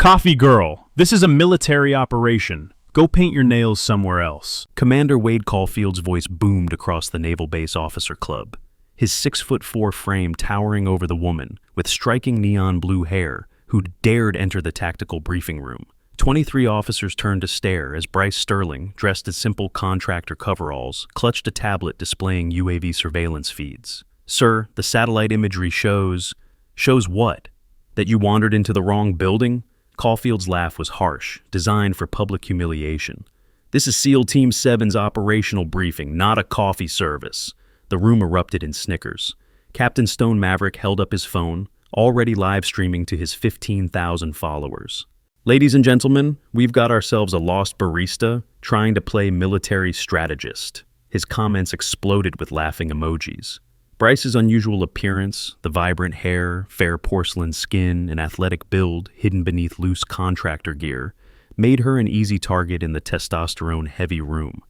Coffee Girl, this is a military operation. Go paint your nails somewhere else. Commander Wade Caulfield's voice boomed across the Naval Base Officer Club, his 6'4" frame towering over the woman with striking neon blue hair who'd dared enter the tactical briefing room. 23 officers turned to stare as Bryce Sterling, dressed in simple contractor coveralls, clutched a tablet displaying UAV surveillance feeds. "Sir, the satellite imagery shows..." "Shows what? That you wandered into the wrong building?" Caulfield's laugh was harsh, designed for public humiliation. "This is SEAL Team 7's operational briefing, not a coffee service." The room erupted in snickers. Captain Stone Maverick held up his phone, already live streaming to his 15,000 followers. "Ladies and gentlemen, we've got ourselves a lost barista trying to play military strategist." His comments exploded with laughing emojis. Bryce's unusual appearance, the vibrant hair, fair porcelain skin, and athletic build hidden beneath loose contractor gear, made her an easy target in the testosterone-heavy room.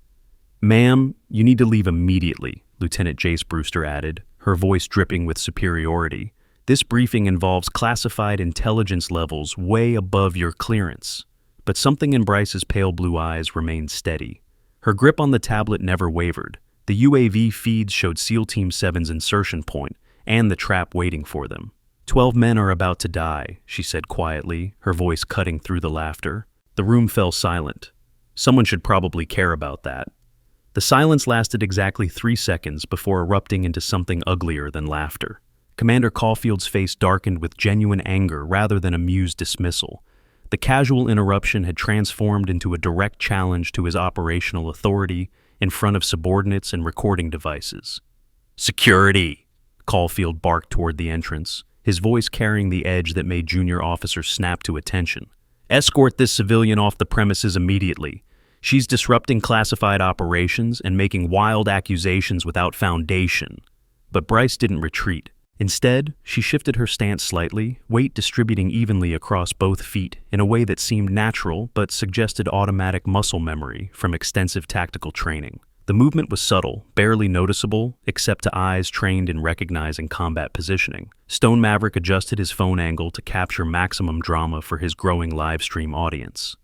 "Ma'am, you need to leave immediately," Lieutenant Jace Brewster added, her voice dripping with superiority. "This briefing involves classified intelligence levels way above your clearance." But something in Bryce's pale blue eyes remained steady. Her grip on the tablet never wavered. The UAV feeds showed SEAL Team 7's insertion point and the trap waiting for them. 12 men are about to die," she said quietly, her voice cutting through the laughter. The room fell silent. Someone should probably care about that. The silence lasted exactly 3 seconds before erupting into something uglier than laughter. Commander Caulfield's face darkened with genuine anger rather than amused dismissal. The casual interruption had transformed into a direct challenge to his operational authority in front of subordinates and recording devices. "Security!" Caulfield barked toward the entrance, his voice carrying the edge that made junior officers snap to attention. "Escort this civilian off the premises immediately. She's disrupting classified operations and making wild accusations without foundation." But Bryce didn't retreat. Instead, she shifted her stance slightly, weight distributing evenly across both feet in a way that seemed natural but suggested automatic muscle memory from extensive tactical training. The movement was subtle, barely noticeable, except to eyes trained in recognizing combat positioning. Stone Maverick adjusted his phone angle to capture maximum drama for his growing livestream audience.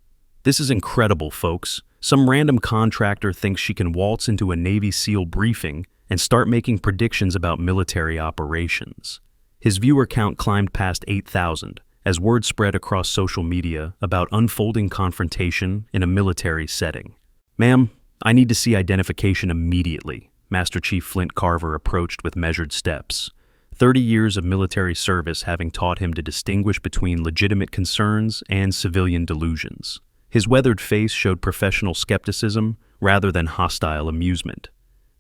"This is incredible, folks. Some random contractor thinks she can waltz into a Navy SEAL briefing and start making predictions about military operations." His viewer count climbed past 8,000 as word spread across social media about unfolding confrontation in a military setting. "Ma'am, I need to see identification immediately," Master Chief Flint Carver approached with measured steps, 30 years of military service having taught him to distinguish between legitimate concerns and civilian delusions. His weathered face showed professional skepticism rather than hostile amusement.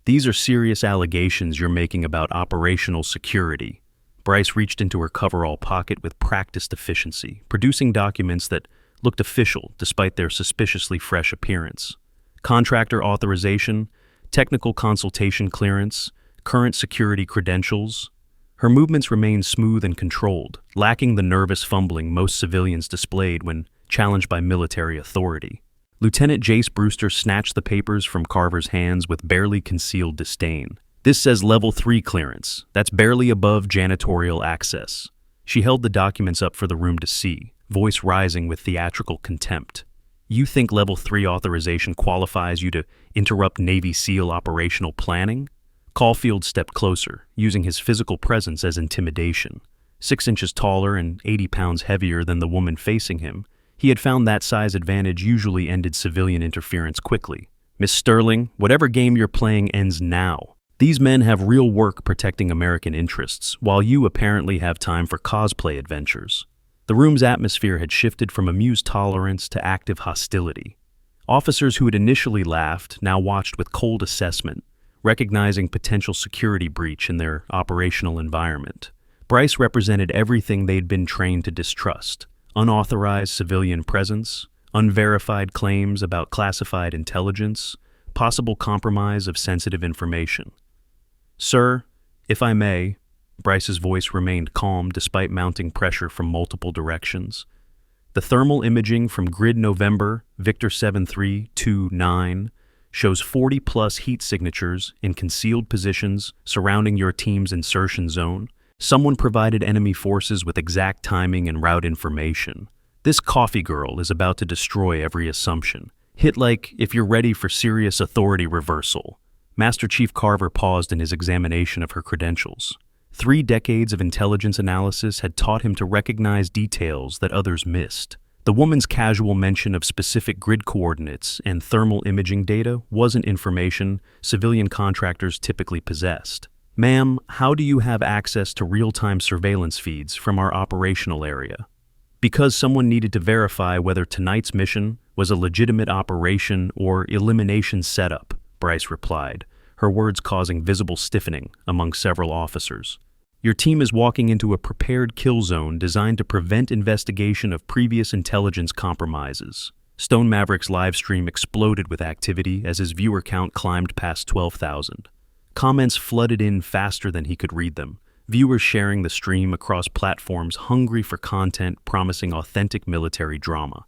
"These are serious allegations you're making about operational security." Bryce reached into her coverall pocket with practiced efficiency, producing documents that looked official despite their suspiciously fresh appearance. Contractor authorization, technical consultation clearance, current security credentials. Her movements remained smooth and controlled, lacking the nervous fumbling most civilians displayed when challenged by military authority. Lieutenant Jace Brewster snatched the papers from Carver's hands with barely concealed disdain. "This says Level 3 clearance. That's barely above janitorial access." She held the documents up for the room to see, voice rising with theatrical contempt. "You think Level 3 authorization qualifies you to interrupt Navy SEAL operational planning?" Caulfield stepped closer, using his physical presence as intimidation. 6 inches taller and 80 pounds heavier than the woman facing him, he had found that size advantage usually ended civilian interference quickly. "Miss Sterling, whatever game you're playing ends now. These men have real work protecting American interests, while you apparently have time for cosplay adventures." The room's atmosphere had shifted from amused tolerance to active hostility. Officers who had initially laughed now watched with cold assessment, recognizing potential security breach in their operational environment. Bryce represented everything they'd been trained to distrust: unauthorized civilian presence, unverified claims about classified intelligence, possible compromise of sensitive information. "Sir, if I may," Bryce's voice remained calm despite mounting pressure from multiple directions. "The thermal imaging from Grid November, Victor 7329, shows 40-plus heat signatures in concealed positions surrounding your team's insertion zone. Someone provided enemy forces with exact timing and route information." This coffee girl is about to destroy every assumption. Hit like if you're ready for serious authority reversal. Master Chief Carver paused in his examination of her credentials. 3 decades of intelligence analysis had taught him to recognize details that others missed. The woman's casual mention of specific grid coordinates and thermal imaging data wasn't information civilian contractors typically possessed. "Ma'am, how do you have access to real-time surveillance feeds from our operational area?" "Because someone needed to verify whether tonight's mission was a legitimate operation or elimination setup," Bryce replied, her words causing visible stiffening among several officers. "Your team is walking into a prepared kill zone designed to prevent investigation of previous intelligence compromises." Stone Maverick's live stream exploded with activity as his viewer count climbed past 12,000. Comments flooded in faster than he could read them, viewers sharing the stream across platforms hungry for content promising authentic military drama.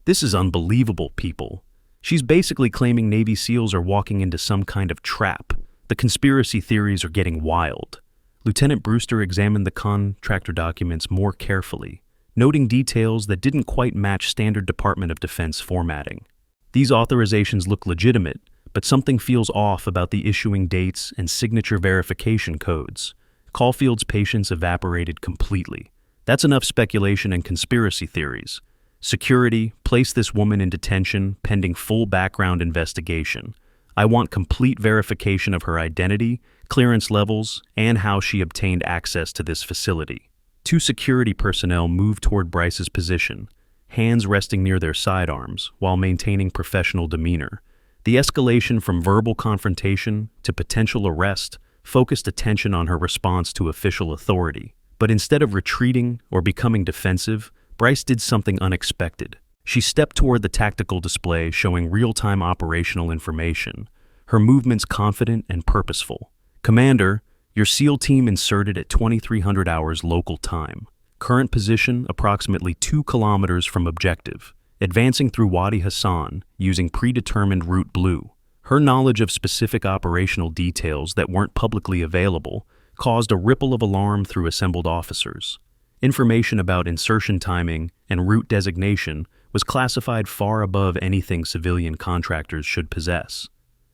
"This is unbelievable, people. She's basically claiming Navy SEALs are walking into some kind of trap. The conspiracy theories are getting wild." Lieutenant Brewster examined the contractor documents more carefully, noting details that didn't quite match standard Department of Defense formatting. These authorizations look legitimate, but something feels off about the issuing dates and signature verification codes. Caulfield's patience evaporated completely. "That's enough speculation and conspiracy theories. Security, place this woman in detention pending full background investigation. I want complete verification of her identity, clearance levels, and how she obtained access to this facility." 2 security personnel moved toward Bryce's position, hands resting near their sidearms while maintaining professional demeanor. The escalation from verbal confrontation to potential arrest focused attention on her response to official authority. But instead of retreating or becoming defensive, Bryce did something unexpected. She stepped toward the tactical display showing real-time operational information, her movements confident and purposeful. "Commander, your SEAL team inserted at 2300 hours local time. Current position approximately 2 kilometers from objective, advancing through Wadi Hassan using predetermined route blue." Her knowledge of specific operational details that weren't publicly available caused a ripple of alarm through assembled officers. Information about insertion timing and route designation was classified far above anything civilian contractors should possess.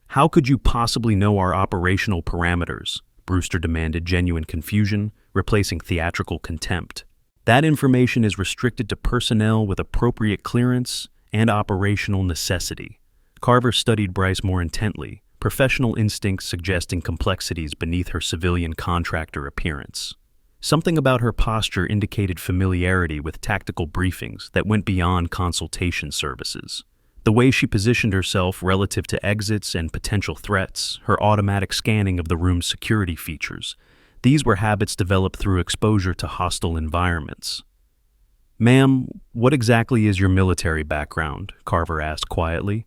"How could you possibly know our operational parameters?" Brewster demanded, genuine confusion, replacing theatrical contempt. "That information is restricted to personnel with appropriate clearance and operational necessity." Carver studied Bryce more intently, professional instincts suggesting complexities beneath her civilian contractor appearance. Something about her posture indicated familiarity with tactical briefings that went beyond consultation services. The way she positioned herself relative to exits and potential threats, her automatic scanning of the room's security features, these were habits developed through exposure to hostile environments. "Ma'am, what exactly is your military background?" Carver asked quietly.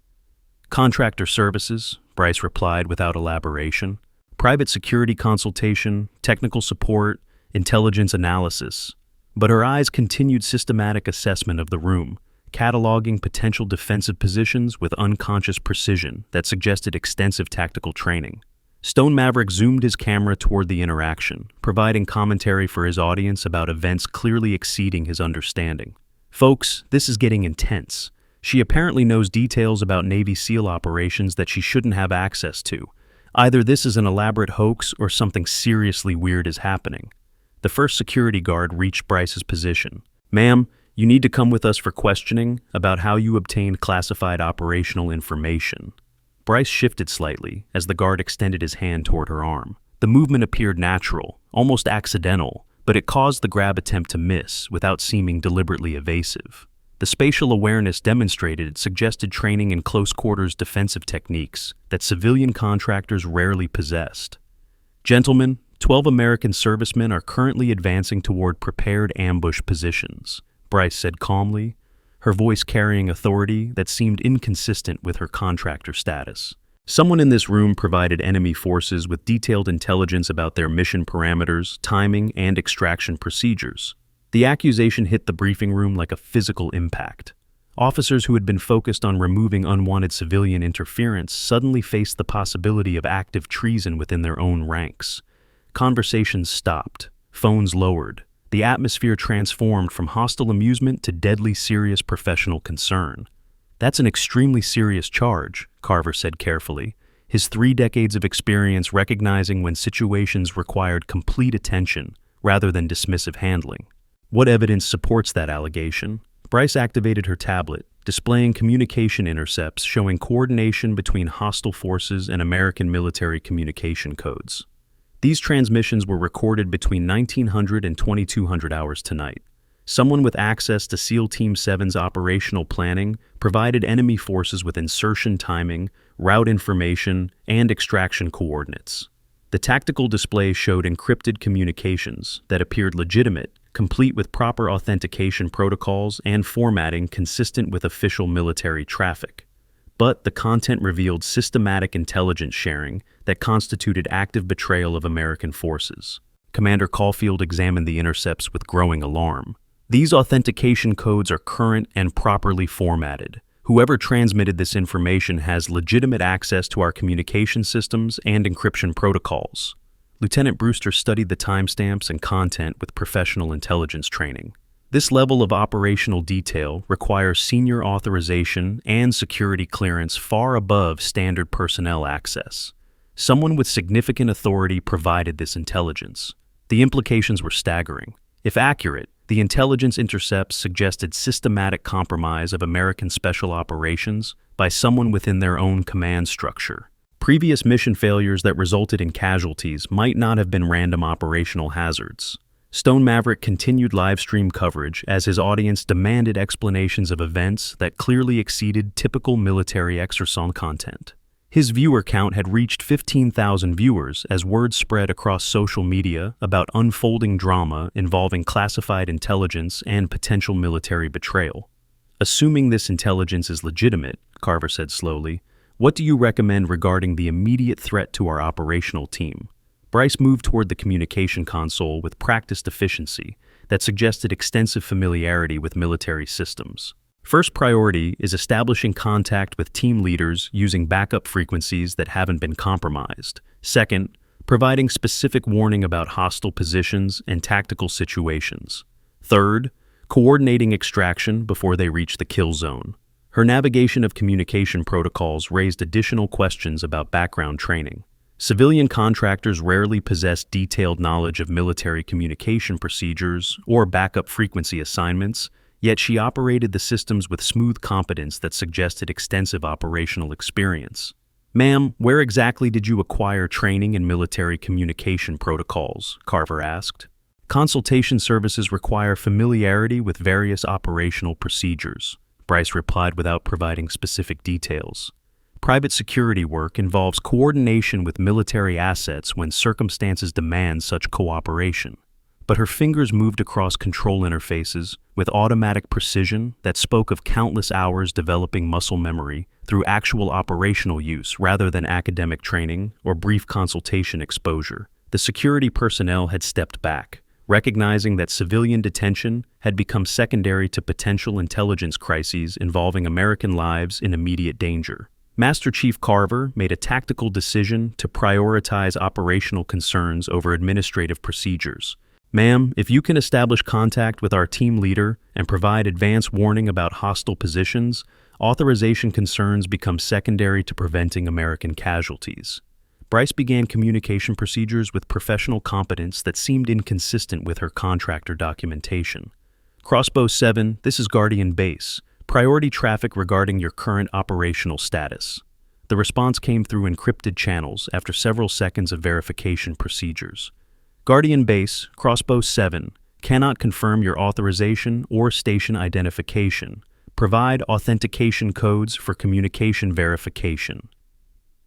"Contractor services," Bryce replied without elaboration. "Private security consultation, technical support, intelligence analysis." But her eyes continued systematic assessment of the room, cataloging potential defensive positions with unconscious precision that suggested extensive tactical training. Stone Maverick zoomed his camera toward the interaction, providing commentary for his audience about events clearly exceeding his understanding. "Folks, this is getting intense. She apparently knows details about Navy SEAL operations that she shouldn't have access to. Either this is an elaborate hoax or something seriously weird is happening." The first security guard reached Bryce's position. "Ma'am, you need to come with us for questioning about how you obtained classified operational information." Bryce shifted slightly as the guard extended his hand toward her arm. The movement appeared natural, almost accidental, but it caused the grab attempt to miss without seeming deliberately evasive. The spatial awareness demonstrated suggested training in close-quarters defensive techniques that civilian contractors rarely possessed. "Gentlemen, 12 American servicemen are currently advancing toward prepared ambush positions," Bryce said calmly, her voice carrying authority that seemed inconsistent with her contractor status. Someone in this room provided enemy forces with detailed intelligence about their mission parameters, timing, and extraction procedures. The accusation hit the briefing room like a physical impact. Officers who had been focused on removing unwanted civilian interference suddenly faced the possibility of active treason within their own ranks. Conversations stopped, phones lowered, The atmosphere transformed from hostile amusement to deadly serious professional concern. "That's an extremely serious charge," Carver said carefully, his 3 decades of experience recognizing when situations required complete attention rather than dismissive handling. "What evidence supports that allegation?" Bryce activated her tablet, displaying communication intercepts showing coordination between hostile forces and American military communication codes. These transmissions were recorded between 1900 and 2200 hours tonight. Someone with access to SEAL Team 7's operational planning provided enemy forces with insertion timing, route information, and extraction coordinates. The tactical display showed encrypted communications that appeared legitimate, complete with proper authentication protocols and formatting consistent with official military traffic. But the content revealed systematic intelligence sharing that constituted active betrayal of American forces. Commander Caulfield examined the intercepts with growing alarm. "These authentication codes are current and properly formatted. Whoever transmitted this information has legitimate access to our communication systems and encryption protocols." Lieutenant Brewster studied the timestamps and content with professional intelligence training. This level of operational detail requires senior authorization and security clearance far above standard personnel access. Someone with significant authority provided this intelligence. The implications were staggering. If accurate, the intelligence intercepts suggested systematic compromise of American special operations by someone within their own command structure. Previous mission failures that resulted in casualties might not have been random operational hazards. Stone Maverick continued live-stream coverage as his audience demanded explanations of events that clearly exceeded typical military exercise content. His viewer count had reached 15,000 viewers as word spread across social media about unfolding drama involving classified intelligence and potential military betrayal. "Assuming this intelligence is legitimate," Carver said slowly, "what do you recommend regarding the immediate threat to our operational team?" Bryce moved toward the communication console with practiced efficiency that suggested extensive familiarity with military systems. "First priority is establishing contact with team leaders using backup frequencies that haven't been compromised. Second, providing specific warning about hostile positions and tactical situations. Third, coordinating extraction before they reach the kill zone." Her navigation of communication protocols raised additional questions about background training. Civilian contractors rarely possess detailed knowledge of military communication procedures or backup frequency assignments, yet she operated the systems with smooth competence that suggested extensive operational experience. "Ma'am, where exactly did you acquire training in military communication protocols?" Carver asked. "Consultation services require familiarity with various operational procedures," Bryce replied without providing specific details. "Private security work involves coordination with military assets when circumstances demand such cooperation." But her fingers moved across control interfaces with automatic precision that spoke of countless hours developing muscle memory through actual operational use rather than academic training or brief consultation exposure. The security personnel had stepped back, recognizing that civilian detention had become secondary to potential intelligence crises involving American lives in immediate danger. Master Chief Carver made a tactical decision to prioritize operational concerns over administrative procedures. "Ma'am, if you can establish contact with our team leader and provide advance warning about hostile positions, authorization concerns become secondary to preventing American casualties." Bryce began communication procedures with professional competence that seemed inconsistent with her contractor documentation. "Crossbow 7, this is Guardian Base. Priority traffic regarding your current operational status." The response came through encrypted channels after several seconds of verification procedures. "Guardian Base, Crossbow 7, cannot confirm your authorization or station identification. Provide authentication codes for communication verification."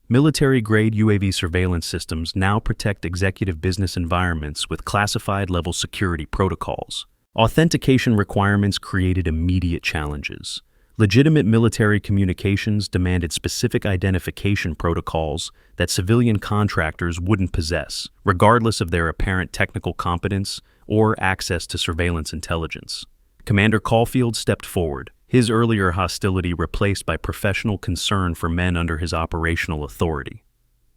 Military-grade UAV surveillance systems now protect executive business environments with classified-level security protocols. Authentication requirements created immediate challenges. Legitimate military communications demanded specific identification protocols that civilian contractors wouldn't possess, regardless of their apparent technical competence or access to surveillance intelligence. Commander Caulfield stepped forward, his earlier hostility replaced by professional concern for men under his operational authority.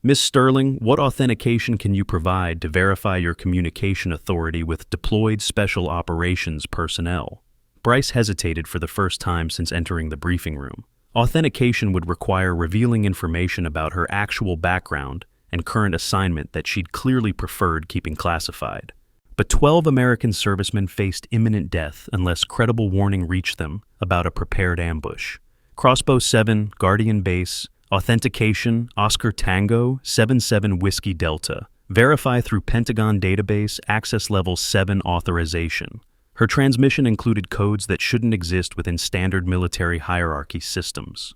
Miss Sterling, what authentication can you provide to verify your communication authority with deployed special operations personnel? Bryce hesitated for the first time since entering the briefing room. Authentication would require revealing information about her actual background and current assignment that she'd clearly preferred keeping classified. But 12 American servicemen faced imminent death unless credible warning reached them about a prepared ambush. Crossbow 7, Guardian Base, authentication, Oscar Tango, 77 Whiskey Delta. Verify through Pentagon Database, access level 7 authorization. Her transmission included codes that shouldn't exist within standard military hierarchy systems.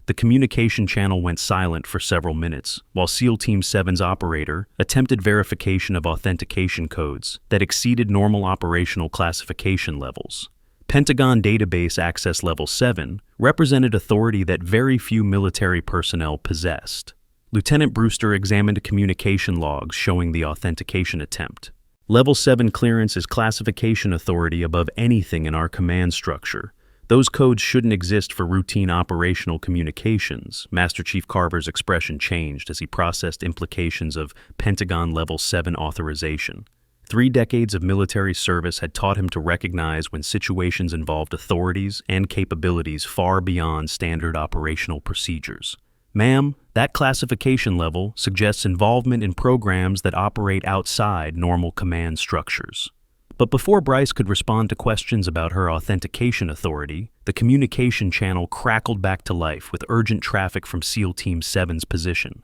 The communication channel went silent for several minutes, while SEAL Team 7's operator attempted verification of authentication codes that exceeded normal operational classification levels. Pentagon Database Access Level 7 represented authority that very few military personnel possessed. Lieutenant Brewster examined communication logs showing the authentication attempt. Level 7 clearance is classification authority above anything in our command structure. Those codes shouldn't exist for routine operational communications. Master Chief Carver's expression changed as he processed implications of Pentagon Level 7 authorization. 3 decades of military service had taught him to recognize when situations involved authorities and capabilities far beyond standard operational procedures. Ma'am, that classification level suggests involvement in programs that operate outside normal command structures. But before Bryce could respond to questions about her authentication authority, the communication channel crackled back to life with urgent traffic from SEAL Team 7's position.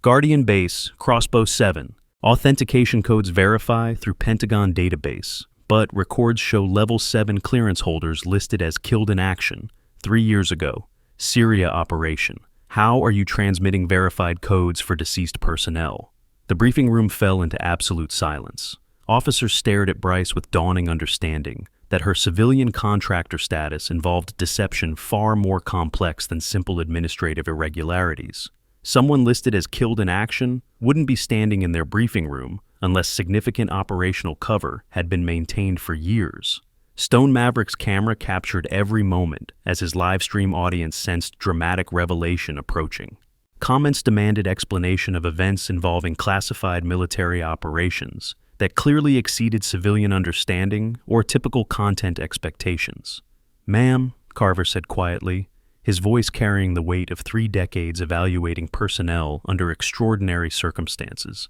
Guardian Base, Crossbow 7. Authentication codes verify through Pentagon Database, but records show Level 7 clearance holders listed as killed in action 3 years ago. Syria operation. How are you transmitting verified codes for deceased personnel? The briefing room fell into absolute silence. Officers stared at Bryce with dawning understanding that her civilian contractor status involved deception far more complex than simple administrative irregularities. Someone listed as killed in action wouldn't be standing in their briefing room unless significant operational cover had been maintained for years. Stone Maverick's camera captured every moment as his live stream audience sensed dramatic revelation approaching. Comments demanded explanation of events involving classified military operations that clearly exceeded civilian understanding or typical content expectations. Ma'am, Carver said quietly, his voice carrying the weight of 3 decades evaluating personnel under extraordinary circumstances.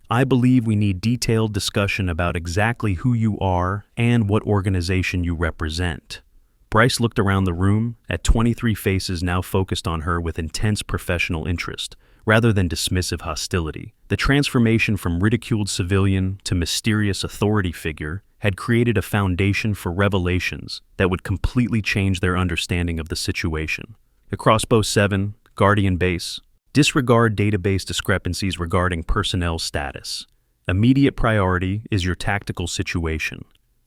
I believe we need detailed discussion about exactly who you are and what organization you represent. Bryce looked around the room at 23 faces now focused on her with intense professional interest, rather than dismissive hostility. The transformation from ridiculed civilian to mysterious authority figure had created a foundation for revelations that would completely change their understanding of the situation. The Crossbow 7, Guardian Base. Disregard database discrepancies regarding personnel status. Immediate priority is your tactical situation.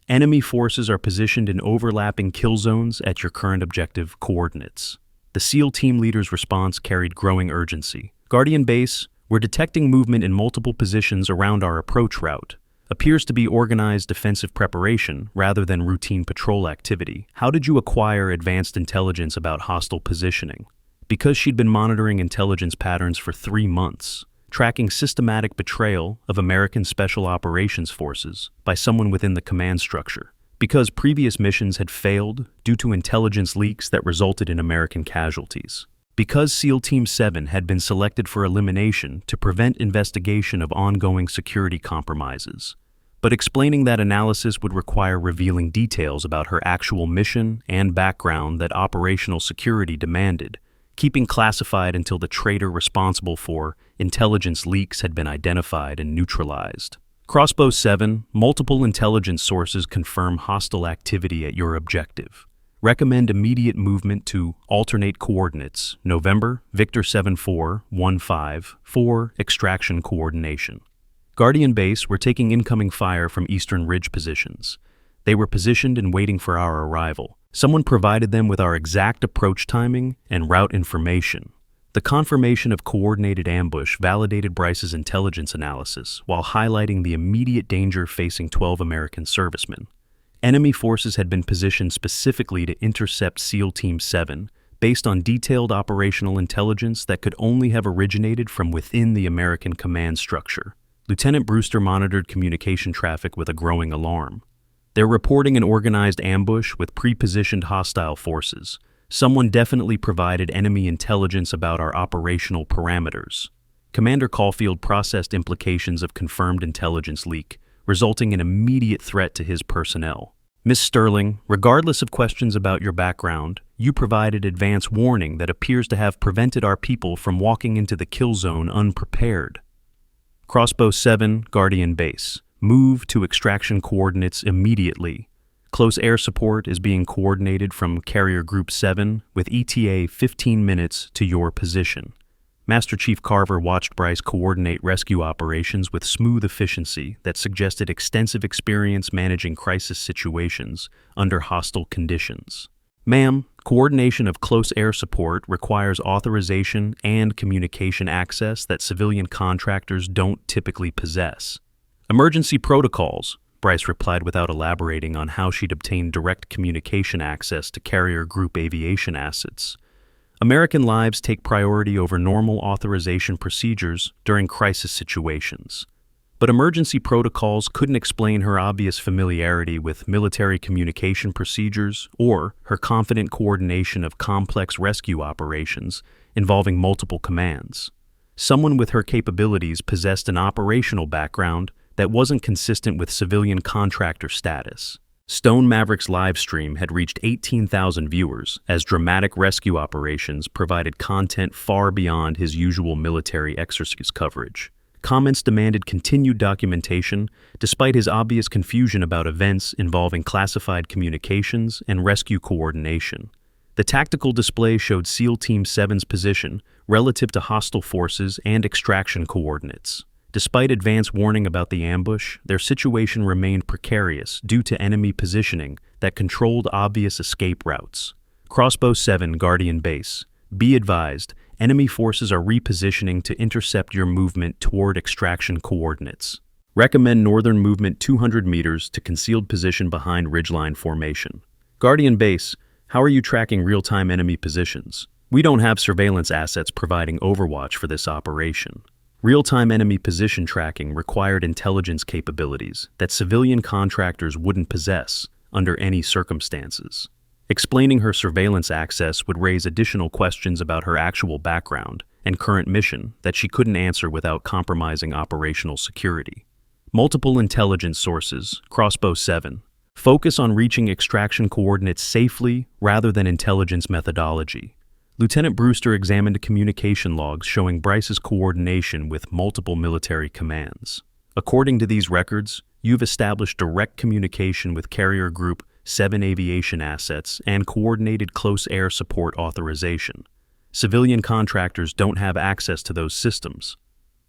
Enemy forces are positioned in overlapping kill zones at your current objective coordinates. The SEAL team leader's response carried growing urgency. Guardian Base, we're detecting movement in multiple positions around our approach route. Appears to be organized defensive preparation rather than routine patrol activity. How did you acquire advanced intelligence about hostile positioning? Because she'd been monitoring intelligence patterns for 3 months, tracking systematic betrayal of American Special Operations Forces by someone within the command structure. Because previous missions had failed due to intelligence leaks that resulted in American casualties. Because SEAL Team 7 had been selected for elimination to prevent investigation of ongoing security compromises. But explaining that analysis would require revealing details about her actual mission and background that operational security demanded, keeping classified until the traitor responsible for intelligence leaks had been identified and neutralized. Crossbow 7, multiple intelligence sources confirm hostile activity at your objective. Recommend immediate movement to alternate coordinates, November, Victor 7415, for extraction coordination. Guardian Base were taking incoming fire from Eastern Ridge positions. They were positioned and waiting for our arrival. Someone provided them with our exact approach timing and route information. The confirmation of coordinated ambush validated Bryce's intelligence analysis while highlighting the immediate danger facing 12 American servicemen. Enemy forces had been positioned specifically to intercept SEAL Team 7, based on detailed operational intelligence that could only have originated from within the American command structure. Lieutenant Brewster monitored communication traffic with a growing alarm. They're reporting an organized ambush with pre-positioned hostile forces. Someone definitely provided enemy intelligence about our operational parameters. Commander Caulfield processed implications of confirmed intelligence leak, resulting in immediate threat to his personnel. Miss Sterling, regardless of questions about your background, you provided advance warning that appears to have prevented our people from walking into the kill zone unprepared. Crossbow 7, Guardian Base. Move to extraction coordinates immediately. Close air support is being coordinated from Carrier Group 7 with ETA 15 minutes to your position. Master Chief Carver watched Bryce coordinate rescue operations with smooth efficiency that suggested extensive experience managing crisis situations under hostile conditions. Ma'am, coordination of close air support requires authorization and communication access that civilian contractors don't typically possess. Emergency protocols, Bryce replied without elaborating on how she'd obtained direct communication access to Carrier Group aviation assets. American lives take priority over normal authorization procedures during crisis situations. But emergency protocols couldn't explain her obvious familiarity with military communication procedures or her confident coordination of complex rescue operations involving multiple commands. Someone with her capabilities possessed an operational background that wasn't consistent with civilian contractor status. Stone Maverick's live stream had reached 18,000 viewers as dramatic rescue operations provided content far beyond his usual military exercise coverage. Comments demanded continued documentation, despite his obvious confusion about events involving classified communications and rescue coordination. The tactical display showed SEAL Team 7's position relative to hostile forces and extraction coordinates. Despite advance warning about the ambush, their situation remained precarious due to enemy positioning that controlled obvious escape routes. Crossbow 7, Guardian Base. Be advised, enemy forces are repositioning to intercept your movement toward extraction coordinates. Recommend northern movement 200 meters to concealed position behind ridgeline formation. Guardian Base, how are you tracking real-time enemy positions? We don't have surveillance assets providing overwatch for this operation. Real-time enemy position tracking required intelligence capabilities that civilian contractors wouldn't possess under any circumstances. Explaining her surveillance access would raise additional questions about her actual background and current mission that she couldn't answer without compromising operational security. Multiple intelligence sources, Crossbow 7. Focus on reaching extraction coordinates safely rather than intelligence methodology. Lieutenant Brewster examined communication logs showing Bryce's coordination with multiple military commands. According to these records, you've established direct communication with Carrier Group 7 aviation assets and coordinated close air support authorization. Civilian contractors don't have access to those systems.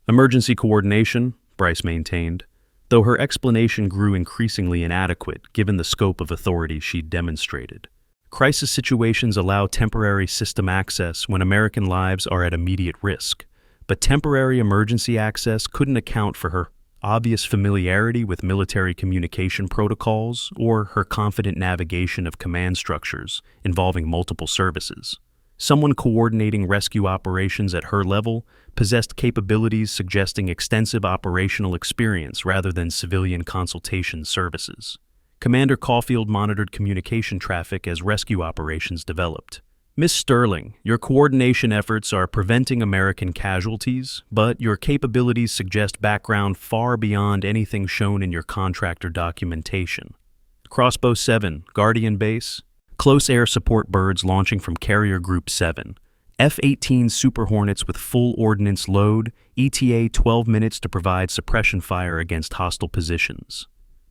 Emergency coordination, Bryce maintained, though her explanation grew increasingly inadequate given the scope of authority she'd demonstrated. Crisis situations allow temporary system access when American lives are at immediate risk, but temporary emergency access couldn't account for her obvious familiarity with military communication protocols or her confident navigation of command structures involving multiple services. Someone coordinating rescue operations at her level possessed capabilities suggesting extensive operational experience rather than civilian consultation services. Commander Caulfield monitored communication traffic as rescue operations developed. Miss Sterling, your coordination efforts are preventing American casualties, but your capabilities suggest background far beyond anything shown in your contractor documentation. Crossbow 7, Guardian Base. Close air support birds launching from Carrier Group 7. F-18 Super Hornets with full ordnance load, ETA 12 minutes to provide suppression fire against hostile positions.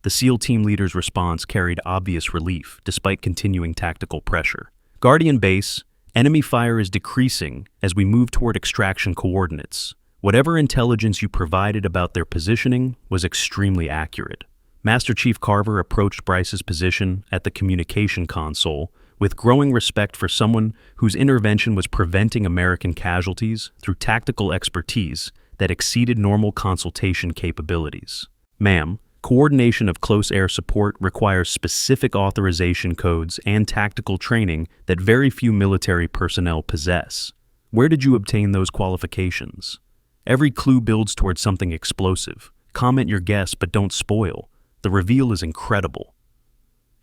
The SEAL team leader's response carried obvious relief despite continuing tactical pressure. Guardian Base, enemy fire is decreasing as we move toward extraction coordinates. Whatever intelligence you provided about their positioning was extremely accurate. Master Chief Carver approached Bryce's position at the communication console with growing respect for someone whose intervention was preventing American casualties through tactical expertise that exceeded normal consultation capabilities. Ma'am, Coordination of close air support requires specific authorization codes and tactical training that very few military personnel possess. Where did you obtain those qualifications? Every clue builds towards something explosive. Comment your guess, but don't spoil. The reveal is incredible.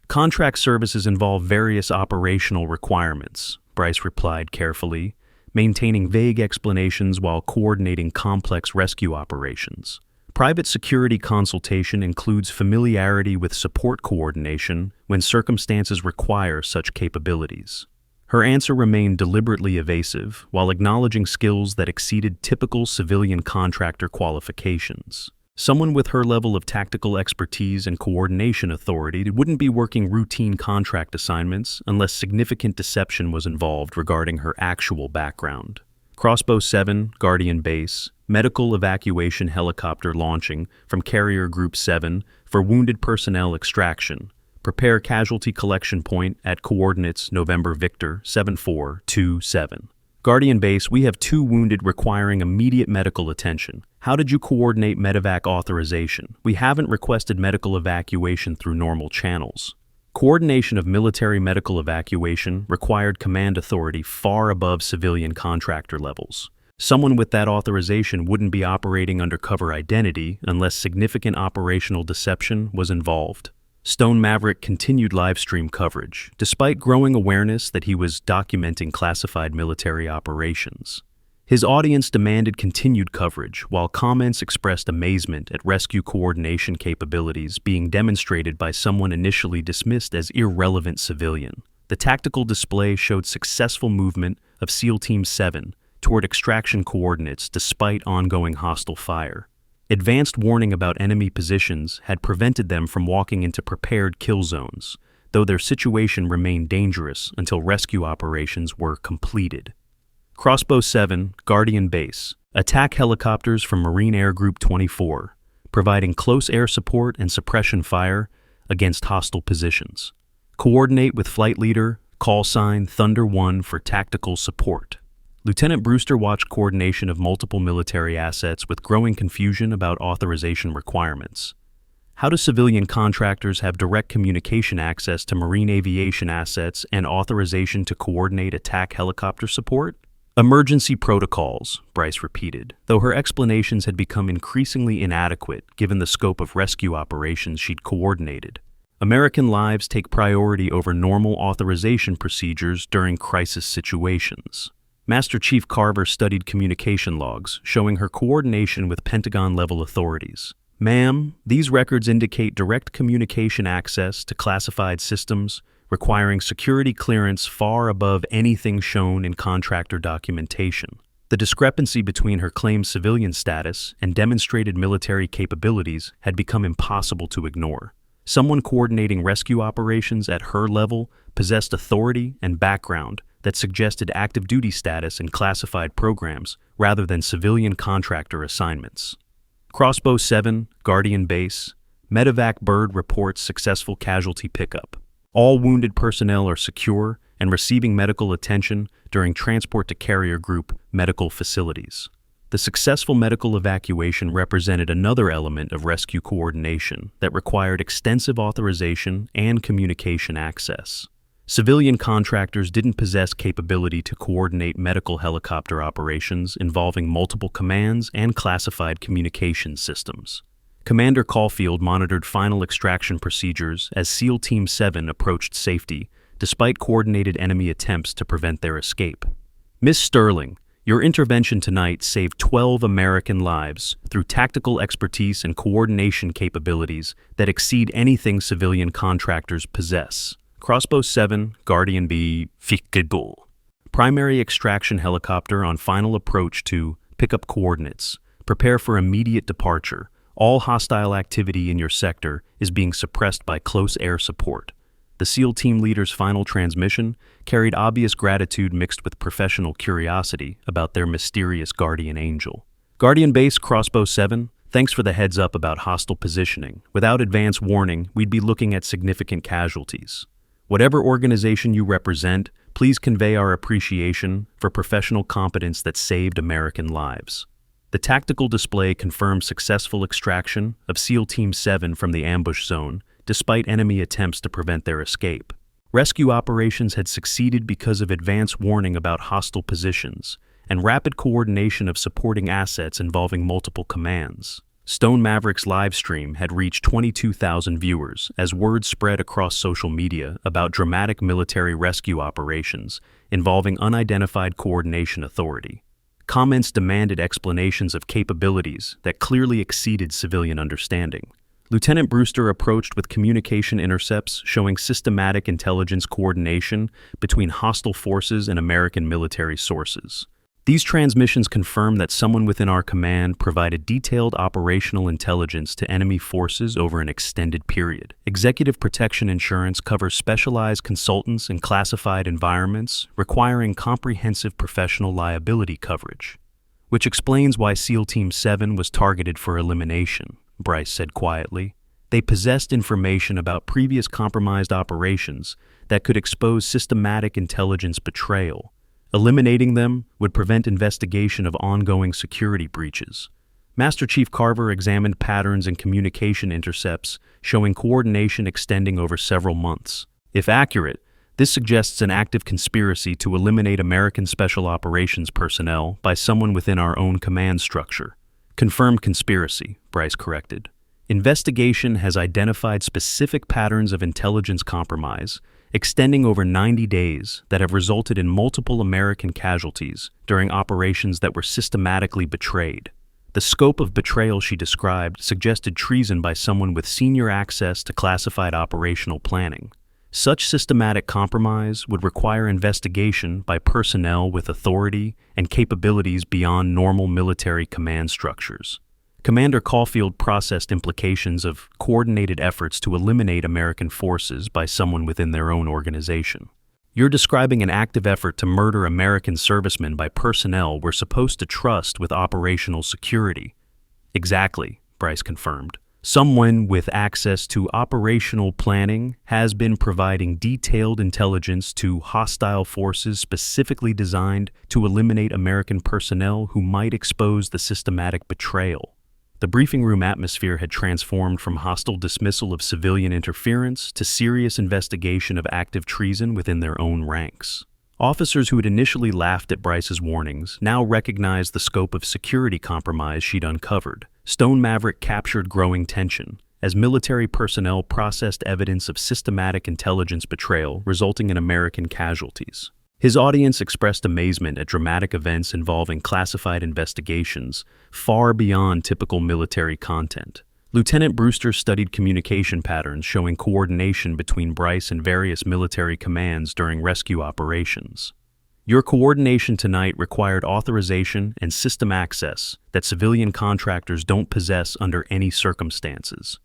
Contract services involve various operational requirements, Bryce replied carefully, maintaining vague explanations while coordinating complex rescue operations. Private security consultation includes familiarity with support coordination when circumstances require such capabilities. Her answer remained deliberately evasive while acknowledging skills that exceeded typical civilian contractor qualifications. Someone with her level of tactical expertise and coordination authority wouldn't be working routine contract assignments unless significant deception was involved regarding her actual background. Crossbow 7, Guardian Base, medical evacuation helicopter launching from Carrier Group 7 for wounded personnel extraction. Prepare casualty collection point at coordinates November Victor 7427. Guardian Base, we have 2 wounded requiring immediate medical attention. How did you coordinate medevac authorization? We haven't requested medical evacuation through normal channels. Coordination of military medical evacuation required command authority far above civilian contractor levels. Someone with that authorization wouldn't be operating under cover identity unless significant operational deception was involved. Stone Maverick continued livestream coverage, despite growing awareness that he was documenting classified military operations. His audience demanded continued coverage, while comments expressed amazement at rescue coordination capabilities being demonstrated by someone initially dismissed as irrelevant civilian. The tactical display showed successful movement of SEAL Team 7 toward extraction coordinates despite ongoing hostile fire. Advanced warning about enemy positions had prevented them from walking into prepared kill zones, though their situation remained dangerous until rescue operations were completed. Crossbow 7, Guardian Base, attack helicopters from Marine Air Group 24, providing close air support and suppression fire against hostile positions. Coordinate with Flight Leader, call sign Thunder 1 for tactical support. Lieutenant Brewster watched coordination of multiple military assets with growing confusion about authorization requirements. How do civilian contractors have direct communication access to marine aviation assets and authorization to coordinate attack helicopter support? Emergency protocols, Bryce repeated, though her explanations had become increasingly inadequate given the scope of rescue operations she'd coordinated. American lives take priority over normal authorization procedures during crisis situations. Master Chief Carver studied communication logs, showing her coordination with Pentagon-level authorities. Ma'am, these records indicate direct communication access to classified systems, requiring security clearance far above anything shown in contractor documentation. The discrepancy between her claimed civilian status and demonstrated military capabilities had become impossible to ignore. Someone coordinating rescue operations at her level possessed authority and background that suggested active duty status in classified programs rather than civilian contractor assignments. Crossbow 7, Guardian Base, Medevac Bird reports successful casualty pickup. All wounded personnel are secure and receiving medical attention during transport to Carrier Group medical facilities. The successful medical evacuation represented another element of rescue coordination that required extensive authorization and communication access. Civilian contractors didn't possess capability to coordinate medical helicopter operations involving multiple commands and classified communication systems. Commander Caulfield monitored final extraction procedures as SEAL Team 7 approached safety, despite coordinated enemy attempts to prevent their escape. Miss Sterling, your intervention tonight saved 12 American lives through tactical expertise and coordination capabilities that exceed anything civilian contractors possess. Crossbow 7, Guardian B, Fikidul. Primary extraction helicopter on final approach to pick up coordinates. Prepare for immediate departure. All hostile activity in your sector is being suppressed by close air support. The SEAL team leader's final transmission carried obvious gratitude mixed with professional curiosity about their mysterious guardian angel. Guardian Base, Crossbow 7, thanks for the heads up about hostile positioning. Without advance warning, we'd be looking at significant casualties. Whatever organization you represent, please convey our appreciation for professional competence that saved American lives. The tactical display confirmed successful extraction of SEAL Team 7 from the ambush zone, despite enemy attempts to prevent their escape. Rescue operations had succeeded because of advance warning about hostile positions and rapid coordination of supporting assets involving multiple commands. Stone Maverick's live stream had reached 22,000 viewers as word spread across social media about dramatic military rescue operations involving unidentified coordination authority. Comments demanded explanations of capabilities that clearly exceeded civilian understanding. Lieutenant Brewster approached with communication intercepts showing systematic intelligence coordination between hostile forces and American military sources. These transmissions confirm that someone within our command provided detailed operational intelligence to enemy forces over an extended period. Executive protection insurance covers specialized consultants in classified environments, requiring comprehensive professional liability coverage, which explains why SEAL Team 7 was targeted for elimination, Bryce said quietly. They possessed information about previous compromised operations that could expose systematic intelligence betrayal. Eliminating them would prevent investigation of ongoing security breaches. Master Chief Carver examined patterns in communication intercepts showing coordination extending over several months. If accurate, this suggests an active conspiracy to eliminate American Special Operations personnel by someone within our own command structure. Confirmed conspiracy, Bryce corrected. Investigation has identified specific patterns of intelligence compromise extending over 90 days that have resulted in multiple American casualties during operations that were systematically betrayed. The scope of betrayal she described suggested treason by someone with senior access to classified operational planning. Such systematic compromise would require investigation by personnel with authority and capabilities beyond normal military command structures. Commander Caulfield processed implications of coordinated efforts to eliminate American forces by someone within their own organization. You're describing an active effort to murder American servicemen by personnel we're supposed to trust with operational security. Exactly, Bryce confirmed. Someone with access to operational planning has been providing detailed intelligence to hostile forces specifically designed to eliminate American personnel who might expose the systematic betrayal. The briefing room atmosphere had transformed from hostile dismissal of civilian interference to serious investigation of active treason within their own ranks. Officers who had initially laughed at Bryce's warnings now recognized the scope of security compromise she'd uncovered. Stone Maverick captured growing tension as military personnel processed evidence of systematic intelligence betrayal resulting in American casualties. His audience expressed amazement at dramatic events involving classified investigations far beyond typical military content. Lieutenant Brewster studied communication patterns showing coordination between Bryce and various military commands during rescue operations. Your coordination tonight required authorization and system access that civilian contractors don't possess under any circumstances.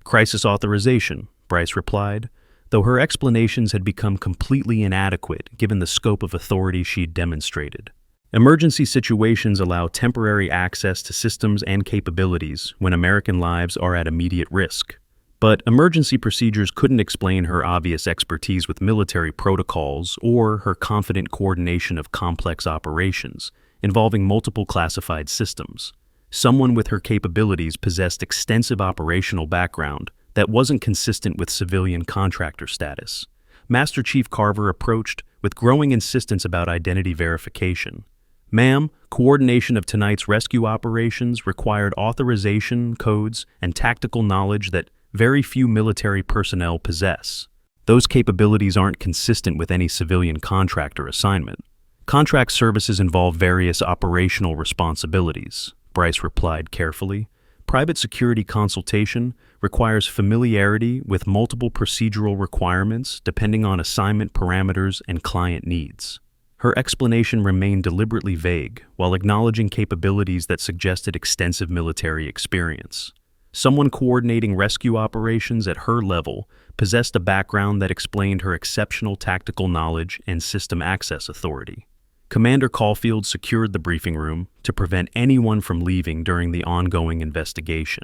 Crisis authorization, Bryce replied, though her explanations had become completely inadequate given the scope of authority she'd demonstrated. Emergency situations allow temporary access to systems and capabilities when American lives are at immediate risk. But emergency procedures couldn't explain her obvious expertise with military protocols or her confident coordination of complex operations involving multiple classified systems. Someone with her capabilities possessed extensive operational background that wasn't consistent with civilian contractor status. Master Chief Carver approached with growing insistence about identity verification. Ma'am, coordination of tonight's rescue operations required authorization, codes, and tactical knowledge that very few military personnel possess. Those capabilities aren't consistent with any civilian contractor assignment. Contract services involve various operational responsibilities, Bryce replied carefully. Private security consultation requires familiarity with multiple procedural requirements depending on assignment parameters and client needs. Her explanation remained deliberately vague while acknowledging capabilities that suggested extensive military experience. Someone coordinating rescue operations at her level possessed a background that explained her exceptional tactical knowledge and system access authority. Commander Caulfield secured the briefing room to prevent anyone from leaving during the ongoing investigation.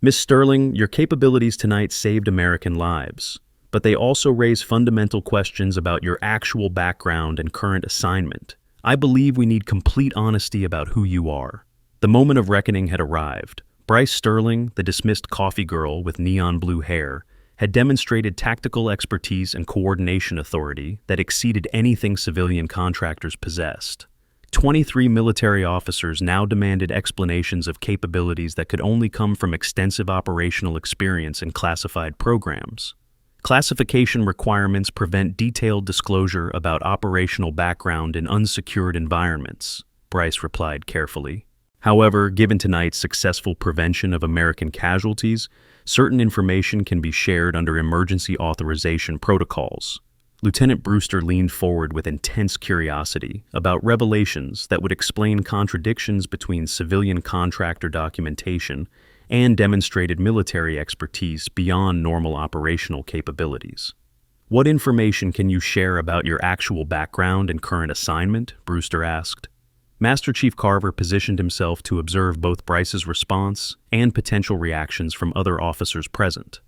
Miss Sterling, your capabilities tonight saved American lives, but they also raise fundamental questions about your actual background and current assignment. I believe we need complete honesty about who you are. The moment of reckoning had arrived. Bryce Sterling, the dismissed coffee girl with neon blue hair, had demonstrated tactical expertise and coordination authority that exceeded anything civilian contractors possessed. 23 military officers now demanded explanations of capabilities that could only come from extensive operational experience in classified programs. Classification requirements prevent detailed disclosure about operational background in unsecured environments, Bryce replied carefully. However, given tonight's successful prevention of American casualties, certain information can be shared under emergency authorization protocols. Lieutenant Brewster leaned forward with intense curiosity about revelations that would explain contradictions between civilian contractor documentation and demonstrated military expertise beyond normal operational capabilities. "What information can you share about your actual background and current assignment?" Brewster asked. Master Chief Carver positioned himself to observe both Bryce's response and potential reactions from other officers present.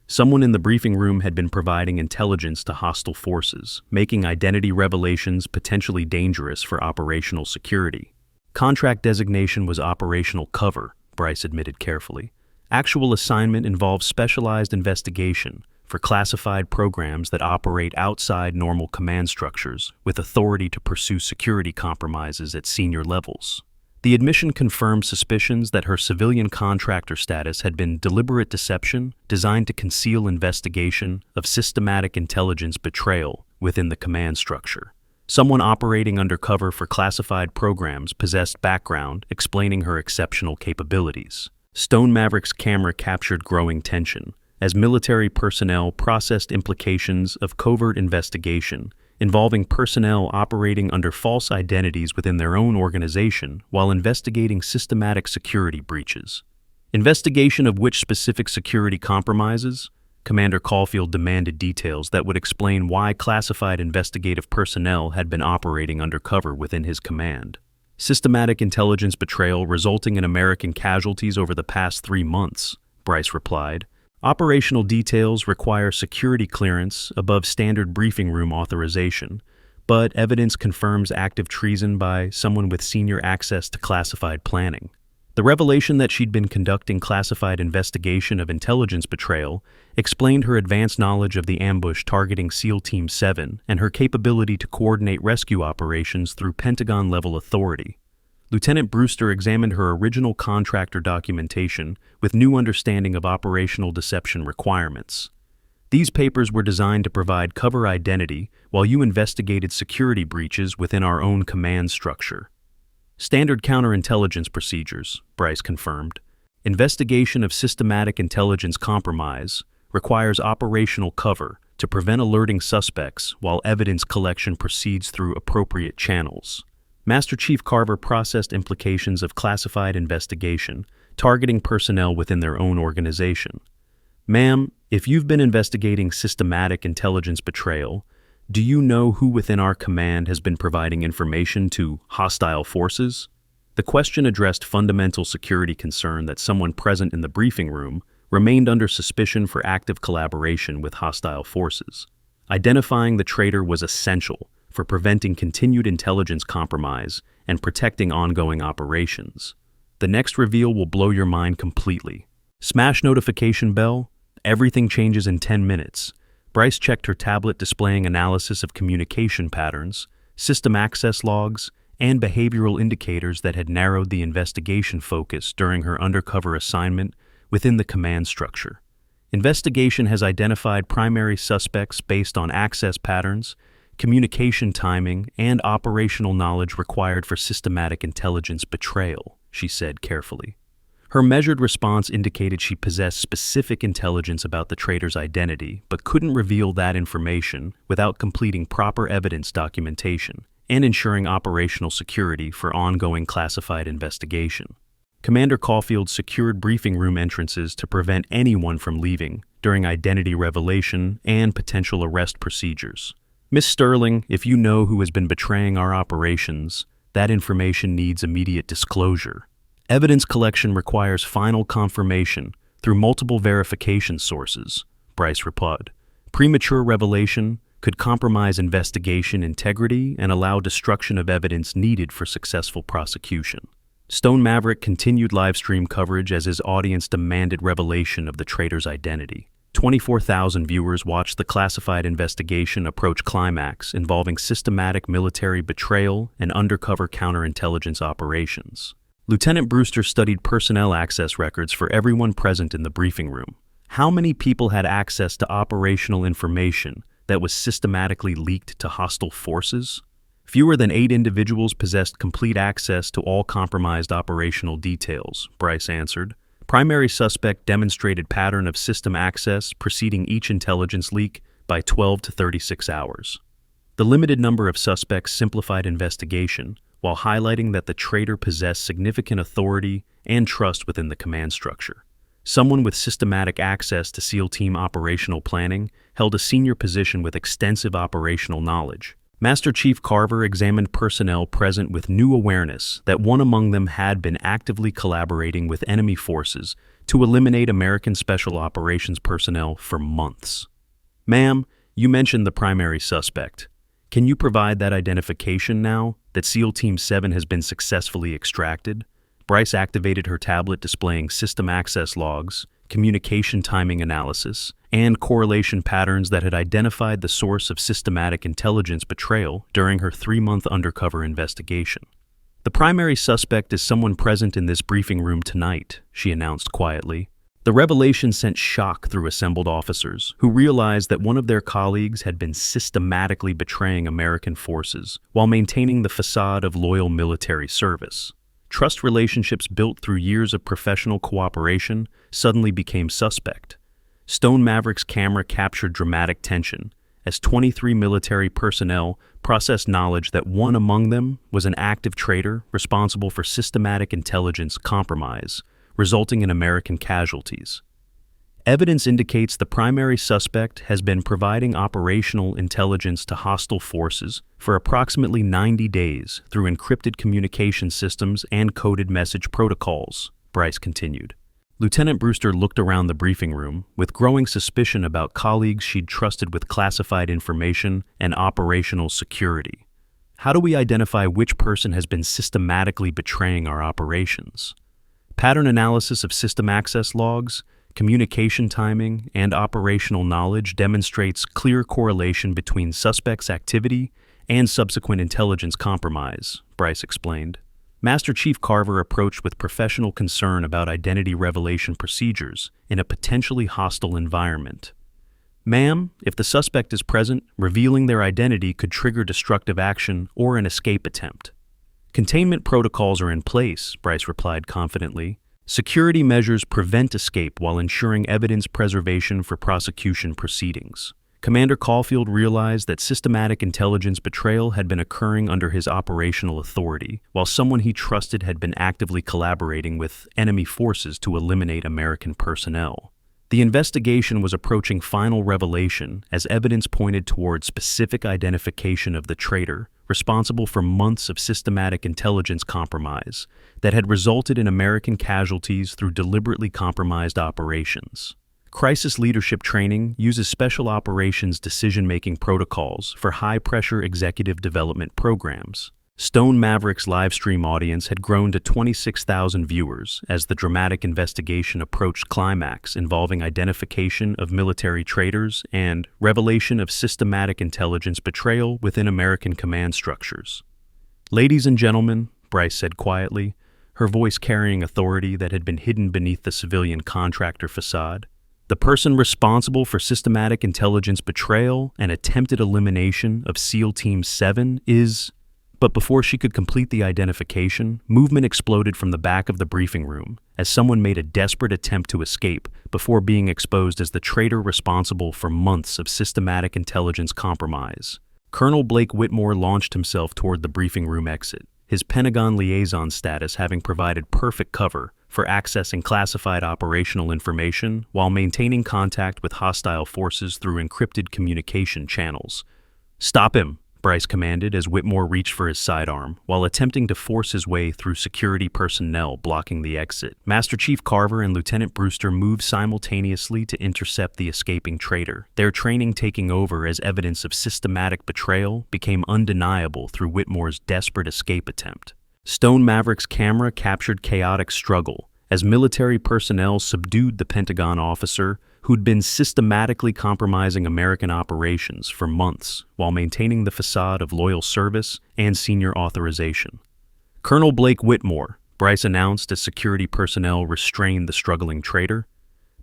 Someone in the briefing room had been providing intelligence to hostile forces, making identity revelations potentially dangerous for operational security. Contract designation was operational cover, Bryce admitted carefully. Actual assignment involves specialized investigation for classified programs that operate outside normal command structures with authority to pursue security compromises at senior levels. The admission confirmed suspicions that her civilian contractor status had been deliberate deception designed to conceal investigation of systematic intelligence betrayal within the command structure. Someone operating undercover for classified programs possessed background explaining her exceptional capabilities. Stone Maverick's camera captured growing tension as military personnel processed implications of covert investigation involving personnel operating under false identities within their own organization while investigating systematic security breaches. Investigation of which specific security compromises? Commander Caulfield demanded details that would explain why classified investigative personnel had been operating undercover within his command. Systematic intelligence betrayal resulting in American casualties over the past 3 months, Bryce replied. Operational details require security clearance above standard briefing room authorization, but evidence confirms active treason by someone with senior access to classified planning. The revelation that she'd been conducting classified investigation of intelligence betrayal explained her advanced knowledge of the ambush targeting SEAL Team 7 and her capability to coordinate rescue operations through Pentagon-level authority. Lieutenant Brewster examined her original contractor documentation with new understanding of operational deception requirements. These papers were designed to provide cover identity while you investigated security breaches within our own command structure. Standard counterintelligence procedures, Bryce confirmed. Investigation of systematic intelligence compromise requires operational cover to prevent alerting suspects while evidence collection proceeds through appropriate channels. Master Chief Carver processed implications of classified investigation, targeting personnel within their own organization. Ma'am, if you've been investigating systematic intelligence betrayal, do you know who within our command has been providing information to hostile forces? The question addressed fundamental security concern that someone present in the briefing room remained under suspicion for active collaboration with hostile forces. Identifying the traitor was essential for preventing continued intelligence compromise and protecting ongoing operations. The next reveal will blow your mind completely. Smash notification bell. Everything changes in 10 minutes. Bryce checked her tablet displaying analysis of communication patterns, system access logs, and behavioral indicators that had narrowed the investigation focus during her undercover assignment within the command structure. Investigation has identified primary suspects based on access patterns, communication timing, and operational knowledge required for systematic intelligence betrayal, she said carefully. Her measured response indicated she possessed specific intelligence about the traitor's identity, but couldn't reveal that information without completing proper evidence documentation and ensuring operational security for ongoing classified investigation. Commander Caulfield secured briefing room entrances to prevent anyone from leaving during identity revelation and potential arrest procedures. Miss Sterling, if you know who has been betraying our operations, that information needs immediate disclosure. Evidence collection requires final confirmation through multiple verification sources, Bryce replied. Premature revelation could compromise investigation integrity and allow destruction of evidence needed for successful prosecution. Stone Maverick continued live-stream coverage as his audience demanded revelation of the traitor's identity. 24,000 viewers watched the classified investigation approach climax involving systematic military betrayal and undercover counterintelligence operations. Lieutenant Brewster studied personnel access records for everyone present in the briefing room. How many people had access to operational information that was systematically leaked to hostile forces? Fewer than 8 individuals possessed complete access to all compromised operational details, Bryce answered. Primary suspect demonstrated pattern of system access preceding each intelligence leak by 12 to 36 hours. The limited number of suspects simplified investigation, while highlighting that the traitor possessed significant authority and trust within the command structure. Someone with systematic access to SEAL Team operational planning held a senior position with extensive operational knowledge. Master Chief Carver examined personnel present with new awareness that one among them had been actively collaborating with enemy forces to eliminate American Special Operations personnel for months. Ma'am, you mentioned the primary suspect. Can you provide that identification now that SEAL Team 7 has been successfully extracted? Bryce activated her tablet displaying system access logs, communication timing analysis, and correlation patterns that had identified the source of systematic intelligence betrayal during her 3-month undercover investigation. The primary suspect is someone present in this briefing room tonight, she announced quietly. The revelation sent shock through assembled officers, who realized that one of their colleagues had been systematically betraying American forces while maintaining the facade of loyal military service. Trust relationships built through years of professional cooperation suddenly became suspect. Stone Maverick's camera captured dramatic tension as 23 military personnel processed knowledge that one among them was an active traitor responsible for systematic intelligence compromise, resulting in American casualties. Evidence indicates the primary suspect has been providing operational intelligence to hostile forces for approximately 90 days through encrypted communication systems and coded message protocols, Bryce continued. Lieutenant Brewster looked around the briefing room with growing suspicion about colleagues she'd trusted with classified information and operational security. How do we identify which person has been systematically betraying our operations? Pattern analysis of system access logs, communication timing, and operational knowledge demonstrates clear correlation between suspects' activity and subsequent intelligence compromise, Bryce explained. Master Chief Carver approached with professional concern about identity revelation procedures in a potentially hostile environment. Ma'am, if the suspect is present, revealing their identity could trigger destructive action or an escape attempt. Containment protocols are in place, Bryce replied confidently. Security measures prevent escape while ensuring evidence preservation for prosecution proceedings. Commander Caulfield realized that systematic intelligence betrayal had been occurring under his operational authority, while someone he trusted had been actively collaborating with enemy forces to eliminate American personnel. The investigation was approaching final revelation as evidence pointed toward specific identification of the traitor, responsible for months of systematic intelligence compromise that had resulted in American casualties through deliberately compromised operations. Crisis leadership training uses special operations decision-making protocols for high-pressure executive development programs. Stone Maverick's live-stream audience had grown to 26,000 viewers as the dramatic investigation approached climax involving identification of military traitors and revelation of systematic intelligence betrayal within American command structures. Ladies and gentlemen, Bryce said quietly, her voice carrying authority that had been hidden beneath the civilian contractor facade, the person responsible for systematic intelligence betrayal and attempted elimination of SEAL Team 7 is... But before she could complete the identification, movement exploded from the back of the briefing room as someone made a desperate attempt to escape before being exposed as the traitor responsible for months of systematic intelligence compromise. Colonel Blake Whitmore launched himself toward the briefing room exit, his Pentagon liaison status having provided perfect cover for accessing classified operational information while maintaining contact with hostile forces through encrypted communication channels. "Stop him," Bryce commanded as Whitmore reached for his sidearm, while attempting to force his way through security personnel blocking the exit. Master Chief Carver and Lieutenant Brewster moved simultaneously to intercept the escaping traitor, their training taking over as evidence of systematic betrayal became undeniable through Whitmore's desperate escape attempt. Stone Maverick's camera captured chaotic struggle as military personnel subdued the Pentagon officer who'd been systematically compromising American operations for months while maintaining the facade of loyal service and senior authorization. Colonel Blake Whitmore, Bryce announced as security personnel restrained the struggling traitor.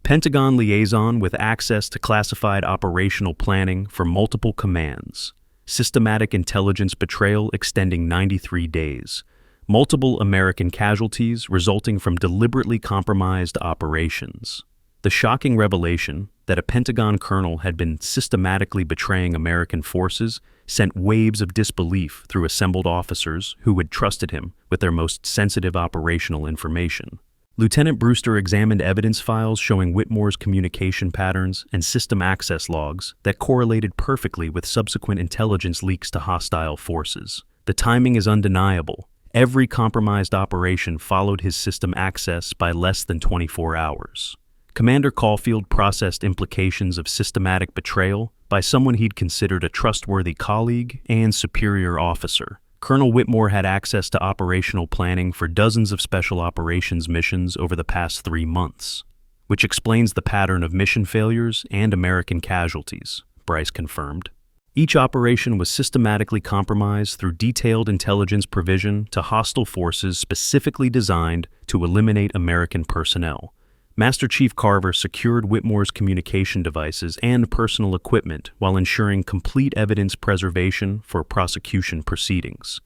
Pentagon liaison with access to classified operational planning for multiple commands. Systematic intelligence betrayal extending 93 days. Multiple American casualties resulting from deliberately compromised operations. The shocking revelation that a Pentagon colonel had been systematically betraying American forces sent waves of disbelief through assembled officers who had trusted him with their most sensitive operational information. Lieutenant Brewster examined evidence files showing Whitmore's communication patterns and system access logs that correlated perfectly with subsequent intelligence leaks to hostile forces. The timing is undeniable. Every compromised operation followed his system access by less than 24 hours. Commander Caulfield processed implications of systematic betrayal by someone he'd considered a trustworthy colleague and superior officer. Colonel Whitmore had access to operational planning for dozens of special operations missions over the past 3 months, which explains the pattern of mission failures and American casualties, Bryce confirmed. Each operation was systematically compromised through detailed intelligence provision to hostile forces specifically designed to eliminate American personnel. Master Chief Carver secured Whitmore's communication devices and personal equipment while ensuring complete evidence preservation for prosecution proceedings.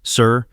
Sir,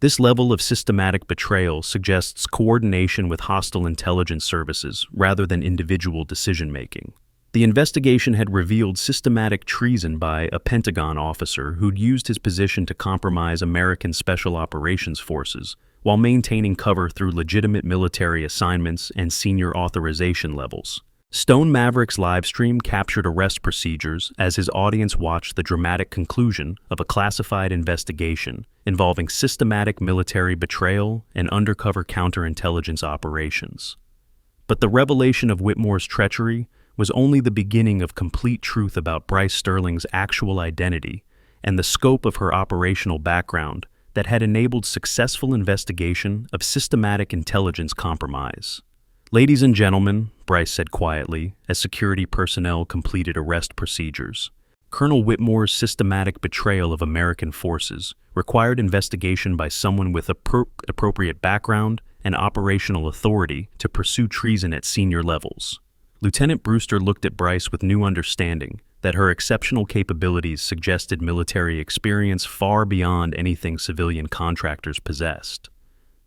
this level of systematic betrayal suggests coordination with hostile intelligence services rather than individual decision-making. The investigation had revealed systematic treason by a Pentagon officer who'd used his position to compromise American Special Operations Forces while maintaining cover through legitimate military assignments and senior authorization levels. Stone Maverick's livestream captured arrest procedures as his audience watched the dramatic conclusion of a classified investigation involving systematic military betrayal and undercover counterintelligence operations. But the revelation of Whitmore's treachery was only the beginning of complete truth about Bryce Sterling's actual identity and the scope of her operational background that had enabled successful investigation of systematic intelligence compromise. Ladies and gentlemen, Bryce said quietly as security personnel completed arrest procedures, Colonel Whitmore's systematic betrayal of American forces required investigation by someone with appropriate background and operational authority to pursue treason at senior levels. Lieutenant Brewster looked at Bryce with new understanding that her exceptional capabilities suggested military experience far beyond anything civilian contractors possessed.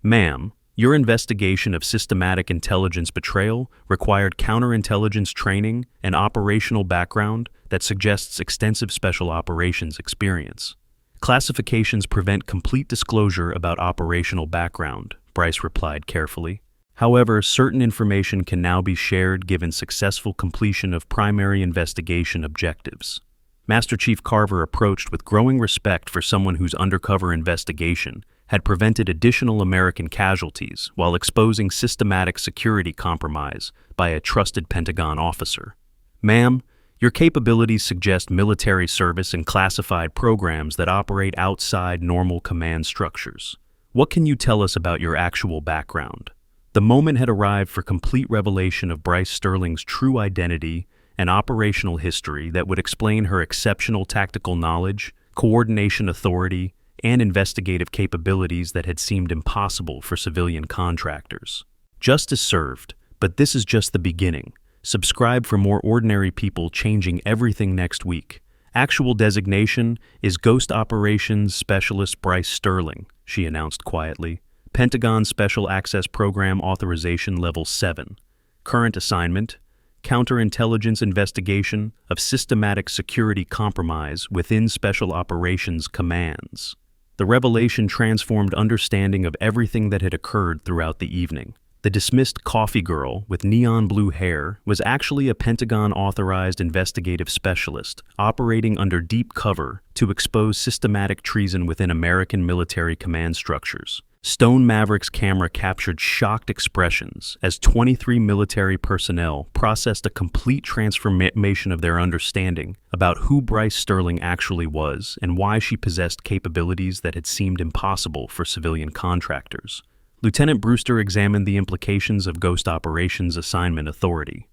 Ma'am, your investigation of systematic intelligence betrayal required counterintelligence training and operational background that suggests extensive special operations experience. Classifications prevent complete disclosure about operational background, Bryce replied carefully. However, certain information can now be shared given successful completion of primary investigation objectives. Master Chief Carver approached with growing respect for someone whose undercover investigation had prevented additional American casualties while exposing systematic security compromise by a trusted Pentagon officer. Ma'am, your capabilities suggest military service in classified programs that operate outside normal command structures. What can you tell us about your actual background? The moment had arrived for complete revelation of Bryce Sterling's true identity and operational history that would explain her exceptional tactical knowledge, coordination authority, and investigative capabilities that had seemed impossible for civilian contractors. Justice served, but this is just the beginning. Subscribe for more ordinary people changing everything next week. Actual designation is Ghost Operations Specialist Bryce Sterling, she announced quietly. Pentagon Special Access Program Authorization Level 7. Current assignment, counterintelligence investigation of systematic security compromise within Special Operations commands. The revelation transformed understanding of everything that had occurred throughout the evening. The dismissed coffee girl with neon blue hair was actually a Pentagon-authorized investigative specialist operating under deep cover to expose systematic treason within American military command structures. Stone Maverick's camera captured shocked expressions as 23 military personnel processed a complete transformation of their understanding about who Bryce Sterling actually was and why she possessed capabilities that had seemed impossible for civilian contractors. Lieutenant Brewster examined the implications of Ghost Operations Assignment Authority.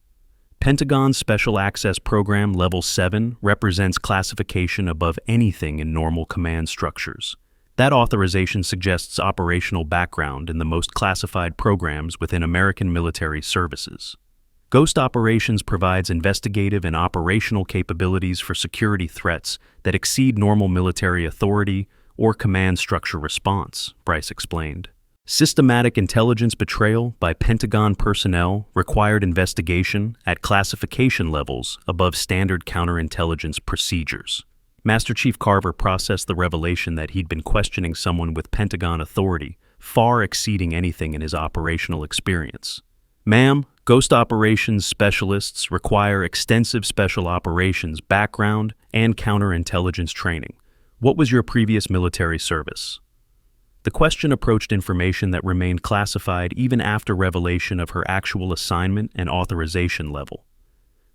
Pentagon's Special Access Program Level 7 represents classification above anything in normal command structures. That authorization suggests operational background in the most classified programs within American military services. Ghost Operations provides investigative and operational capabilities for security threats that exceed normal military authority or command structure response, Bryce explained. Systematic intelligence betrayal by Pentagon personnel required investigation at classification levels above standard counterintelligence procedures. Master Chief Carver processed the revelation that he'd been questioning someone with Pentagon authority, far exceeding anything in his operational experience. Ma'am, Ghost Operations specialists require extensive special operations background and counterintelligence training. What was your previous military service? The question approached information that remained classified even after revelation of her actual assignment and authorization level.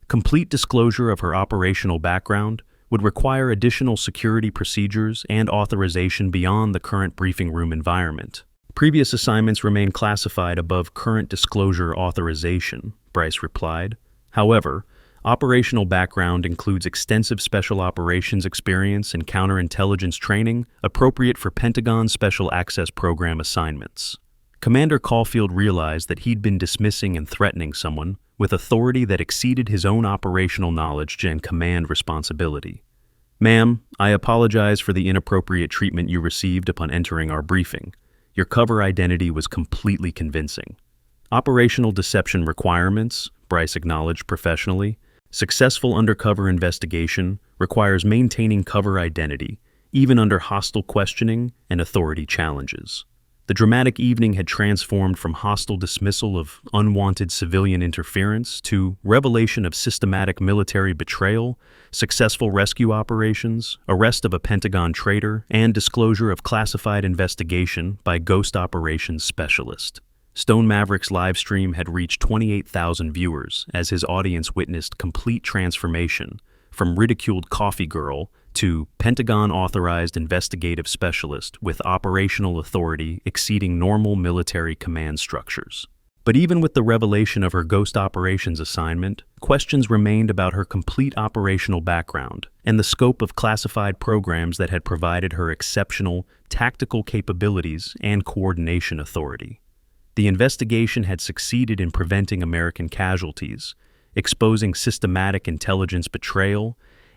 Complete disclosure of her operational background would require additional security procedures and authorization beyond the current briefing room environment. Previous assignments remain classified above current disclosure authorization, Bryce replied. However, operational background includes extensive special operations experience and counterintelligence training appropriate for Pentagon Special Access Program assignments. Commander Caulfield realized that he'd been dismissing and threatening someone with authority that exceeded his own operational knowledge and command responsibility. Ma'am, I apologize for the inappropriate treatment you received upon entering our briefing. Your cover identity was completely convincing. Operational deception requirements, Bryce acknowledged professionally. Successful undercover investigation requires maintaining cover identity, even under hostile questioning and authority challenges. The dramatic evening had transformed from hostile dismissal of unwanted civilian interference to revelation of systematic military betrayal, successful rescue operations, arrest of a Pentagon traitor, and disclosure of classified investigation by Ghost Operations specialist. Stone Maverick's livestream had reached 28,000 viewers as his audience witnessed complete transformation from ridiculed coffee girl to Pentagon-authorized investigative specialist with operational authority exceeding normal military command structures. But even with the revelation of her Ghost Operations assignment, questions remained about her complete operational background and the scope of classified programs that had provided her exceptional tactical capabilities and coordination authority. The investigation had succeeded in preventing American casualties, exposing systematic intelligence betrayal,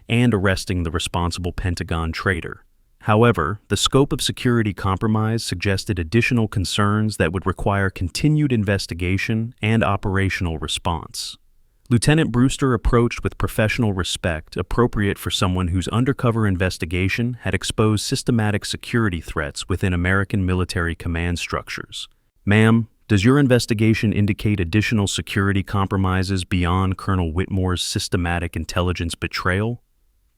and arresting the responsible Pentagon traitor. However, the scope of security compromise suggested additional concerns that would require continued investigation and operational response. Lieutenant Brewster approached with professional respect appropriate for someone whose undercover investigation had exposed systematic security threats within American military command structures. Ma'am, does your investigation indicate additional security compromises beyond Colonel Whitmore's systematic intelligence betrayal?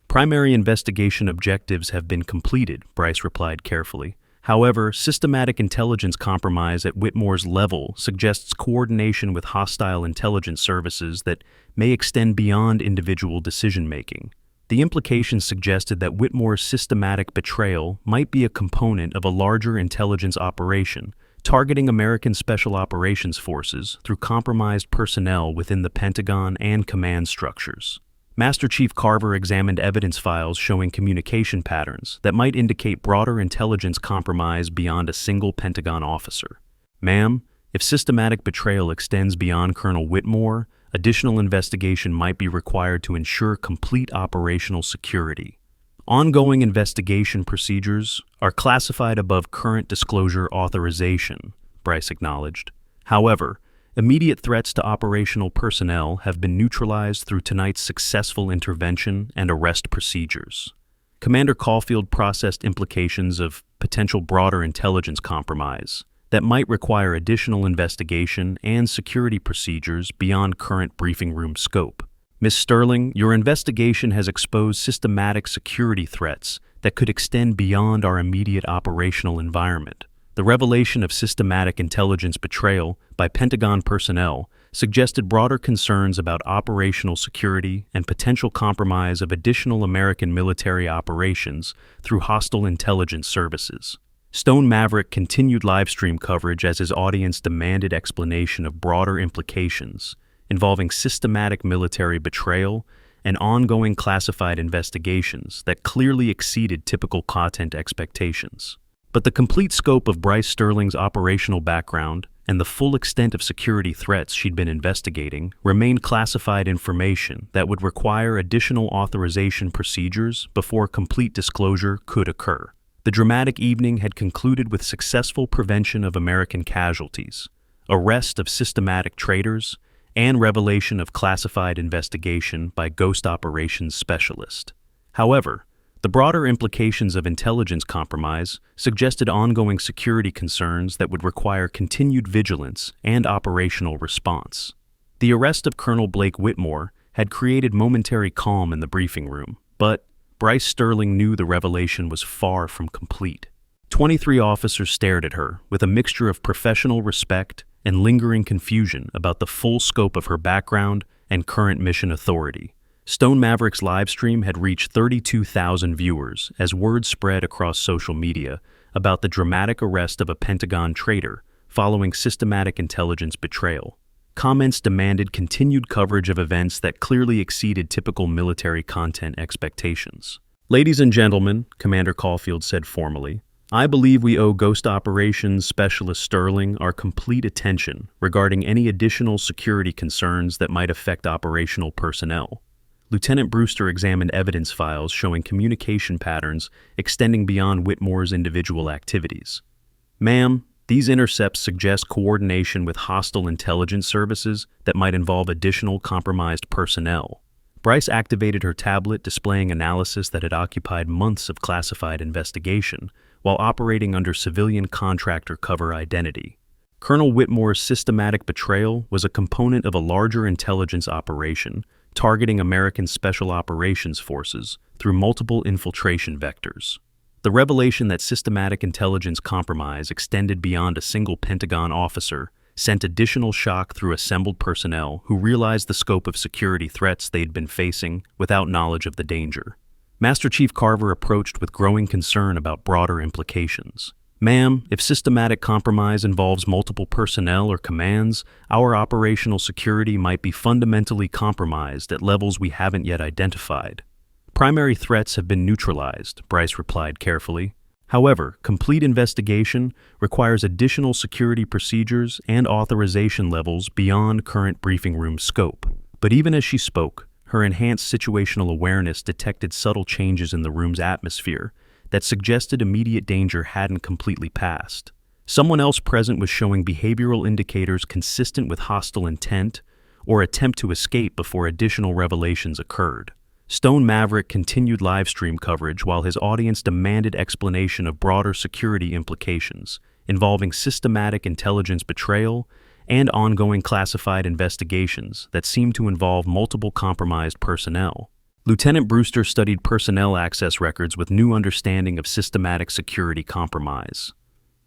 Primary investigation objectives have been completed, Bryce replied carefully. However, systematic intelligence compromise at Whitmore's level suggests coordination with hostile intelligence services that may extend beyond individual decision-making. The implications suggested that Whitmore's systematic betrayal might be a component of a larger intelligence operation, targeting American Special Operations Forces through compromised personnel within the Pentagon and command structures. Master Chief Carver examined evidence files showing communication patterns that might indicate broader intelligence compromise beyond a single Pentagon officer. Ma'am, if systematic betrayal extends beyond Colonel Whitmore, additional investigation might be required to ensure complete operational security. Ongoing investigation procedures are classified above current disclosure authorization, Bryce acknowledged. However, immediate threats to operational personnel have been neutralized through tonight's successful intervention and arrest procedures. Commander Caulfield processed implications of potential broader intelligence compromise that might require additional investigation and security procedures beyond current briefing room scope. Ms. Sterling, your investigation has exposed systematic security threats that could extend beyond our immediate operational environment, The revelation of systematic intelligence betrayal by Pentagon personnel suggested broader concerns about operational security and potential compromise of additional American military operations through hostile intelligence services. Stone Maverick continued livestream coverage as his audience demanded explanation of broader implications involving systematic military betrayal and ongoing classified investigations that clearly exceeded typical content expectations. But the complete scope of Bryce Sterling's operational background and the full extent of security threats she'd been investigating remained classified information that would require additional authorization procedures before complete disclosure could occur. The dramatic evening had concluded with successful prevention of American casualties, arrest of systematic traitors, and revelation of classified investigation by Ghost Operations Specialist. However, the broader implications of intelligence compromise suggested ongoing security concerns that would require continued vigilance and operational response. The arrest of Colonel Blake Whitmore had created momentary calm in the briefing room, but Bryce Sterling knew the revelation was far from complete. 23 officers stared at her with a mixture of professional respect and lingering confusion about the full scope of her background and current mission authority. Stone Maverick's livestream had reached 32,000 viewers as word spread across social media about the dramatic arrest of a Pentagon traitor following systematic intelligence betrayal. Comments demanded continued coverage of events that clearly exceeded typical military content expectations. "Ladies and gentlemen," Commander Caulfield said formally, "I believe we owe Ghost Operations Specialist Sterling our complete attention regarding any additional security concerns that might affect operational personnel." Lieutenant Brewster examined evidence files showing communication patterns extending beyond Whitmore's individual activities. "Ma'am, these intercepts suggest coordination with hostile intelligence services that might involve additional compromised personnel." Bryce activated her tablet, displaying analysis that had occupied months of classified investigation while operating under civilian contractor cover identity. Colonel Whitmore's systematic betrayal was a component of a larger intelligence operation targeting American Special Operations Forces through multiple infiltration vectors. The revelation that systematic intelligence compromise extended beyond a single Pentagon officer sent additional shock through assembled personnel who realized the scope of security threats they'd been facing without knowledge of the danger. Master Chief Carver approached with growing concern about broader implications. "Ma'am, if systematic compromise involves multiple personnel or commands, our operational security might be fundamentally compromised at levels we haven't yet identified." "Primary threats have been neutralized," Bryce replied carefully. "However, complete investigation requires additional security procedures and authorization levels beyond current briefing room scope." But even as she spoke, her enhanced situational awareness detected subtle changes in the room's atmosphere that suggested immediate danger hadn't completely passed. Someone else present was showing behavioral indicators consistent with hostile intent or attempt to escape before additional revelations occurred. Stone Maverick continued livestream coverage while his audience demanded explanation of broader security implications involving systematic intelligence betrayal and ongoing classified investigations that seemed to involve multiple compromised personnel. Lieutenant Brewster studied personnel access records with new understanding of systematic security compromise.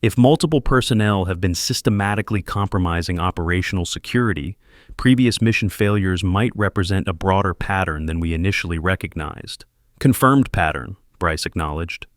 If multiple personnel have been systematically compromising operational security, previous mission failures might represent a broader pattern than we initially recognized. "Confirmed pattern," Bryce acknowledged.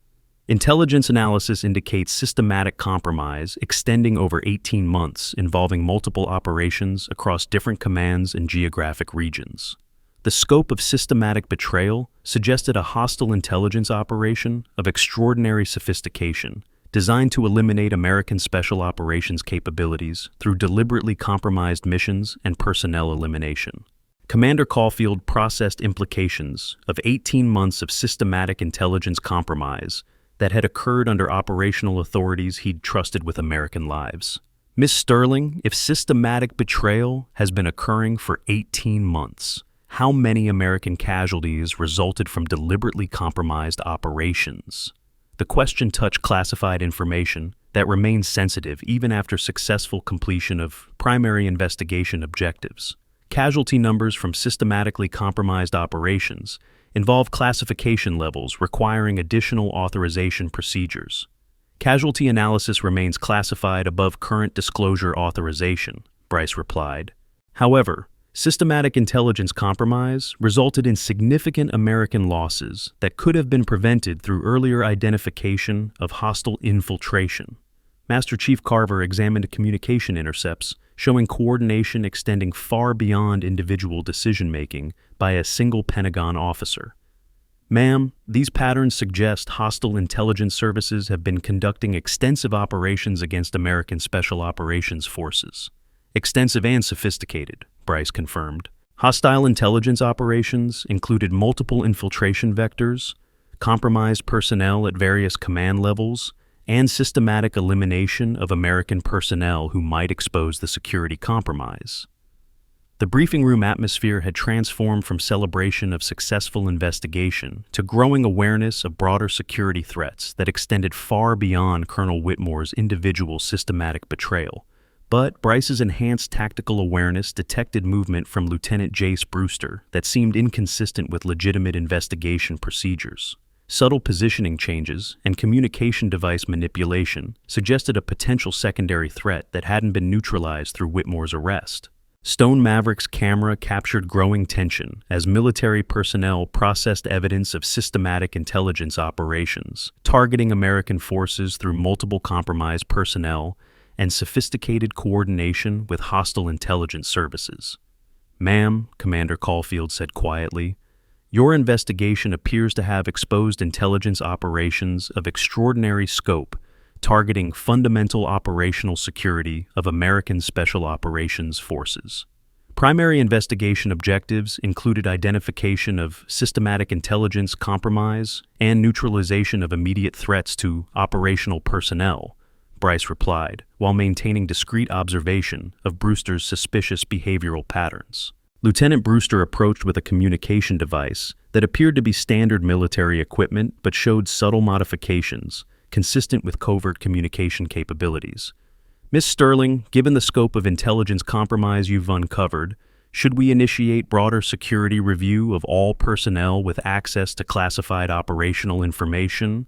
"Intelligence analysis indicates systematic compromise extending over 18 months involving multiple operations across different commands and geographic regions." The scope of systematic betrayal suggested a hostile intelligence operation of extraordinary sophistication, designed to eliminate American Special Operations capabilities through deliberately compromised missions and personnel elimination. Commander Caulfield processed implications of 18 months of systematic intelligence compromise that had occurred under operational authorities he'd trusted with American lives. "Miss Sterling, if systematic betrayal has been occurring for 18 months, how many American casualties resulted from deliberately compromised operations?" The question touched classified information that remained sensitive even after successful completion of primary investigation objectives. Casualty numbers from systematically compromised operations involve classification levels requiring additional authorization procedures. Casualty analysis remains classified above current disclosure authorization, Bryce replied. However, systematic intelligence compromise resulted in significant American losses that could have been prevented through earlier identification of hostile infiltration. Master Chief Carver examined communication intercepts showing coordination extending far beyond individual decision-making by a single Pentagon officer. Ma'am, these patterns suggest hostile intelligence services have been conducting extensive operations against American Special Operations Forces. Extensive and sophisticated, Bryce confirmed. Hostile intelligence operations included multiple infiltration vectors, compromised personnel at various command levels, and systematic elimination of American personnel who might expose the security compromise. The briefing room atmosphere had transformed from celebration of successful investigation to growing awareness of broader security threats that extended far beyond Colonel Whitmore's individual systematic betrayal. But Bryce's enhanced tactical awareness detected movement from Lieutenant Jace Brewster that seemed inconsistent with legitimate investigation procedures. Subtle positioning changes and communication device manipulation suggested a potential secondary threat that hadn't been neutralized through Whitmore's arrest. Stone Maverick's camera captured growing tension as military personnel processed evidence of systematic intelligence operations, targeting American forces through multiple compromised personnel and sophisticated coordination with hostile intelligence services. "Ma'am," Commander Caulfield said quietly, "your investigation appears to have exposed intelligence operations of extraordinary scope, targeting fundamental operational security of American Special Operations Forces. Primary investigation objectives included identification of systematic intelligence compromise and neutralization of immediate threats to operational personnel," Bryce replied, while maintaining discreet observation of Brewster's suspicious behavioral patterns. Lieutenant Brewster approached with a communication device that appeared to be standard military equipment but showed subtle modifications, consistent with covert communication capabilities. "Miss Sterling, given the scope of intelligence compromise you've uncovered, should we initiate broader security review of all personnel with access to classified operational information?"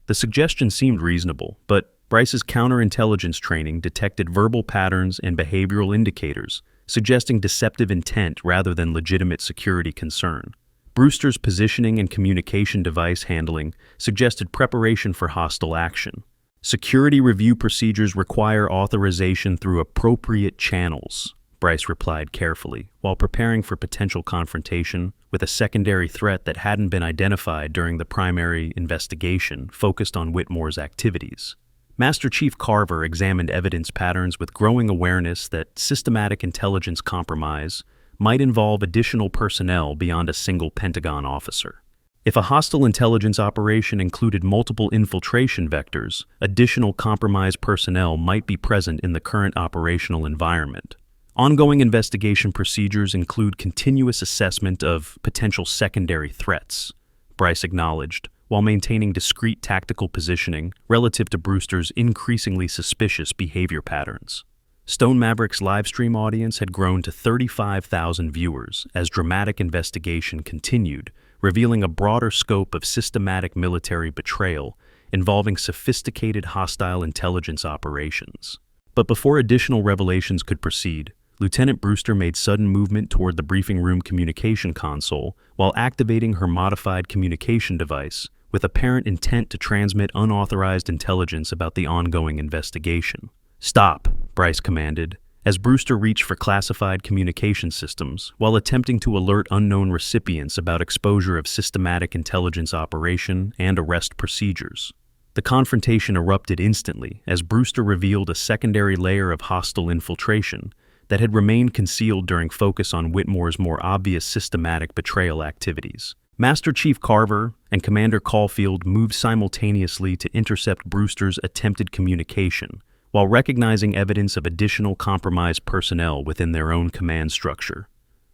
The suggestion seemed reasonable, but Bryce's counterintelligence training detected verbal patterns and behavioral indicators, suggesting deceptive intent rather than legitimate security concern. Brewster's positioning and communication device handling suggested preparation for hostile action. "Security review procedures require authorization through appropriate channels," Bryce replied carefully, while preparing for potential confrontation with a secondary threat that hadn't been identified during the primary investigation focused on Whitmore's activities. Master Chief Carver examined evidence patterns with growing awareness that systematic intelligence compromise might involve additional personnel beyond a single Pentagon officer. If a hostile intelligence operation included multiple infiltration vectors, additional compromised personnel might be present in the current operational environment. Ongoing investigation procedures include continuous assessment of potential secondary threats, Bryce acknowledged, while maintaining discreet tactical positioning relative to Brewster's increasingly suspicious behavior patterns. Stone Maverick's livestream audience had grown to 35,000 viewers as dramatic investigation continued, revealing a broader scope of systematic military betrayal involving sophisticated hostile intelligence operations. But before additional revelations could proceed, Lieutenant Brewster made sudden movement toward the briefing room communication console while activating her modified communication device with apparent intent to transmit unauthorized intelligence about the ongoing investigation. "Stop," Bryce commanded, as Brewster reached for classified communication systems while attempting to alert unknown recipients about exposure of systematic intelligence operation and arrest procedures. The confrontation erupted instantly as Brewster revealed a secondary layer of hostile infiltration that had remained concealed during focus on Whitmore's more obvious systematic betrayal activities. Master Chief Carver and Commander Caulfield moved simultaneously to intercept Brewster's attempted communication, while recognizing evidence of additional compromised personnel within their own command structure.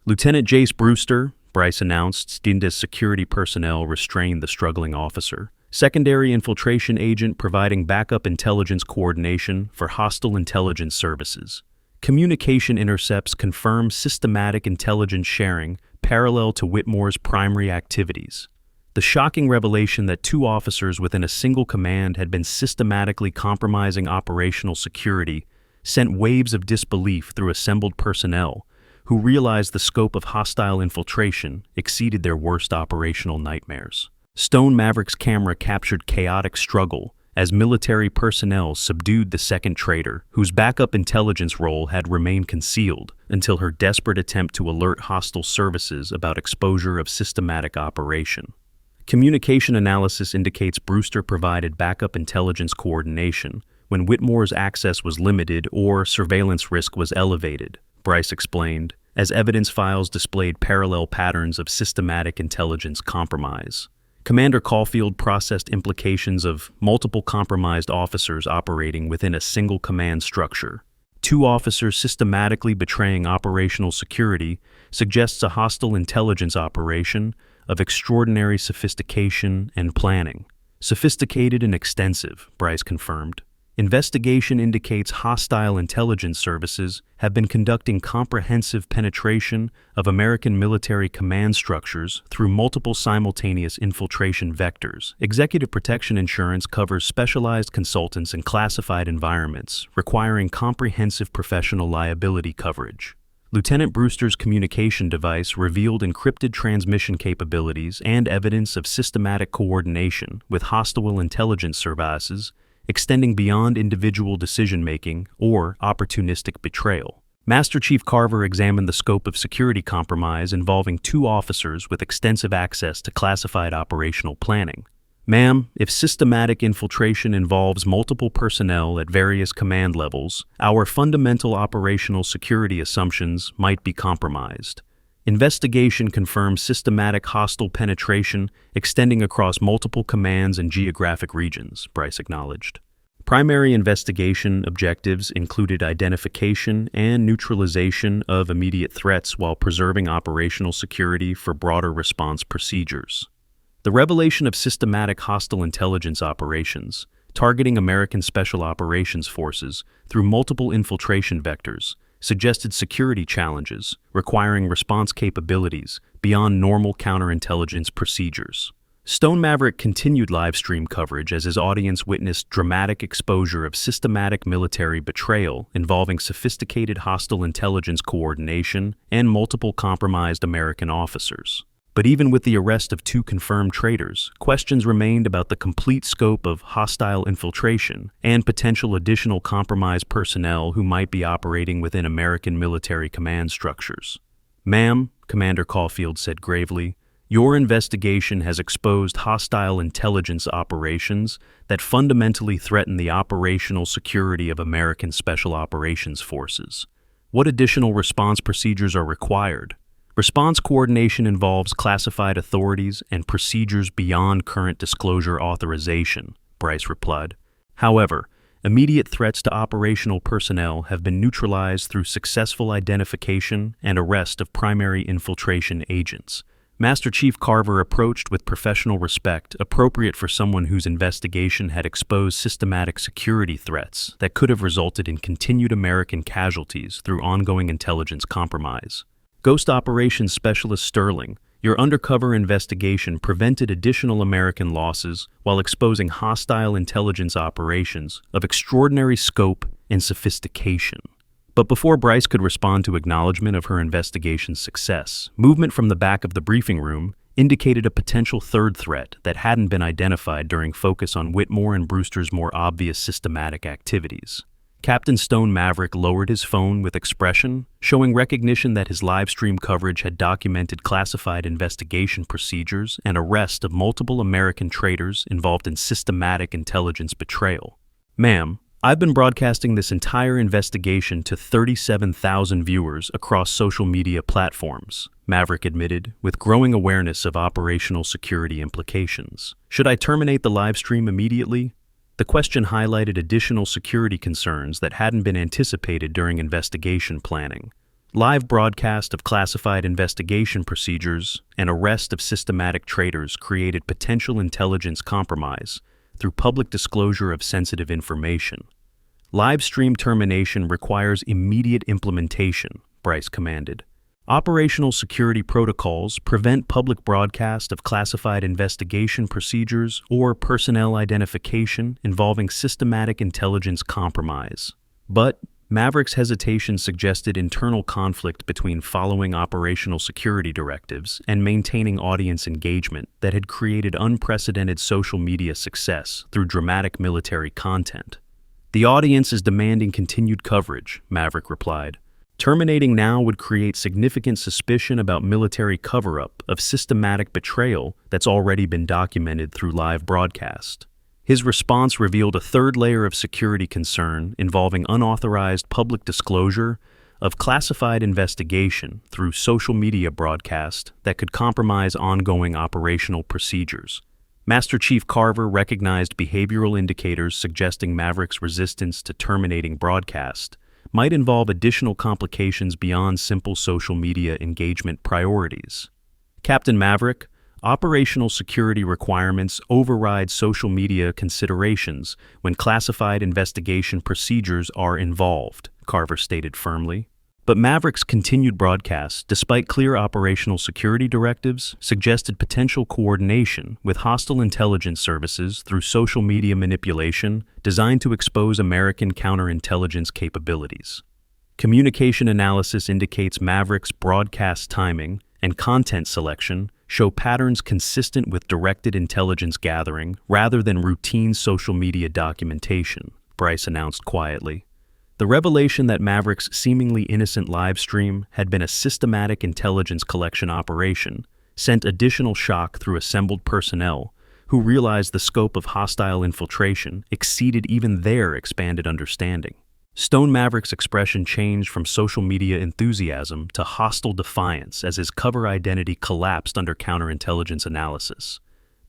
"Lieutenant Jace Brewster," Bryce announced, skinned as security personnel restrained the struggling officer. "Secondary infiltration agent providing backup intelligence coordination for hostile intelligence services. Communication intercepts confirm systematic intelligence sharing parallel to Whitmore's primary activities." The shocking revelation that two officers within a single command had been systematically compromising operational security sent waves of disbelief through assembled personnel who realized the scope of hostile infiltration exceeded their worst operational nightmares. Stone Maverick's camera captured chaotic struggle as military personnel subdued the second traitor, whose backup intelligence role had remained concealed until her desperate attempt to alert hostile services about exposure of systematic operation. Communication analysis indicates Brewster provided backup intelligence coordination when Whitmore's access was limited or surveillance risk was elevated, Bryce explained, as evidence files displayed parallel patterns of systematic intelligence compromise. Commander Caulfield processed implications of multiple compromised officers operating within a single command structure. Two officers systematically betraying operational security suggests a hostile intelligence operation of extraordinary sophistication and planning. Sophisticated and extensive, Bryce confirmed. Investigation indicates hostile intelligence services have been conducting comprehensive penetration of American military command structures through multiple simultaneous infiltration vectors. Executive protection insurance covers specialized consultants in classified environments, requiring comprehensive professional liability coverage. Lieutenant Brewster's communication device revealed encrypted transmission capabilities and evidence of systematic coordination with hostile intelligence services extending beyond individual decision-making or opportunistic betrayal. Master Chief Carver examined the scope of security compromise involving two officers with extensive access to classified operational planning. Ma'am, if systematic infiltration involves multiple personnel at various command levels, our fundamental operational security assumptions might be compromised. Investigation confirms systematic hostile penetration extending across multiple commands and geographic regions, Bryce acknowledged. Primary investigation objectives included identification and neutralization of immediate threats while preserving operational security for broader response procedures. The revelation of systematic hostile intelligence operations, targeting American Special Operations Forces through multiple infiltration vectors, suggested security challenges requiring response capabilities beyond normal counterintelligence procedures. Stone Maverick continued live stream coverage as his audience witnessed dramatic exposure of systematic military betrayal involving sophisticated hostile intelligence coordination and multiple compromised American officers. But even with the arrest of two confirmed traitors, questions remained about the complete scope of hostile infiltration and potential additional compromised personnel who might be operating within American military command structures. Ma'am, Commander Caulfield said gravely, your investigation has exposed hostile intelligence operations that fundamentally threaten the operational security of American Special Operations Forces. What additional response procedures are required? Response coordination involves classified authorities and procedures beyond current disclosure authorization, Bryce replied. However, immediate threats to operational personnel have been neutralized through successful identification and arrest of primary infiltration agents. Master Chief Carver approached with professional respect appropriate for someone whose investigation had exposed systematic security threats that could have resulted in continued American casualties through ongoing intelligence compromise. Ghost Operations Specialist Sterling, your undercover investigation prevented additional American losses while exposing hostile intelligence operations of extraordinary scope and sophistication. But before Bryce could respond to acknowledgement of her investigation's success, movement from the back of the briefing room indicated a potential third threat that hadn't been identified during focus on Whitmore and Brewster's more obvious systematic activities. Captain Stone Maverick lowered his phone with expression, showing recognition that his live stream coverage had documented classified investigation procedures and arrest of multiple American traitors involved in systematic intelligence betrayal. Ma'am, I've been broadcasting this entire investigation to 37,000 viewers across social media platforms, Maverick admitted, with growing awareness of operational security implications. Should I terminate the live stream immediately? The question highlighted additional security concerns that hadn't been anticipated during investigation planning. Live broadcast of classified investigation procedures and arrest of systematic traitors created potential intelligence compromise through public disclosure of sensitive information. Live stream termination requires immediate implementation, Bryce commanded. Operational security protocols prevent public broadcast of classified investigation procedures or personnel identification involving systematic intelligence compromise. But Maverick's hesitation suggested internal conflict between following operational security directives and maintaining audience engagement that had created unprecedented social media success through dramatic military content. "The audience is demanding continued coverage," Maverick replied. "Terminating now would create significant suspicion about military cover-up of systematic betrayal that's already been documented through live broadcast." His response revealed a third layer of security concern involving unauthorized public disclosure of classified investigation through social media broadcast that could compromise ongoing operational procedures. Master Chief Carver recognized behavioral indicators suggesting Maverick's resistance to terminating broadcast might involve additional complications beyond simple social media engagement priorities. "Captain Maverick, operational security requirements override social media considerations when classified investigation procedures are involved," Carver stated firmly. But Maverick's continued broadcast, despite clear operational security directives, suggested potential coordination with hostile intelligence services through social media manipulation designed to expose American counterintelligence capabilities. Communication analysis indicates Maverick's broadcast timing and content selection show patterns consistent with directed intelligence gathering rather than routine social media documentation, Bryce announced quietly. The revelation that Maverick's seemingly innocent live stream had been a systematic intelligence collection operation sent additional shock through assembled personnel who realized the scope of hostile infiltration exceeded even their expanded understanding. Stone Maverick's expression changed from social media enthusiasm to hostile defiance as his cover identity collapsed under counterintelligence analysis.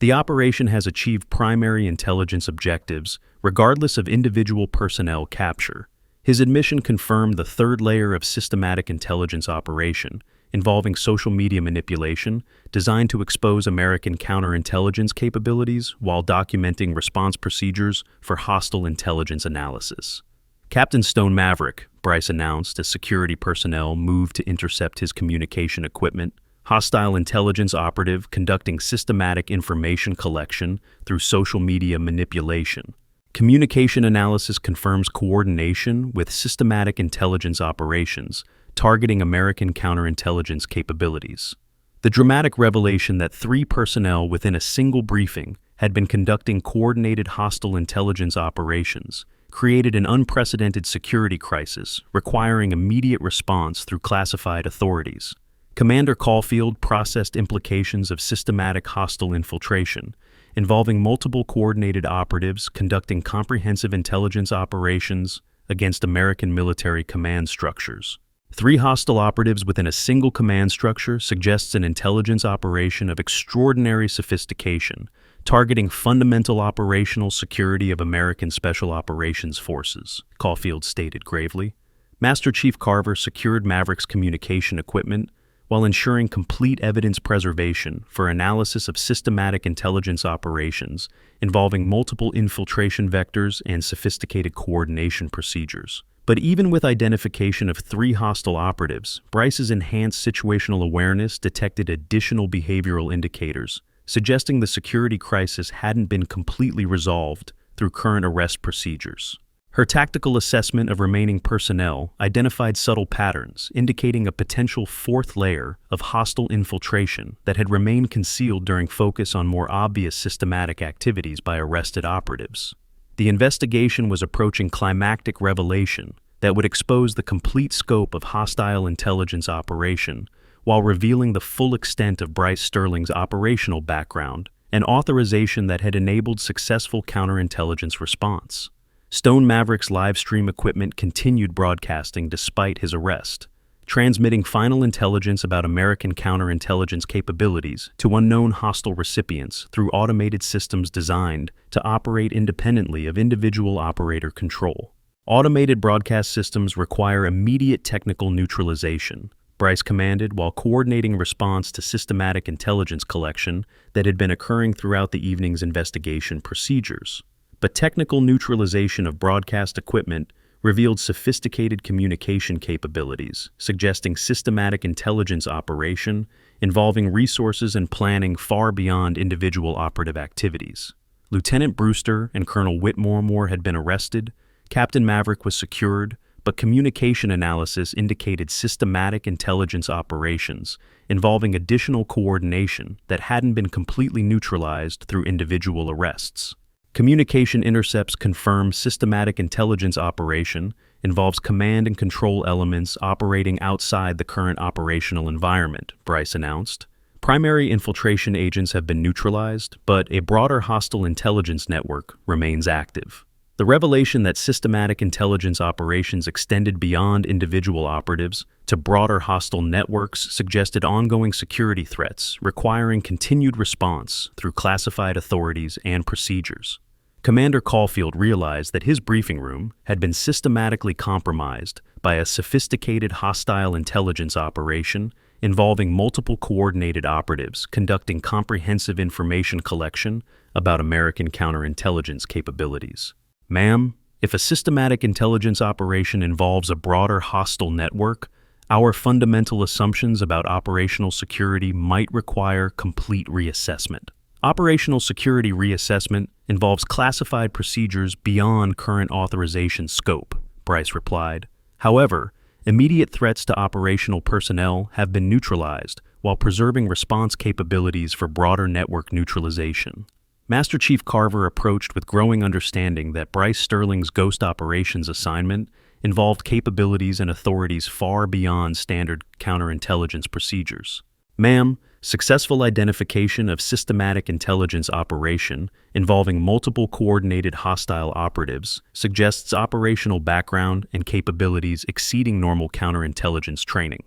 The operation has achieved primary intelligence objectives, regardless of individual personnel capture. His admission confirmed the third layer of systematic intelligence operation, involving social media manipulation, designed to expose American counterintelligence capabilities while documenting response procedures for hostile intelligence analysis. "Captain Stone Maverick," Bryce announced as security personnel moved to intercept his communication equipment, hostile intelligence operative conducting systematic information collection through social media manipulation. Communication analysis confirms coordination with systematic intelligence operations targeting American counterintelligence capabilities. The dramatic revelation that 3 personnel within a single briefing had been conducting coordinated hostile intelligence operations created an unprecedented security crisis requiring immediate response through classified authorities. Commander Caulfield processed implications of systematic hostile infiltration, involving multiple coordinated operatives conducting comprehensive intelligence operations against American military command structures. 3 hostile operatives within a single command structure suggests an intelligence operation of extraordinary sophistication, targeting fundamental operational security of American Special Operations Forces, Caulfield stated gravely. Master Chief Carver secured Maverick's communication equipment while ensuring complete evidence preservation for analysis of systematic intelligence operations involving multiple infiltration vectors and sophisticated coordination procedures. But even with identification of 3 hostile operatives, Bryce's enhanced situational awareness detected additional behavioral indicators, suggesting the security crisis hadn't been completely resolved through current arrest procedures. Her tactical assessment of remaining personnel identified subtle patterns, indicating a potential 4th layer of hostile infiltration that had remained concealed during focus on more obvious systematic activities by arrested operatives. The investigation was approaching climactic revelation that would expose the complete scope of hostile intelligence operation while revealing the full extent of Bryce Sterling's operational background and authorization that had enabled successful counterintelligence response. Stone Maverick's live stream equipment continued broadcasting despite his arrest, transmitting final intelligence about American counterintelligence capabilities to unknown hostile recipients through automated systems designed to operate independently of individual operator control. Automated broadcast systems require immediate technical neutralization, Bryce commanded while coordinating response to systematic intelligence collection that had been occurring throughout the evening's investigation procedures. But technical neutralization of broadcast equipment revealed sophisticated communication capabilities, suggesting systematic intelligence operation involving resources and planning far beyond individual operative activities. Lieutenant Brewster and Colonel Whitmore had been arrested, Captain Maverick was secured, but communication analysis indicated systematic intelligence operations involving additional coordination that hadn't been completely neutralized through individual arrests. Communication intercepts confirm systematic intelligence operation involves command and control elements operating outside the current operational environment, Bryce announced. Primary infiltration agents have been neutralized, but a broader hostile intelligence network remains active. The revelation that systematic intelligence operations extended beyond individual operatives to broader hostile networks suggested ongoing security threats requiring continued response through classified authorities and procedures. Commander Caulfield realized that his briefing room had been systematically compromised by a sophisticated hostile intelligence operation involving multiple coordinated operatives conducting comprehensive information collection about American counterintelligence capabilities. Ma'am, if a systematic intelligence operation involves a broader hostile network, our fundamental assumptions about operational security might require complete reassessment. Operational security reassessment involves classified procedures beyond current authorization scope, Bryce replied. However, immediate threats to operational personnel have been neutralized while preserving response capabilities for broader network neutralization. Master Chief Carver approached with growing understanding that Bryce Sterling's Ghost Operations assignment involved capabilities and authorities far beyond standard counterintelligence procedures. Ma'am, successful identification of systematic intelligence operation involving multiple coordinated hostile operatives suggests operational background and capabilities exceeding normal counterintelligence training.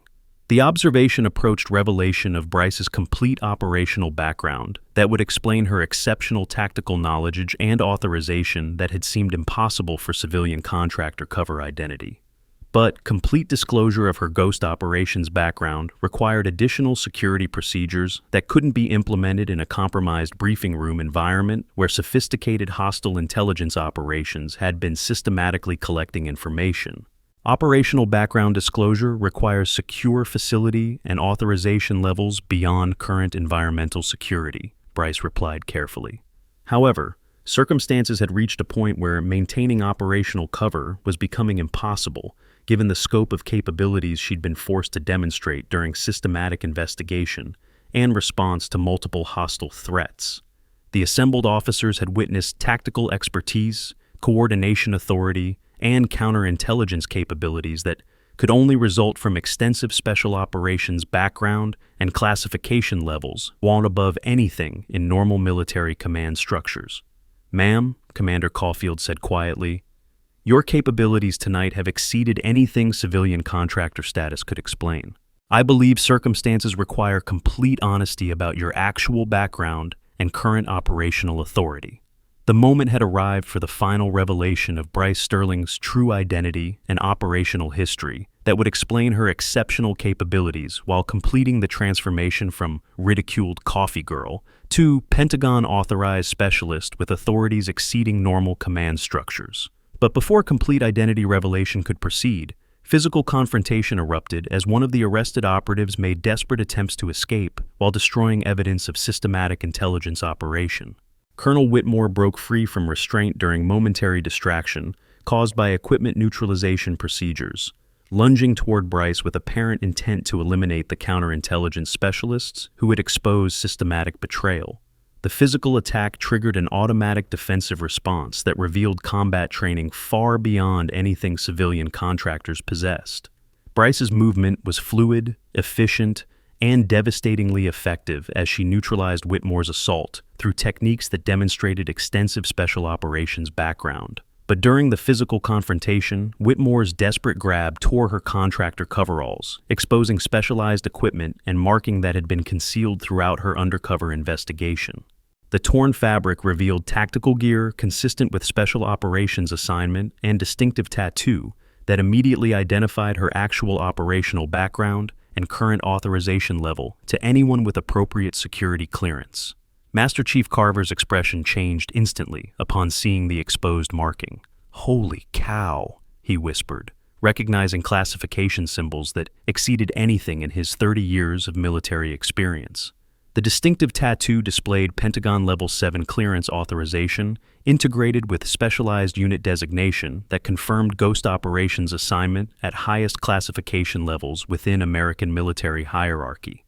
The observation approached revelation of Bryce's complete operational background that would explain her exceptional tactical knowledge and authorization that had seemed impossible for civilian contractor cover identity. But complete disclosure of her Ghost Operations background required additional security procedures that couldn't be implemented in a compromised briefing room environment where sophisticated hostile intelligence operations had been systematically collecting information. Operational background disclosure requires secure facility and authorization levels beyond current environmental security, Bryce replied carefully. However, circumstances had reached a point where maintaining operational cover was becoming impossible, given the scope of capabilities she'd been forced to demonstrate during systematic investigation and response to multiple hostile threats. The assembled officers had witnessed tactical expertise, coordination authority, and counterintelligence capabilities that could only result from extensive special operations background and classification levels well above anything in normal military command structures. Ma'am, Commander Caulfield said quietly, your capabilities tonight have exceeded anything civilian contractor status could explain. I believe circumstances require complete honesty about your actual background and current operational authority. The moment had arrived for the final revelation of Bryce Sterling's true identity and operational history that would explain her exceptional capabilities while completing the transformation from ridiculed coffee girl to Pentagon-authorized specialist with authorities exceeding normal command structures. But before complete identity revelation could proceed, physical confrontation erupted as one of the arrested operatives made desperate attempts to escape while destroying evidence of systematic intelligence operation. Colonel Whitmore broke free from restraint during momentary distraction caused by equipment neutralization procedures, lunging toward Bryce with apparent intent to eliminate the counterintelligence specialists who had exposed systematic betrayal. The physical attack triggered an automatic defensive response that revealed combat training far beyond anything civilian contractors possessed. Bryce's movement was fluid, efficient, and devastatingly effective as she neutralized Whitmore's assault through techniques that demonstrated extensive special operations background. But during the physical confrontation, Whitmore's desperate grab tore her contractor coveralls, exposing specialized equipment and marking that had been concealed throughout her undercover investigation. The torn fabric revealed tactical gear consistent with special operations assignment and distinctive tattoo that immediately identified her actual operational background and current authorization level to anyone with appropriate security clearance. Master Chief Carver's expression changed instantly upon seeing the exposed marking. Holy cow, he whispered, recognizing classification symbols that exceeded anything in his 30 years of military experience. The distinctive tattoo displayed Pentagon Level 7 clearance authorization, integrated with specialized unit designation that confirmed Ghost Operations assignment at highest classification levels within American military hierarchy.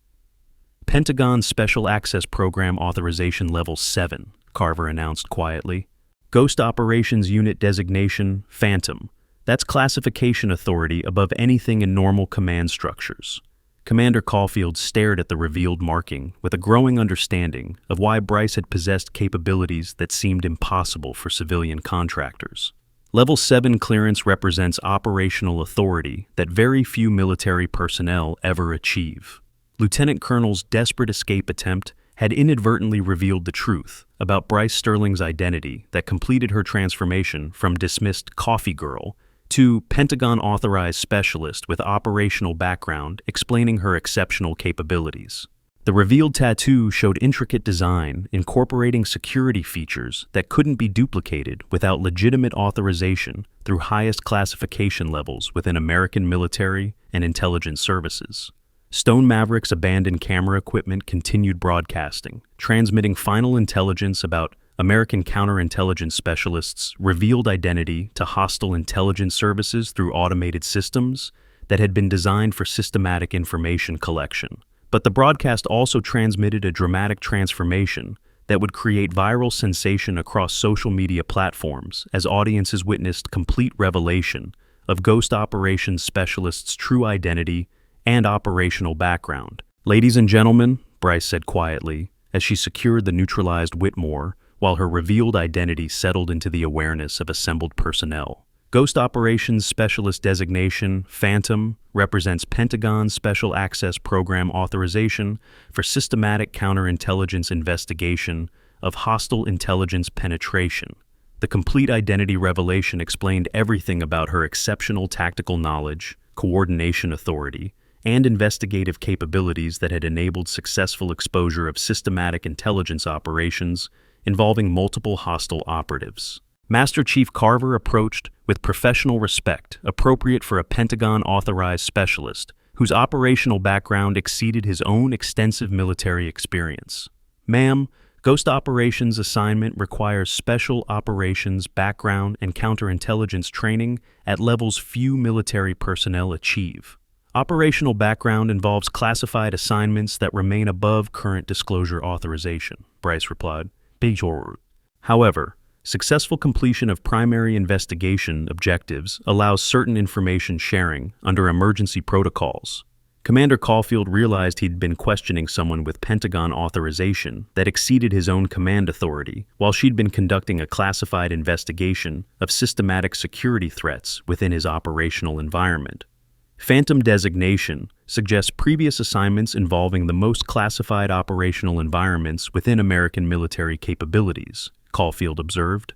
Pentagon Special Access Program Authorization Level 7, Carver announced quietly. Ghost Operations Unit Designation, Phantom. That's classification authority above anything in normal command structures. Commander Caulfield stared at the revealed marking with a growing understanding of why Bryce had possessed capabilities that seemed impossible for civilian contractors. Level 7 clearance represents operational authority that very few military personnel ever achieve. Lieutenant Colonel's desperate escape attempt had inadvertently revealed the truth about Bryce Sterling's identity that completed her transformation from dismissed coffee girl to Pentagon-authorized specialist with operational background explaining her exceptional capabilities. The revealed tattoo showed intricate design incorporating security features that couldn't be duplicated without legitimate authorization through highest classification levels within American military and intelligence services. Stone Maverick's abandoned camera equipment continued broadcasting, transmitting final intelligence about American counterintelligence specialists' revealed identity to hostile intelligence services through automated systems that had been designed for systematic information collection. But the broadcast also transmitted a dramatic transformation that would create viral sensation across social media platforms as audiences witnessed complete revelation of Ghost Operations specialists' true identity and operational background. "Ladies and gentlemen," Bryce said quietly, as she secured the neutralized Whitmore, while her revealed identity settled into the awareness of assembled personnel. Ghost Operations Specialist Designation, Phantom, represents Pentagon Special Access Program authorization for systematic counterintelligence investigation of hostile intelligence penetration. The complete identity revelation explained everything about her exceptional tactical knowledge, coordination authority, and investigative capabilities that had enabled successful exposure of systematic intelligence operations involving multiple hostile operatives. Master Chief Carver approached with professional respect appropriate for a Pentagon-authorized specialist whose operational background exceeded his own extensive military experience. "Ma'am, Ghost Operations assignment requires special operations background and counterintelligence training at levels few military personnel achieve. Operational background involves classified assignments that remain above current disclosure authorization," Bryce replied. However, successful completion of primary investigation objectives allows certain information sharing under emergency protocols. Commander Caulfield realized he'd been questioning someone with Pentagon authorization that exceeded his own command authority, while she'd been conducting a classified investigation of systematic security threats within his operational environment. Phantom designation suggests previous assignments involving the most classified operational environments within American military capabilities, Caulfield observed.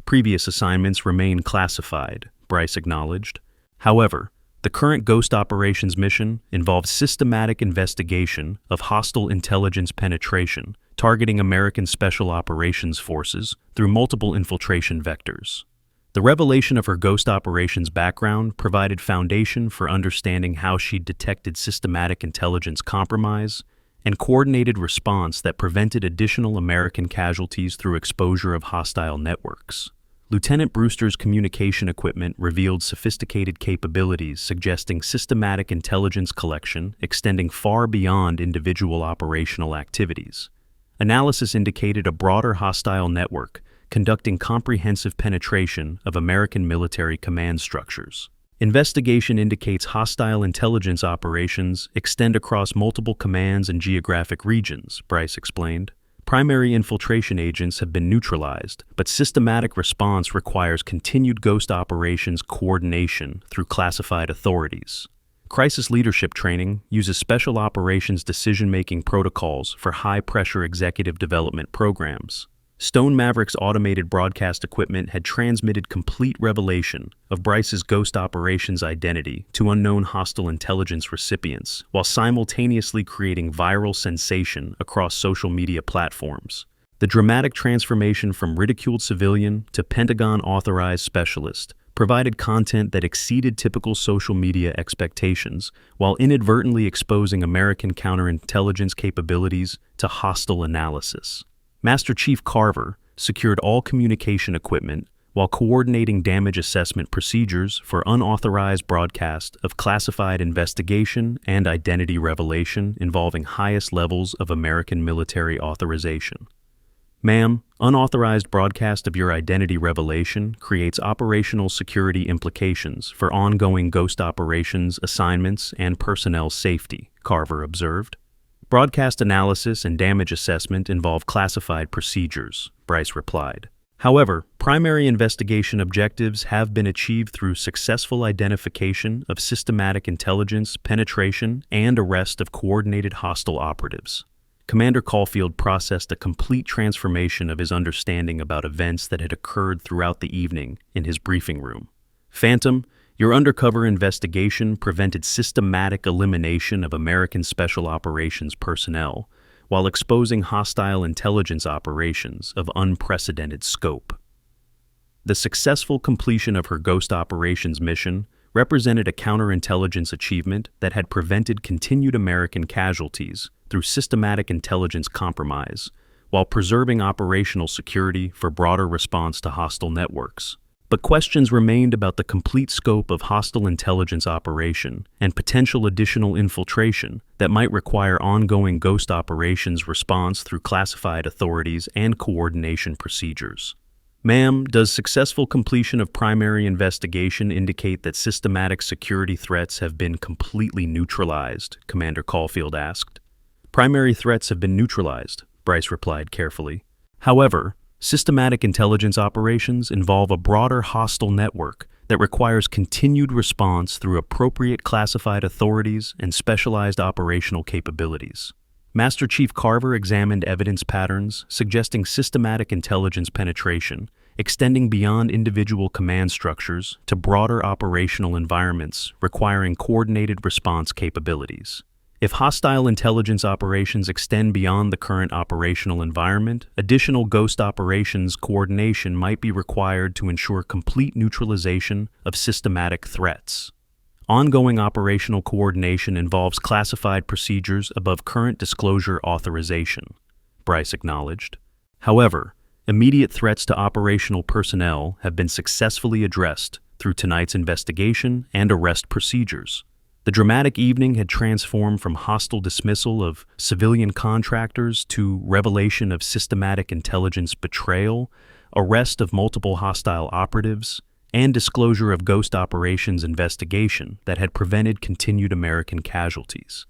"Previous assignments remain classified," Bryce acknowledged. "However, the current Ghost Operations mission involves systematic investigation of hostile intelligence penetration, targeting American Special Operations Forces through multiple infiltration vectors." The revelation of her Ghost Operations background provided foundation for understanding how she'd detected systematic intelligence compromise and coordinated response that prevented additional American casualties through exposure of hostile networks. Lieutenant Brewster's communication equipment revealed sophisticated capabilities suggesting systematic intelligence collection extending far beyond individual operational activities. Analysis indicated a broader hostile network conducting comprehensive penetration of American military command structures. Investigation indicates hostile intelligence operations extend across multiple commands and geographic regions, Bryce explained. Primary infiltration agents have been neutralized, but systematic response requires continued Ghost Operations coordination through classified authorities. Crisis leadership training uses special operations decision-making protocols for high-pressure executive development programs. Stone Maverick's automated broadcast equipment had transmitted complete revelation of Bryce's Ghost Operations identity to unknown hostile intelligence recipients, while simultaneously creating viral sensation across social media platforms. The dramatic transformation from ridiculed civilian to Pentagon-authorized specialist provided content that exceeded typical social media expectations while inadvertently exposing American counterintelligence capabilities to hostile analysis. Master Chief Carver secured all communication equipment while coordinating damage assessment procedures for unauthorized broadcast of classified investigation and identity revelation involving highest levels of American military authorization. Ma'am, unauthorized broadcast of your identity revelation creates operational security implications for ongoing ghost operations, assignments, and personnel safety, Carver observed. Broadcast analysis and damage assessment involve classified procedures, Bryce replied. However, primary investigation objectives have been achieved through successful identification of systematic intelligence, penetration, and arrest of coordinated hostile operatives. Commander Caulfield processed a complete transformation of his understanding about events that had occurred throughout the evening in his briefing room. Phantom, your undercover investigation prevented systematic elimination of American Special Operations personnel, while exposing hostile intelligence operations of unprecedented scope. The successful completion of her Ghost Operations mission represented a counterintelligence achievement that had prevented continued American casualties through systematic intelligence compromise, while preserving operational security for broader response to hostile networks. But questions remained about the complete scope of hostile intelligence operation and potential additional infiltration that might require ongoing Ghost Operations response through classified authorities and coordination procedures. Ma'am, does successful completion of primary investigation indicate that systematic security threats have been completely neutralized? Commander Caulfield asked. Primary threats have been neutralized, Bryce replied carefully. However, systematic intelligence operations involve a broader hostile network that requires continued response through appropriate classified authorities and specialized operational capabilities. Master Chief Carver examined evidence patterns suggesting systematic intelligence penetration, extending beyond individual command structures to broader operational environments requiring coordinated response capabilities. If hostile intelligence operations extend beyond the current operational environment, additional Ghost Operations coordination might be required to ensure complete neutralization of systematic threats. Ongoing operational coordination involves classified procedures above current disclosure authorization, Bryce acknowledged. However, immediate threats to operational personnel have been successfully addressed through tonight's investigation and arrest procedures. The dramatic evening had transformed from hostile dismissal of civilian contractors to revelation of systematic intelligence betrayal, arrest of multiple hostile operatives, and disclosure of Ghost Operations investigation that had prevented continued American casualties.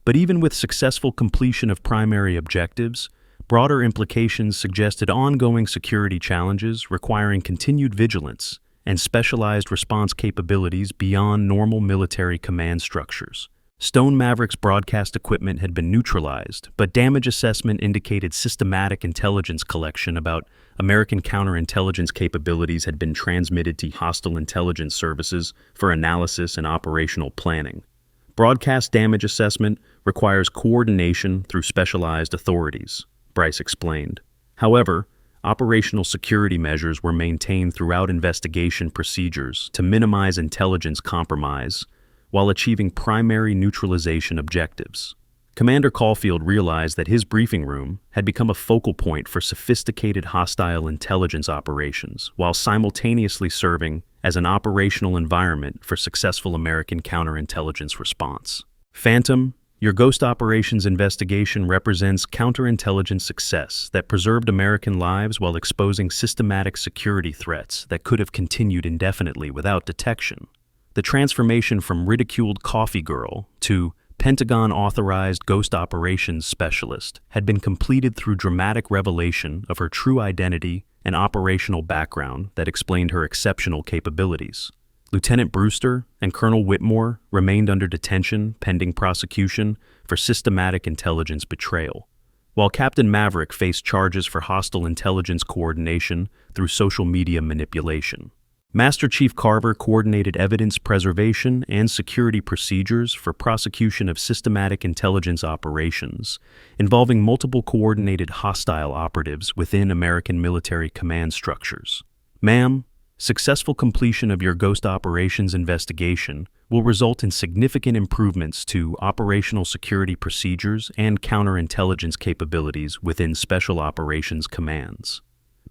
But even with successful completion of primary objectives, broader implications suggested ongoing security challenges requiring continued vigilance and specialized response capabilities beyond normal military command structures. Stone Maverick's broadcast equipment had been neutralized, but damage assessment indicated systematic intelligence collection about American counterintelligence capabilities had been transmitted to hostile intelligence services for analysis and operational planning. Broadcast damage assessment requires coordination through specialized authorities, Bryce explained. However, operational security measures were maintained throughout investigation procedures to minimize intelligence compromise while achieving primary neutralization objectives. Commander Caulfield realized that his briefing room had become a focal point for sophisticated hostile intelligence operations while simultaneously serving as an operational environment for successful American counterintelligence response. Phantom, your Ghost Operations investigation represents counterintelligence success that preserved American lives while exposing systematic security threats that could have continued indefinitely without detection. The transformation from ridiculed coffee girl to Pentagon-authorized Ghost Operations specialist had been completed through dramatic revelation of her true identity and operational background that explained her exceptional capabilities. Lieutenant Brewster and Colonel Whitmore remained under detention pending prosecution for systematic intelligence betrayal, while Captain Maverick faced charges for hostile intelligence coordination through social media manipulation. Master Chief Carver coordinated evidence preservation and security procedures for prosecution of systematic intelligence operations involving multiple coordinated hostile operatives within American military command structures. Ma'am, Successful completion of your Ghost Operations investigation will result in significant improvements to operational security procedures and counterintelligence capabilities within Special Operations commands.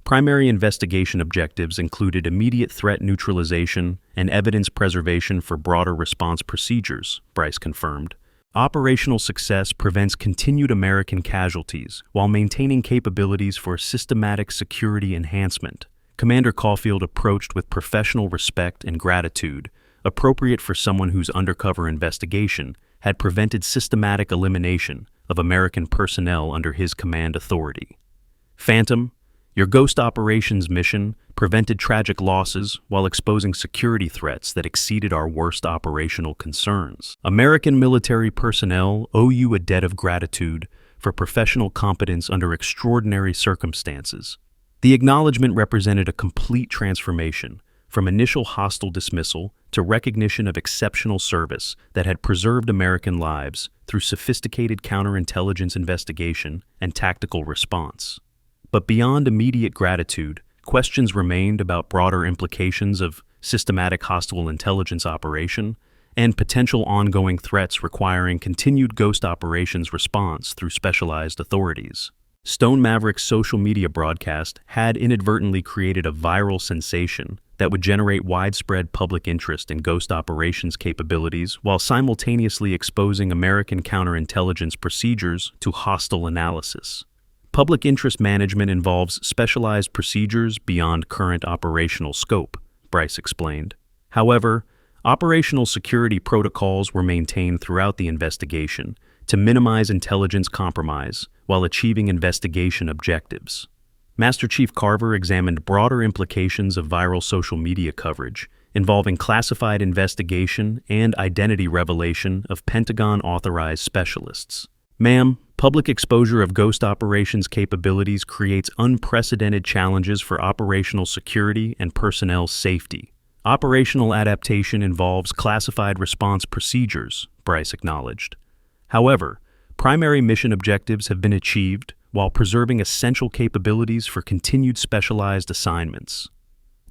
Primary investigation objectives included immediate threat neutralization and evidence preservation for broader response procedures, Bryce confirmed. Operational success prevents continued American casualties while maintaining capabilities for systematic security enhancement. Commander Caulfield approached with professional respect and gratitude, appropriate for someone whose undercover investigation had prevented systematic elimination of American personnel under his command authority. Phantom, your Ghost Operations mission prevented tragic losses while exposing security threats that exceeded our worst operational concerns. American military personnel owe you a debt of gratitude for professional competence under extraordinary circumstances. The acknowledgement represented a complete transformation from initial hostile dismissal to recognition of exceptional service that had preserved American lives through sophisticated counterintelligence investigation and tactical response. But beyond immediate gratitude, questions remained about broader implications of systematic hostile intelligence operation and potential ongoing threats requiring continued Ghost Operations response through specialized authorities. Stone Maverick's social media broadcast had inadvertently created a viral sensation that would generate widespread public interest in Ghost Operations capabilities while simultaneously exposing American counterintelligence procedures to hostile analysis. Public interest management involves specialized procedures beyond current operational scope, Bryce explained. However, operational security protocols were maintained throughout the investigation to minimize intelligence compromise while achieving investigation objectives. Master Chief Carver examined broader implications of viral social media coverage involving classified investigation and identity revelation of Pentagon-authorized specialists. Ma'am, public exposure of Ghost Operations capabilities creates unprecedented challenges for operational security and personnel safety. Operational adaptation involves classified response procedures, Bryce acknowledged. However, primary mission objectives have been achieved while preserving essential capabilities for continued specialized assignments.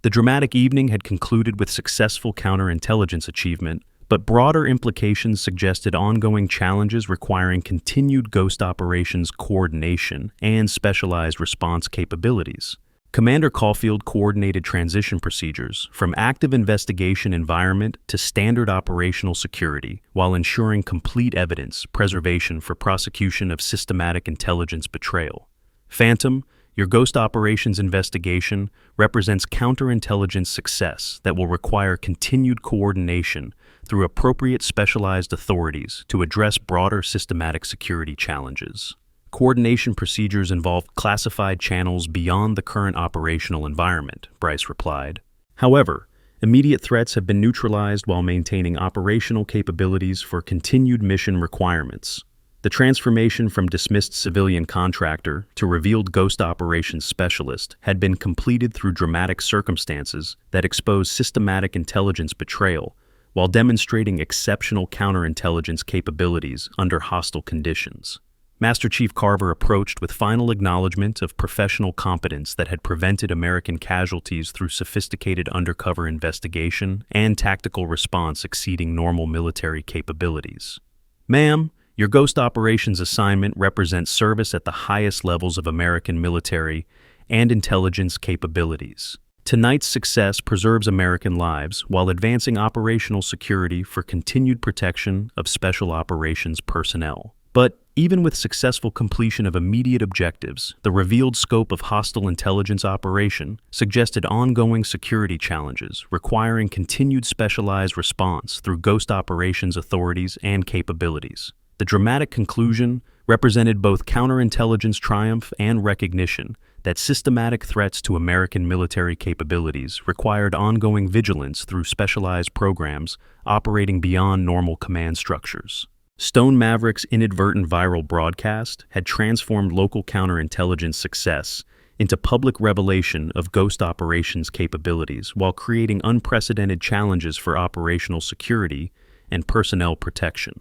The dramatic evening had concluded with successful counterintelligence achievement, but broader implications suggested ongoing challenges requiring continued Ghost Operations coordination and specialized response capabilities. Commander Caulfield coordinated transition procedures from active investigation environment to standard operational security while ensuring complete evidence preservation for prosecution of systematic intelligence betrayal. Phantom, your Ghost Operations investigation represents counterintelligence success that will require continued coordination through appropriate specialized authorities to address broader systematic security challenges. Coordination procedures involve classified channels beyond the current operational environment, Bryce replied. However, immediate threats have been neutralized while maintaining operational capabilities for continued mission requirements. The transformation from dismissed civilian contractor to revealed Ghost Operations specialist had been completed through dramatic circumstances that expose systematic intelligence betrayal while demonstrating exceptional counterintelligence capabilities under hostile conditions. Master Chief Carver approached with final acknowledgement of professional competence that had prevented American casualties through sophisticated undercover investigation and tactical response exceeding normal military capabilities. Ma'am, your Ghost Operations assignment represents service at the highest levels of American military and intelligence capabilities. Tonight's success preserves American lives while advancing operational security for continued protection of Special Operations personnel. But even with successful completion of immediate objectives, the revealed scope of hostile intelligence operation suggested ongoing security challenges requiring continued specialized response through Ghost Operations authorities and capabilities. The dramatic conclusion represented both counterintelligence triumph and recognition that systematic threats to American military capabilities required ongoing vigilance through specialized programs operating beyond normal command structures. Stone Maverick's inadvertent viral broadcast had transformed local counterintelligence success into public revelation of Ghost Operations capabilities while creating unprecedented challenges for operational security and personnel protection.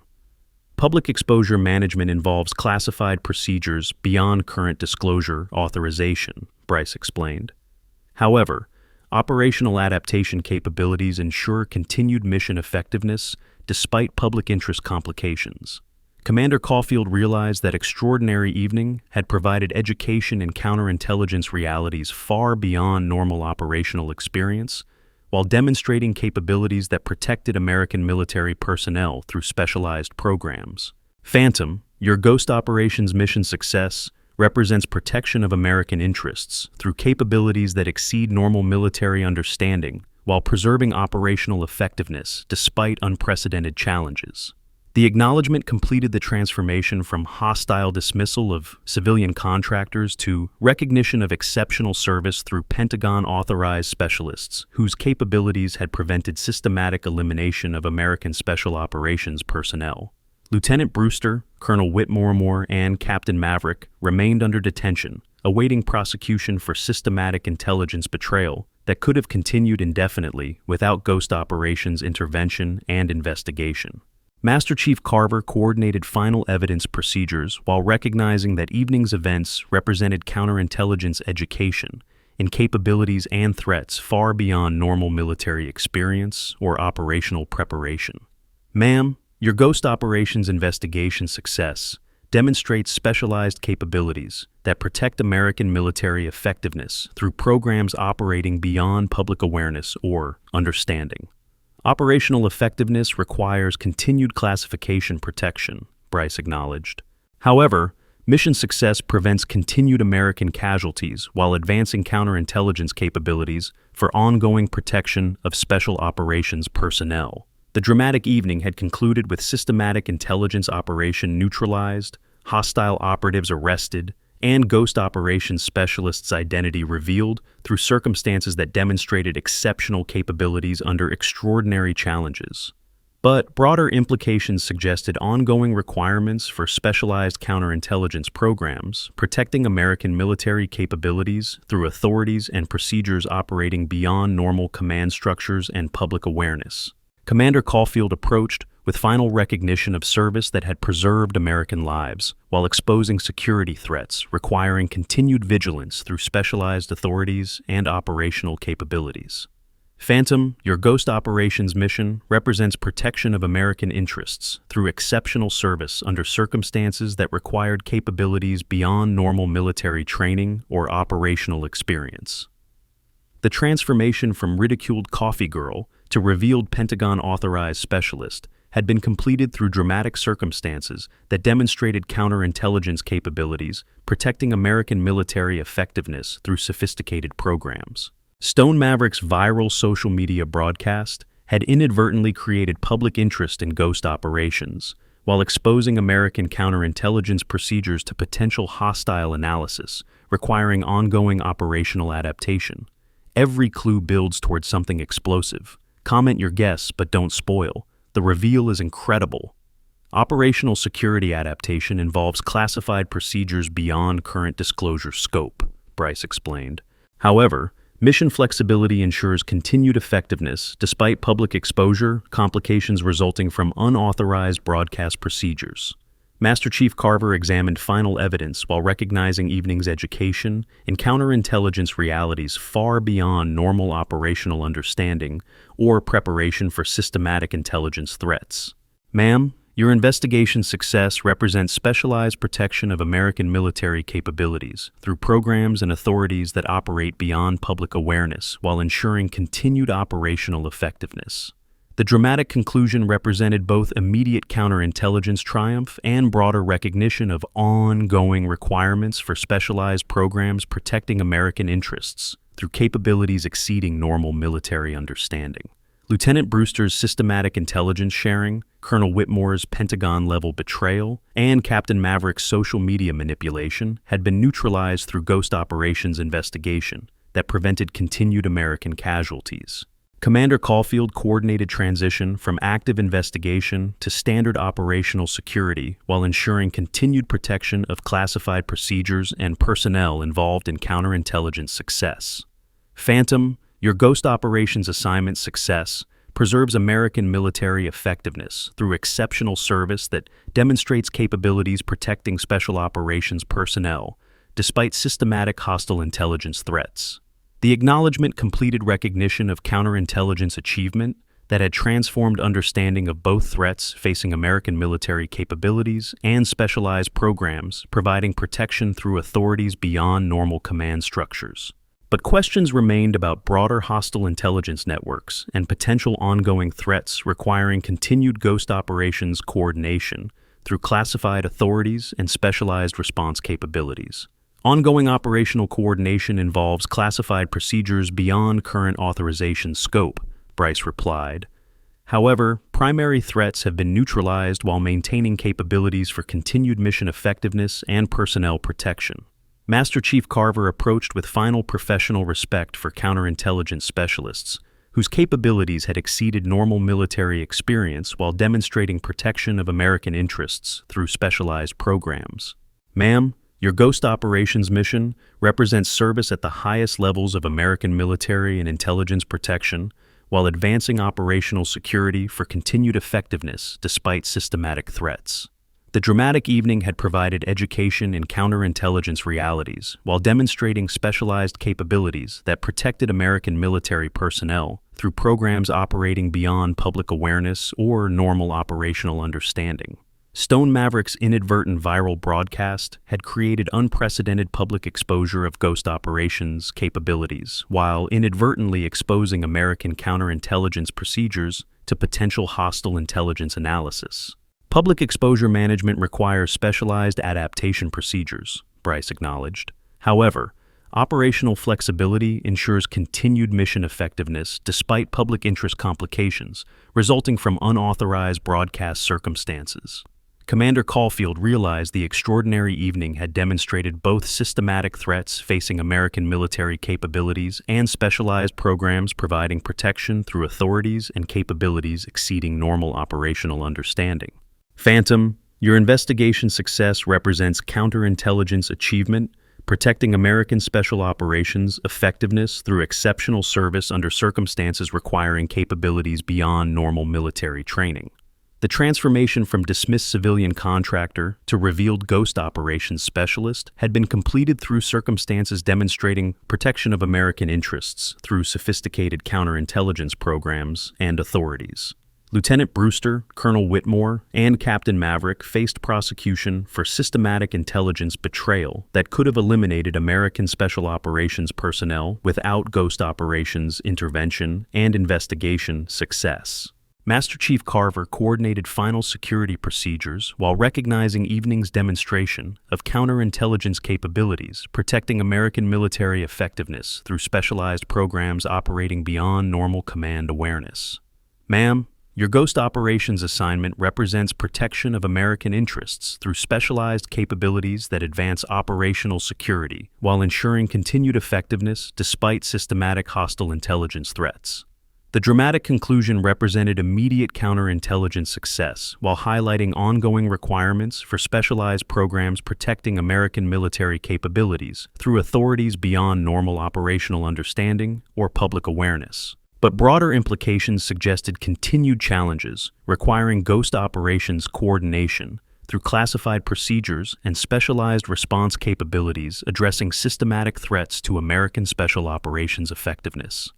Public exposure management involves classified procedures beyond current disclosure authorization, Bryce explained. However, Operational adaptation capabilities ensure continued mission effectiveness despite public interest complications. Commander Caulfield realized that Extraordinary Evening had provided education in counterintelligence realities far beyond normal operational experience, while demonstrating capabilities that protected American military personnel through specialized programs. Phantom, your Ghost Operations mission success, represents protection of American interests through capabilities that exceed normal military understanding while preserving operational effectiveness despite unprecedented challenges. The acknowledgement completed the transformation from hostile dismissal of civilian contractors to recognition of exceptional service through Pentagon-authorized specialists whose capabilities had prevented systematic elimination of American Special Operations personnel. Lieutenant Brewster, Colonel Whitmore, and Captain Maverick remained under detention, awaiting prosecution for systematic intelligence betrayal that could have continued indefinitely without Ghost Operations intervention and investigation. Master Chief Carver coordinated final evidence procedures while recognizing that evening's events represented counterintelligence education in capabilities and threats far beyond normal military experience or operational preparation. Ma'am, your Ghost Operations investigation success demonstrates specialized capabilities that protect American military effectiveness through programs operating beyond public awareness or understanding. Operational effectiveness requires continued classification protection, Bryce acknowledged. However, mission success prevents continued American casualties while advancing counterintelligence capabilities for ongoing protection of Special Operations personnel. The dramatic evening had concluded with systematic intelligence operation neutralized, hostile operatives arrested, and Ghost Operations specialists' identity revealed through circumstances that demonstrated exceptional capabilities under extraordinary challenges. But broader implications suggested ongoing requirements for specialized counterintelligence programs, protecting American military capabilities through authorities and procedures operating beyond normal command structures and public awareness. Commander Caulfield approached with final recognition of service that had preserved American lives while exposing security threats requiring continued vigilance through specialized authorities and operational capabilities. Phantom, your Ghost Operations mission represents protection of American interests through exceptional service under circumstances that required capabilities beyond normal military training or operational experience. The transformation from ridiculed coffee girl to revealed Pentagon-authorized specialist had been completed through dramatic circumstances that demonstrated counterintelligence capabilities, protecting American military effectiveness through sophisticated programs. Stone Maverick's viral social media broadcast had inadvertently created public interest in Ghost Operations, while exposing American counterintelligence procedures to potential hostile analysis, requiring ongoing operational adaptation. Every clue builds towards something explosive. Comment your guess, but don't spoil. The reveal is incredible. Operational security adaptation involves classified procedures beyond current disclosure scope, Bryce explained. However, mission flexibility ensures continued effectiveness despite public exposure complications resulting from unauthorized broadcast procedures. Master Chief Carver examined final evidence while recognizing evening's education in counterintelligence realities far beyond normal operational understanding or preparation for systematic intelligence threats. Ma'am, your investigation success represents specialized protection of American military capabilities through programs and authorities that operate beyond public awareness while ensuring continued operational effectiveness. The dramatic conclusion represented both immediate counterintelligence triumph and broader recognition of ongoing requirements for specialized programs protecting American interests through capabilities exceeding normal military understanding. Lieutenant Brewster's systematic intelligence sharing, Colonel Whitmore's Pentagon-level betrayal, and Captain Maverick's social media manipulation had been neutralized through Ghost Operations investigation that prevented continued American casualties. Commander Caulfield coordinated transition from active investigation to standard operational security while ensuring continued protection of classified procedures and personnel involved in counterintelligence success. Phantom, your Ghost Operations assignment success preserves American military effectiveness through exceptional service that demonstrates capabilities protecting Special Operations personnel despite systematic hostile intelligence threats. The acknowledgement completed recognition of counterintelligence achievement that had transformed understanding of both threats facing American military capabilities and specialized programs providing protection through authorities beyond normal command structures. But questions remained about broader hostile intelligence networks and potential ongoing threats requiring continued ghost operations coordination through classified authorities and specialized response capabilities. Ongoing operational coordination involves classified procedures beyond current authorization scope, Bryce replied. However, primary threats have been neutralized while maintaining capabilities for continued mission effectiveness and personnel protection. Master Chief Carver approached with final professional respect for counterintelligence specialists, whose capabilities had exceeded normal military experience while demonstrating protection of American interests through specialized programs. Ma'am, your Ghost Operations mission represents service at the highest levels of American military and intelligence protection while advancing operational security for continued effectiveness despite systematic threats. The dramatic evening had provided education in counterintelligence realities while demonstrating specialized capabilities that protected American military personnel through programs operating beyond public awareness or normal operational understanding. Stone Maverick's inadvertent viral broadcast had created unprecedented public exposure of Ghost Operations capabilities while inadvertently exposing American counterintelligence procedures to potential hostile intelligence analysis. Public exposure management requires specialized adaptation procedures, Bryce acknowledged. However, operational flexibility ensures continued mission effectiveness despite public interest complications resulting from unauthorized broadcast circumstances. Commander Caulfield realized the extraordinary evening had demonstrated both systematic threats facing American military capabilities and specialized programs providing protection through authorities and capabilities exceeding normal operational understanding. Phantom, your investigation success represents counterintelligence achievement, protecting American special operations effectiveness through exceptional service under circumstances requiring capabilities beyond normal military training. The transformation from dismissed civilian contractor to revealed Ghost Operations specialist had been completed through circumstances demonstrating protection of American interests through sophisticated counterintelligence programs and authorities. Lieutenant Brewster, Colonel Whitmore, and Captain Maverick faced prosecution for systematic intelligence betrayal that could have eliminated American Special Operations personnel without Ghost Operations intervention and investigation success. Master Chief Carver coordinated final security procedures while recognizing evening's demonstration of counterintelligence capabilities protecting American military effectiveness through specialized programs operating beyond normal command awareness. Ma'am, your Ghost Operations assignment represents protection of American interests through specialized capabilities that advance operational security while ensuring continued effectiveness despite systematic hostile intelligence threats. The dramatic conclusion represented immediate counterintelligence success while highlighting ongoing requirements for specialized programs protecting American military capabilities through authorities beyond normal operational understanding or public awareness. But broader implications suggested continued challenges requiring Ghost Operations coordination through classified procedures and specialized response capabilities addressing systematic threats to American Special Operations effectiveness.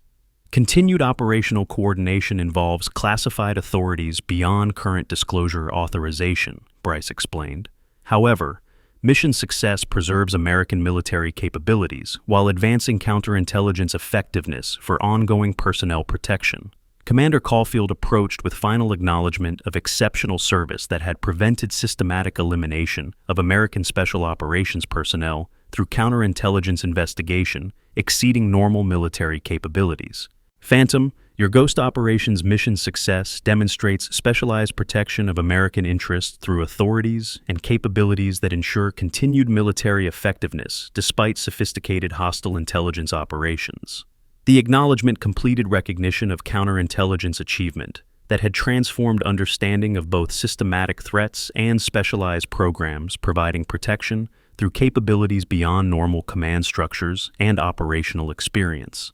Continued operational coordination involves classified authorities beyond current disclosure authorization, Bryce explained. However, mission success preserves American military capabilities while advancing counterintelligence effectiveness for ongoing personnel protection. Commander Caulfield approached with final acknowledgement of exceptional service that had prevented systematic elimination of American Special Operations personnel through counterintelligence investigation exceeding normal military capabilities. Phantom, your Ghost Operations mission success demonstrates specialized protection of American interests through authorities and capabilities that ensure continued military effectiveness despite sophisticated hostile intelligence operations. The acknowledgement completed recognition of counterintelligence achievement that had transformed understanding of both systematic threats and specialized programs providing protection through capabilities beyond normal command structures and operational experience.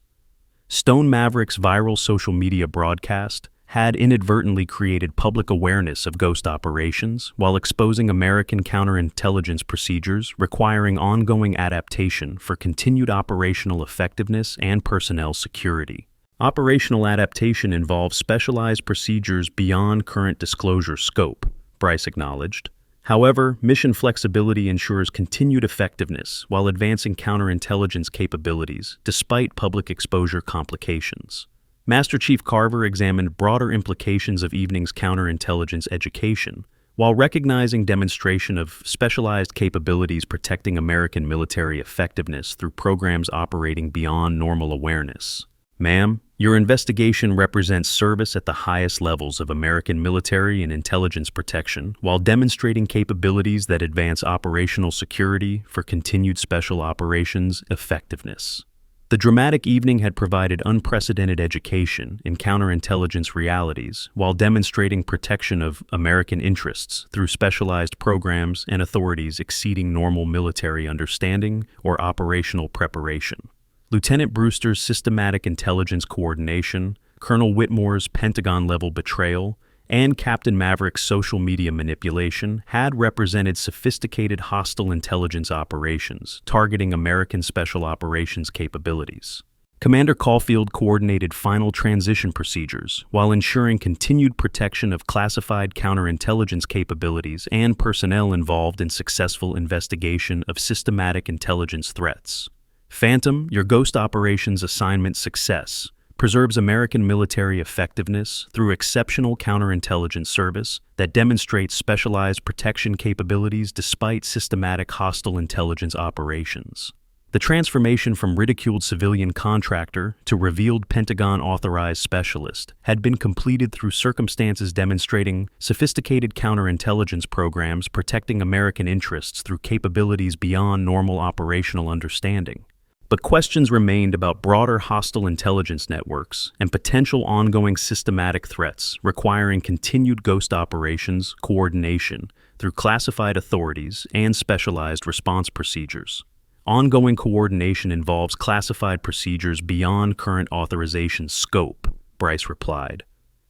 Stone Maverick's viral social media broadcast had inadvertently created public awareness of ghost operations while exposing American counterintelligence procedures requiring ongoing adaptation for continued operational effectiveness and personnel security. Operational adaptation involves specialized procedures beyond current disclosure scope, Bryce acknowledged. However, mission flexibility ensures continued effectiveness while advancing counterintelligence capabilities despite public exposure complications. Master Chief Carver examined broader implications of evening's counterintelligence education, while recognizing demonstration of specialized capabilities protecting American military effectiveness through programs operating beyond normal awareness. Ma'am, your investigation represents service at the highest levels of American military and intelligence protection while demonstrating capabilities that advance operational security for continued special operations effectiveness. The dramatic evening had provided unprecedented education in counterintelligence realities while demonstrating protection of American interests through specialized programs and authorities exceeding normal military understanding or operational preparation. Lieutenant Brewster's systematic intelligence coordination, Colonel Whitmore's Pentagon-level betrayal, and Captain Maverick's social media manipulation had represented sophisticated hostile intelligence operations targeting American special operations capabilities. Commander Caulfield coordinated final transition procedures while ensuring continued protection of classified counterintelligence capabilities and personnel involved in successful investigation of systematic intelligence threats. Phantom, your ghost operations assignment success preserves American military effectiveness through exceptional counterintelligence service that demonstrates specialized protection capabilities despite systematic hostile intelligence operations. The transformation from ridiculed civilian contractor to revealed Pentagon-authorized specialist had been completed through circumstances demonstrating sophisticated counterintelligence programs protecting American interests through capabilities beyond normal operational understanding. But questions remained about broader hostile intelligence networks and potential ongoing systematic threats requiring continued ghost operations coordination through classified authorities and specialized response procedures. Ongoing coordination involves classified procedures beyond current authorization scope, Bryce replied.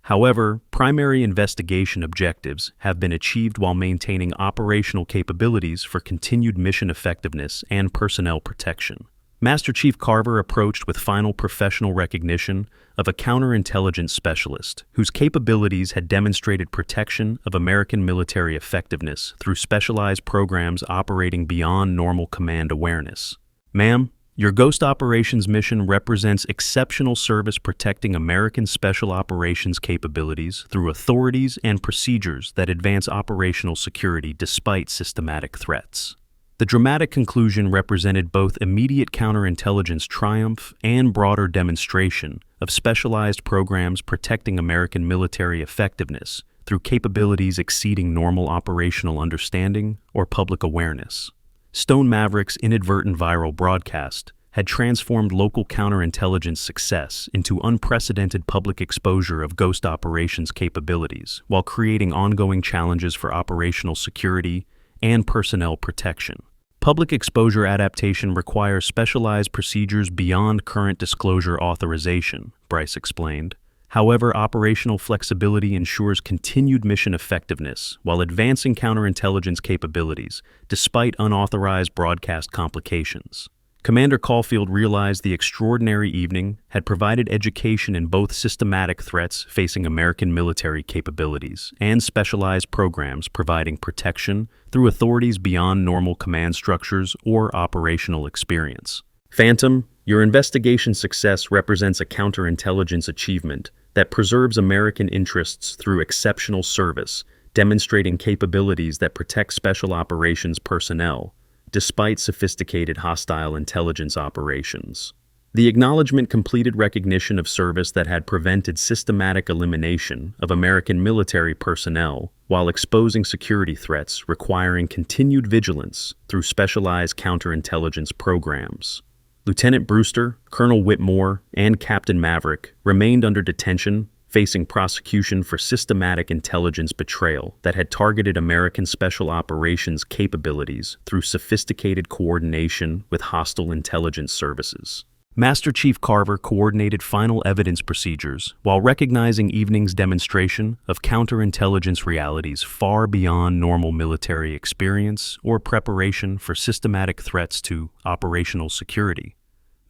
However, primary investigation objectives have been achieved while maintaining operational capabilities for continued mission effectiveness and personnel protection. Master Chief Carver approached with final professional recognition of a counterintelligence specialist whose capabilities had demonstrated protection of American military effectiveness through specialized programs operating beyond normal command awareness. Ma'am, your ghost operations mission represents exceptional service protecting American special operations capabilities through authorities and procedures that advance operational security despite systematic threats. The dramatic conclusion represented both immediate counterintelligence triumph and broader demonstration of specialized programs protecting American military effectiveness through capabilities exceeding normal operational understanding or public awareness. Stone Maverick's inadvertent viral broadcast had transformed local counterintelligence success into unprecedented public exposure of ghost operations capabilities while creating ongoing challenges for operational security and personnel protection. Public exposure adaptation requires specialized procedures beyond current disclosure authorization, Bryce explained. However, operational flexibility ensures continued mission effectiveness while advancing counterintelligence capabilities despite unauthorized broadcast complications. Commander Caulfield realized the extraordinary evening had provided education in both systematic threats facing American military capabilities and specialized programs providing protection through authorities beyond normal command structures or operational experience. Phantom, your investigation success represents a counterintelligence achievement that preserves American interests through exceptional service, demonstrating capabilities that protect special operations personnel despite sophisticated hostile intelligence operations. The acknowledgement completed recognition of service that had prevented systematic elimination of American military personnel while exposing security threats requiring continued vigilance through specialized counterintelligence programs. Lieutenant Brewster, Colonel Whitmore, and Captain Maverick remained under detention, facing prosecution for systematic intelligence betrayal that had targeted American special operations capabilities through sophisticated coordination with hostile intelligence services. Master Chief Carver coordinated final evidence procedures while recognizing evening's demonstration of counterintelligence realities far beyond normal military experience or preparation for systematic threats to operational security.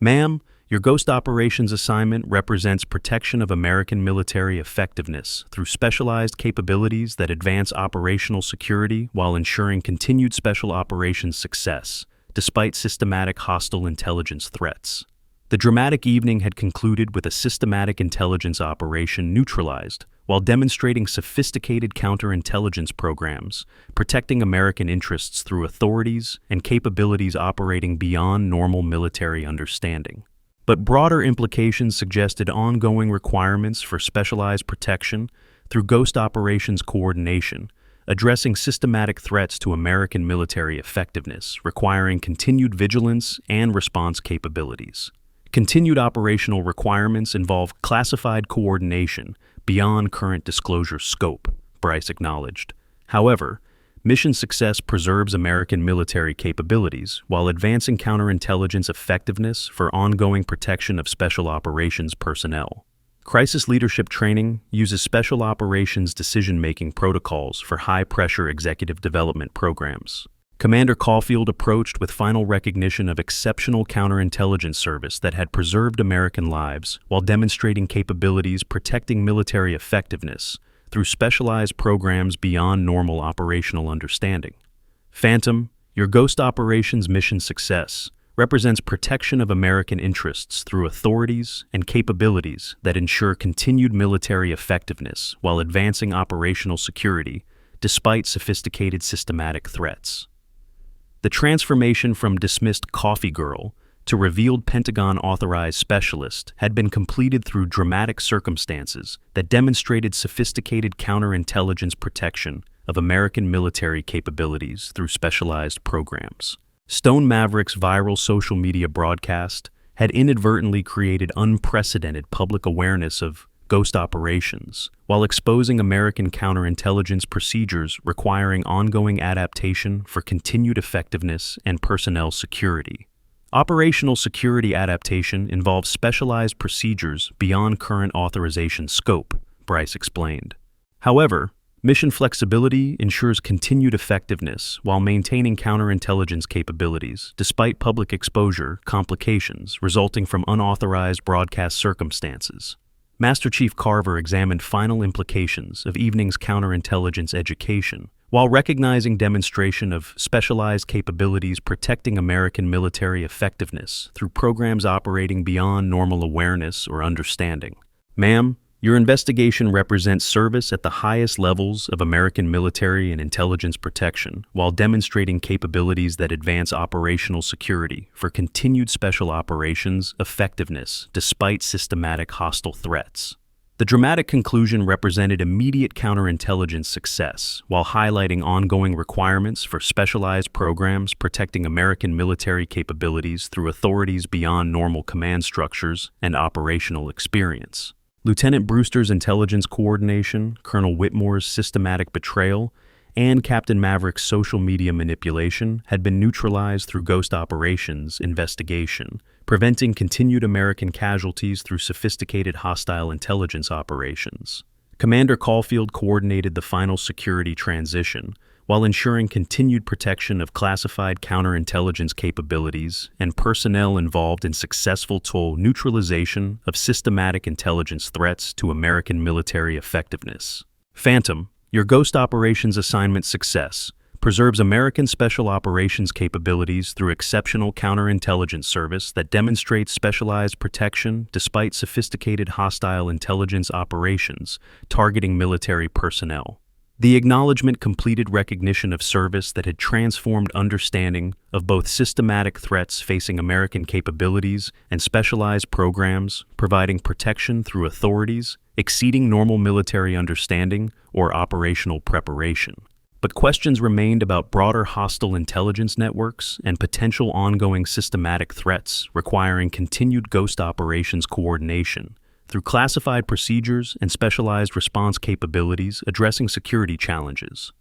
Ma'am, your Ghost Operations assignment represents protection of American military effectiveness through specialized capabilities that advance operational security while ensuring continued special operations success, despite systematic hostile intelligence threats. The dramatic evening had concluded with a systematic intelligence operation neutralized, while demonstrating sophisticated counterintelligence programs, protecting American interests through authorities and capabilities operating beyond normal military understanding. But broader implications suggested ongoing requirements for specialized protection through Ghost Operations coordination, addressing systematic threats to American military effectiveness, requiring continued vigilance and response capabilities. Continued operational requirements involve classified coordination beyond current disclosure scope, Bryce acknowledged. However, mission success preserves American military capabilities while advancing counterintelligence effectiveness for ongoing protection of special operations personnel. Crisis leadership training uses special operations decision-making protocols for high-pressure executive development programs. Commander Caulfield approached with final recognition of exceptional counterintelligence service that had preserved American lives while demonstrating capabilities protecting military effectiveness through specialized programs beyond normal operational understanding. Phantom, your Ghost Operations mission success represents protection of American interests through authorities and capabilities that ensure continued military effectiveness while advancing operational security despite sophisticated systematic threats. The transformation from dismissed coffee girl to revealed Pentagon-authorized specialist had been completed through dramatic circumstances that demonstrated sophisticated counterintelligence protection of American military capabilities through specialized programs. Stone Maverick's viral social media broadcast had inadvertently created unprecedented public awareness of Ghost Operations, while exposing American counterintelligence procedures requiring ongoing adaptation for continued effectiveness and personnel security. Operational security adaptation involves specialized procedures beyond current authorization scope, Bryce explained. However, mission flexibility ensures continued effectiveness while maintaining counterintelligence capabilities despite public exposure complications resulting from unauthorized broadcast circumstances. Master Chief Carver examined final implications of evening's counterintelligence education, while recognizing demonstration of specialized capabilities protecting American military effectiveness through programs operating beyond normal awareness or understanding. Ma'am, your investigation represents service at the highest levels of American military and intelligence protection, while demonstrating capabilities that advance operational security for continued special operations effectiveness despite systematic hostile threats. The dramatic conclusion represented immediate counterintelligence success, while highlighting ongoing requirements for specialized programs protecting American military capabilities through authorities beyond normal command structures and operational experience. Lieutenant Brewster's intelligence coordination, Colonel Whitmore's systematic betrayal, and Captain Maverick's social media manipulation had been neutralized through Ghost Operations investigation, preventing continued American casualties through sophisticated hostile intelligence operations. Commander Caulfield coordinated the final security transition, while ensuring continued protection of classified counterintelligence capabilities and personnel involved in successful toll neutralization of systematic intelligence threats to American military effectiveness. Phantom, your Ghost Operations assignment success preserves American special operations capabilities through exceptional counterintelligence service that demonstrates specialized protection despite sophisticated hostile intelligence operations targeting military personnel. The acknowledgement completed recognition of service that had transformed understanding of both systematic threats facing American capabilities and specialized programs providing protection through authorities exceeding normal military understanding or operational preparation. But questions remained about broader hostile intelligence networks and potential ongoing systematic threats requiring continued Ghost Operations coordination through classified procedures and specialized response capabilities addressing security challenges.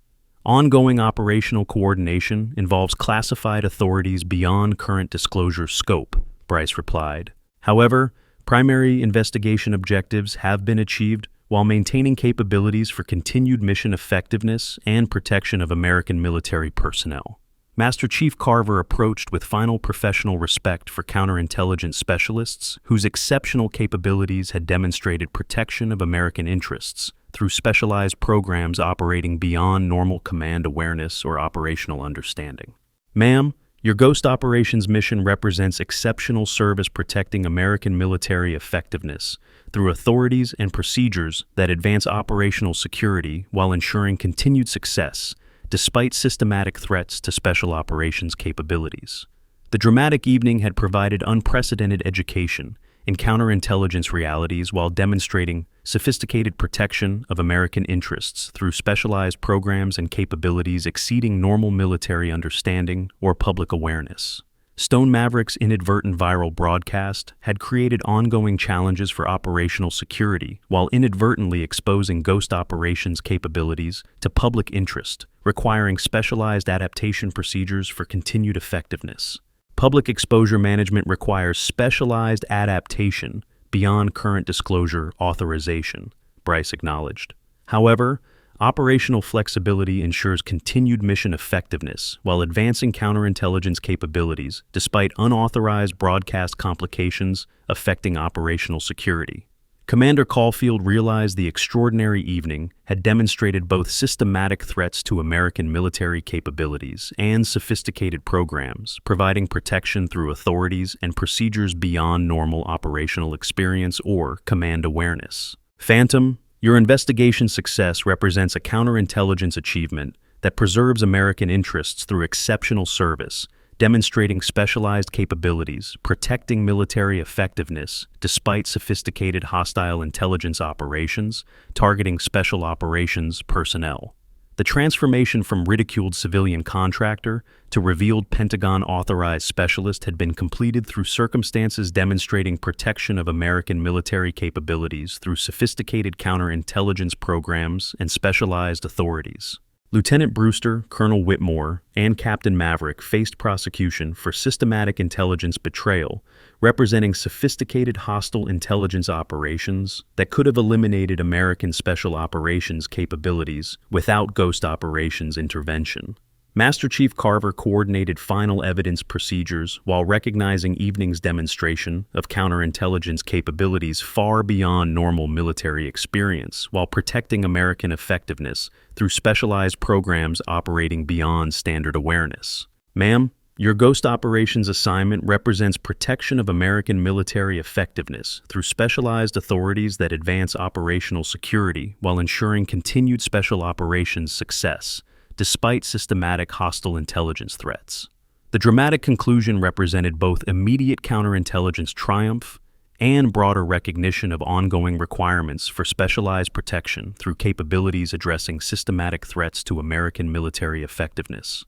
Ongoing operational coordination involves classified authorities beyond current disclosure scope, Bryce replied. However, primary investigation objectives have been achieved while maintaining capabilities for continued mission effectiveness and protection of American military personnel. Master Chief Carver approached with final professional respect for counterintelligence specialists whose exceptional capabilities had demonstrated protection of American interests through specialized programs operating beyond normal command awareness or operational understanding. Ma'am, your Ghost Operations mission represents exceptional service protecting American military effectiveness through authorities and procedures that advance operational security while ensuring continued success despite systematic threats to special operations capabilities. The dramatic evening had provided unprecedented education in counterintelligence realities while demonstrating sophisticated protection of American interests through specialized programs and capabilities exceeding normal military understanding or public awareness. Stone Maverick's inadvertent viral broadcast had created ongoing challenges for operational security while inadvertently exposing Ghost Operations capabilities to public interest, requiring specialized adaptation procedures for continued effectiveness. Public exposure management requires specialized adaptation beyond current disclosure authorization, Bryce acknowledged. However, operational flexibility ensures continued mission effectiveness while advancing counterintelligence capabilities despite unauthorized broadcast complications affecting operational security. Commander Caulfield realized the extraordinary evening had demonstrated both systematic threats to American military capabilities and sophisticated programs, providing protection through authorities and procedures beyond normal operational experience or command awareness. Phantom, your investigation success represents a counterintelligence achievement that preserves American interests through exceptional service, demonstrating specialized capabilities, protecting military effectiveness despite sophisticated hostile intelligence operations, targeting special operations personnel. The transformation from ridiculed civilian contractor to revealed Pentagon-authorized specialist had been completed through circumstances demonstrating protection of American military capabilities through sophisticated counterintelligence programs and specialized authorities. Lieutenant Brewster, Colonel Whitmore, and Captain Maverick faced prosecution for systematic intelligence betrayal, representing sophisticated hostile intelligence operations that could have eliminated American special operations capabilities without Ghost Operations intervention. Master Chief Carver coordinated final evidence procedures while recognizing evening's demonstration of counterintelligence capabilities far beyond normal military experience while protecting American effectiveness through specialized programs operating beyond standard awareness. Ma'am, your Ghost Operations assignment represents protection of American military effectiveness through specialized authorities that advance operational security while ensuring continued special operations success, despite systematic hostile intelligence threats. The dramatic conclusion represented both immediate counterintelligence triumph and broader recognition of ongoing requirements for specialized protection through capabilities addressing systematic threats to American military effectiveness.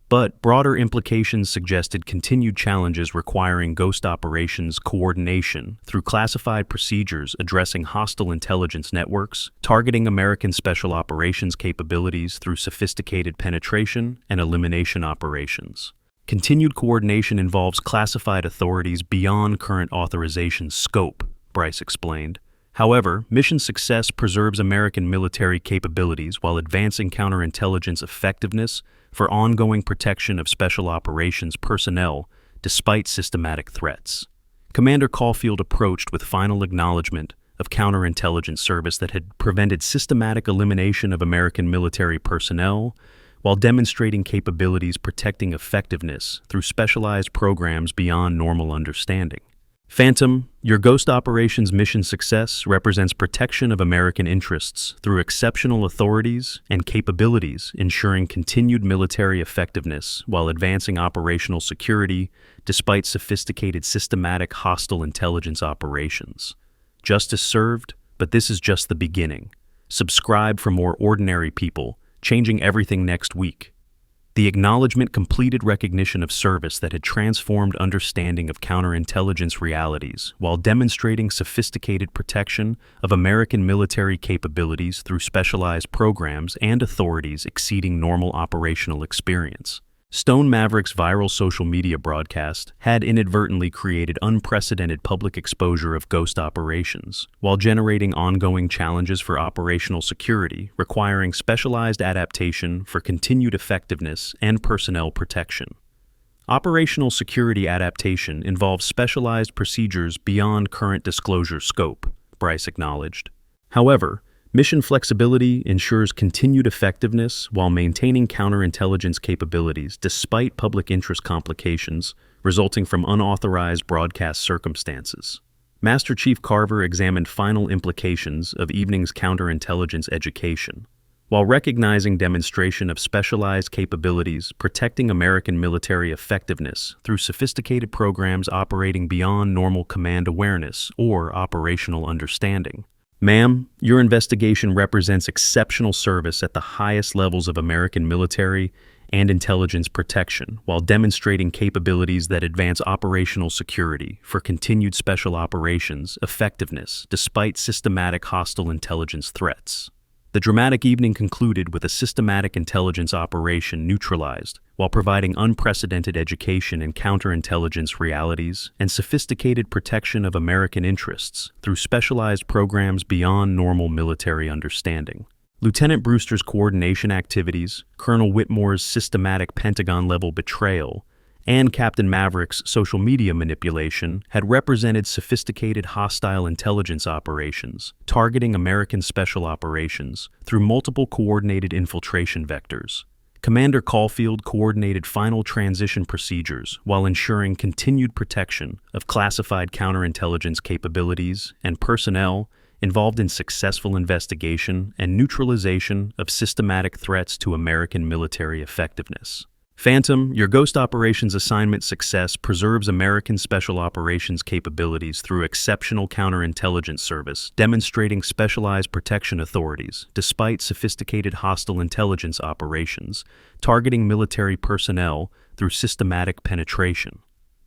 But broader implications suggested continued challenges requiring Ghost Operations coordination through classified procedures addressing hostile intelligence networks, targeting American special operations capabilities through sophisticated penetration and elimination operations. Continued coordination involves classified authorities beyond current authorization scope, Bryce explained. However, mission success preserves American military capabilities while advancing counterintelligence effectiveness for ongoing protection of special operations personnel despite systematic threats. Commander Caulfield approached with final acknowledgement of counterintelligence service that had prevented systematic elimination of American military personnel while demonstrating capabilities protecting effectiveness through specialized programs beyond normal understanding. Phantom, your Ghost Operations mission success represents protection of American interests through exceptional authorities and capabilities ensuring continued military effectiveness while advancing operational security despite sophisticated systematic hostile intelligence operations. Justice served, but this is just the beginning. Subscribe for more ordinary people, changing everything next week. The acknowledgement completed recognition of service that had transformed understanding of counterintelligence realities while demonstrating sophisticated protection of American military capabilities through specialized programs and authorities exceeding normal operational experience. Stone Maverick's viral social media broadcast had inadvertently created unprecedented public exposure of ghost operations, while generating ongoing challenges for operational security, requiring specialized adaptation for continued effectiveness and personnel protection. Operational security adaptation involves specialized procedures beyond current disclosure scope, Bryce acknowledged. However, mission flexibility ensures continued effectiveness while maintaining counterintelligence capabilities despite public interest complications resulting from unauthorized broadcast circumstances. Master Chief Carver examined final implications of evening's counterintelligence education. While recognizing demonstration of specialized capabilities protecting American military effectiveness through sophisticated programs operating beyond normal command awareness or operational understanding. Ma'am, your investigation represents exceptional service at the highest levels of American military and intelligence protection while demonstrating capabilities that advance operational security for continued special operations effectiveness despite systematic hostile intelligence threats. The dramatic evening concluded with a systematic intelligence operation neutralized while providing unprecedented education in counterintelligence realities and sophisticated protection of American interests through specialized programs beyond normal military understanding. Lieutenant Brewster's coordination activities, Colonel Whitmore's systematic Pentagon-level betrayal, and Captain Maverick's social media manipulation had represented sophisticated hostile intelligence operations targeting American special operations through multiple coordinated infiltration vectors. Commander Caulfield coordinated final transition procedures while ensuring continued protection of classified counterintelligence capabilities and personnel involved in successful investigation and neutralization of systematic threats to American military effectiveness. Phantom, your Ghost Operations assignment success preserves American Special Operations capabilities through exceptional counterintelligence service, demonstrating specialized protection authorities, despite sophisticated hostile intelligence operations, targeting military personnel through systematic penetration.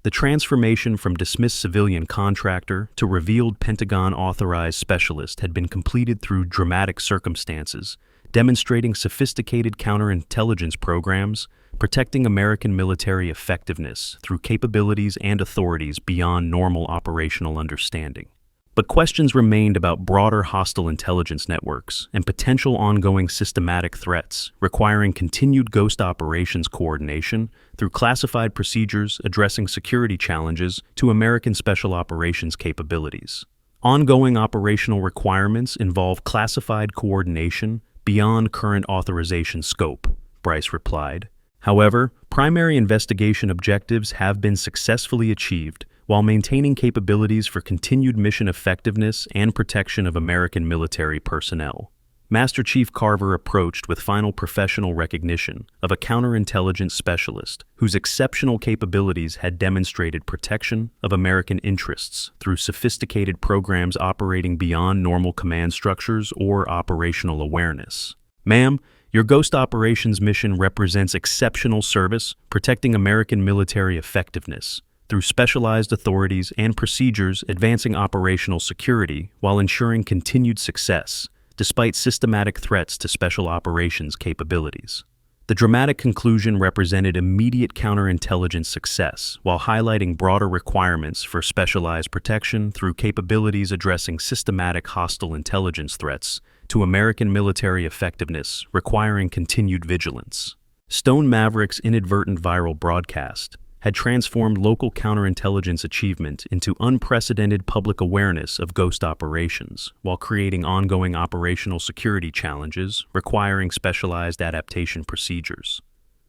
The transformation from dismissed civilian contractor to revealed Pentagon-authorized specialist had been completed through dramatic circumstances, demonstrating sophisticated counterintelligence programs, protecting American military effectiveness through capabilities and authorities beyond normal operational understanding. But questions remained about broader hostile intelligence networks and potential ongoing systematic threats, requiring continued ghost operations coordination through classified procedures addressing security challenges to American special operations capabilities. Ongoing operational requirements involve classified coordination beyond current authorization scope, Bryce replied. However, primary investigation objectives have been successfully achieved while maintaining capabilities for continued mission effectiveness and protection of American military personnel. Master Chief Carver approached with final professional recognition of a counterintelligence specialist whose exceptional capabilities had demonstrated protection of American interests through sophisticated programs operating beyond normal command structures or operational awareness. Ma'am, your Ghost Operations mission represents exceptional service protecting American military effectiveness through specialized authorities and procedures advancing operational security while ensuring continued success, despite systematic threats to special operations capabilities. The dramatic conclusion represented immediate counterintelligence success while highlighting broader requirements for specialized protection through capabilities addressing systematic hostile intelligence threats to American military effectiveness, requiring continued vigilance. Stone Maverick's inadvertent viral broadcast had transformed local counterintelligence achievement into unprecedented public awareness of ghost operations, while creating ongoing operational security challenges requiring specialized adaptation procedures.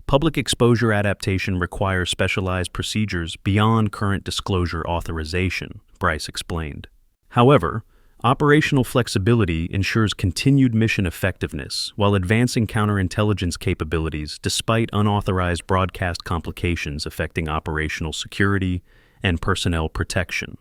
Public exposure adaptation requires specialized procedures beyond current disclosure authorization, Bryce explained. However, operational flexibility ensures continued mission effectiveness while advancing counterintelligence capabilities despite unauthorized broadcast complications affecting operational security and personnel protection.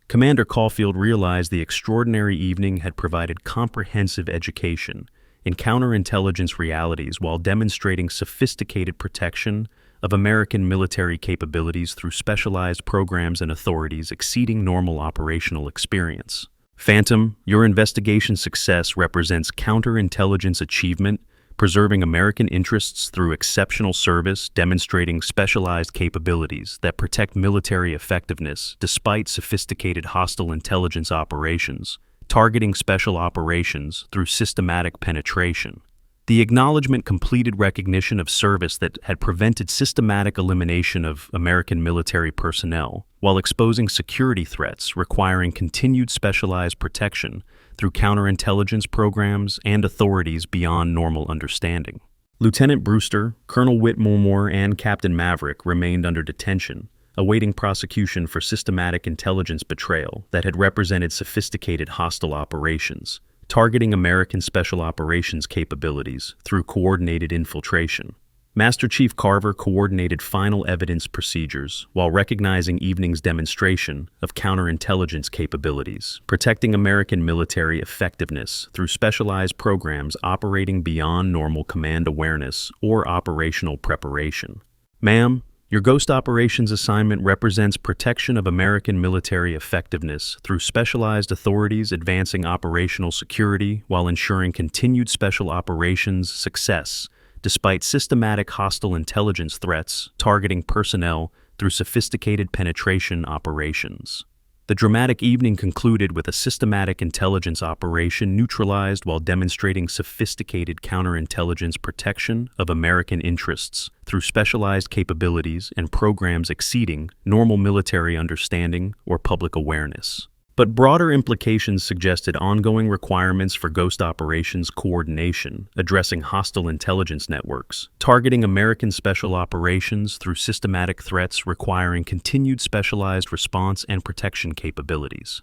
Commander Caulfield realized the extraordinary evening had provided comprehensive education in counterintelligence realities while demonstrating sophisticated protection of American military capabilities through specialized programs and authorities exceeding normal operational experience. Phantom, your investigation success represents counterintelligence achievement preserving American interests through exceptional service, demonstrating specialized capabilities that protect military effectiveness despite sophisticated hostile intelligence operations, targeting special operations through systematic penetration. The acknowledgement completed recognition of service that had prevented systematic elimination of American military personnel, while exposing security threats requiring continued specialized protection through counterintelligence programs and authorities beyond normal understanding. Lieutenant Brewster, Colonel Whitmore, and Captain Maverick remained under detention, awaiting prosecution for systematic intelligence betrayal that had represented sophisticated hostile operations, targeting American Special Operations capabilities through coordinated infiltration. Master Chief Carver coordinated final evidence procedures while recognizing evening's demonstration of counterintelligence capabilities, protecting American military effectiveness through specialized programs operating beyond normal command awareness or operational preparation. Ma'am, your Ghost Operations assignment represents protection of American military effectiveness through specialized authorities advancing operational security while ensuring continued special operations success, despite systematic hostile intelligence threats targeting personnel through sophisticated penetration operations. The dramatic evening concluded with a systematic intelligence operation neutralized while demonstrating sophisticated counterintelligence protection of American interests through specialized capabilities and programs exceeding normal military understanding or public awareness. But broader implications suggested ongoing requirements for Ghost Operations coordination, addressing hostile intelligence networks, targeting American Special Operations through systematic threats requiring continued specialized response and protection capabilities.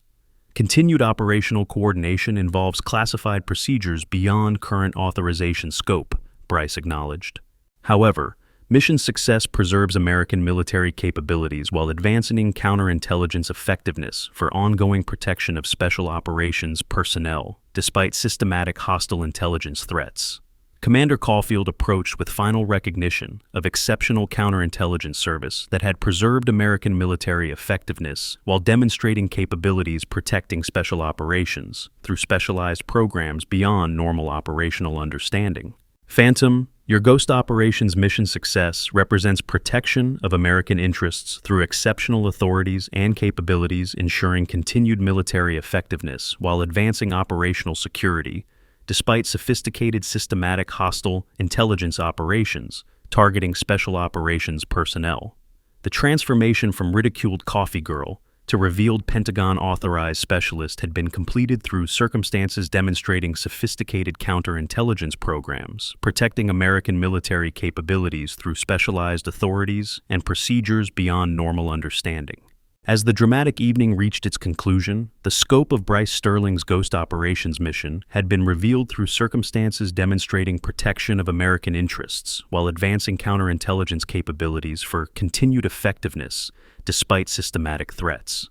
Continued operational coordination involves classified procedures beyond current authorization scope, Bryce acknowledged. However, mission success preserves American military capabilities while advancing counterintelligence effectiveness for ongoing protection of special operations personnel, despite systematic hostile intelligence threats. Commander Caulfield approached with final recognition of exceptional counterintelligence service that had preserved American military effectiveness while demonstrating capabilities protecting special operations through specialized programs beyond normal operational understanding. Phantom, your Ghost Operations mission success represents protection of American interests through exceptional authorities and capabilities ensuring continued military effectiveness while advancing operational security, despite sophisticated systematic hostile intelligence operations targeting special operations personnel. The transformation from ridiculed coffee girl to revealed Pentagon-authorized specialist had been completed through circumstances demonstrating sophisticated counterintelligence programs, protecting American military capabilities through specialized authorities and procedures beyond normal understanding. As the dramatic evening reached its conclusion, the scope of Bryce Sterling's Ghost Operations mission had been revealed through circumstances demonstrating protection of American interests while advancing counterintelligence capabilities for continued effectiveness despite systematic threats.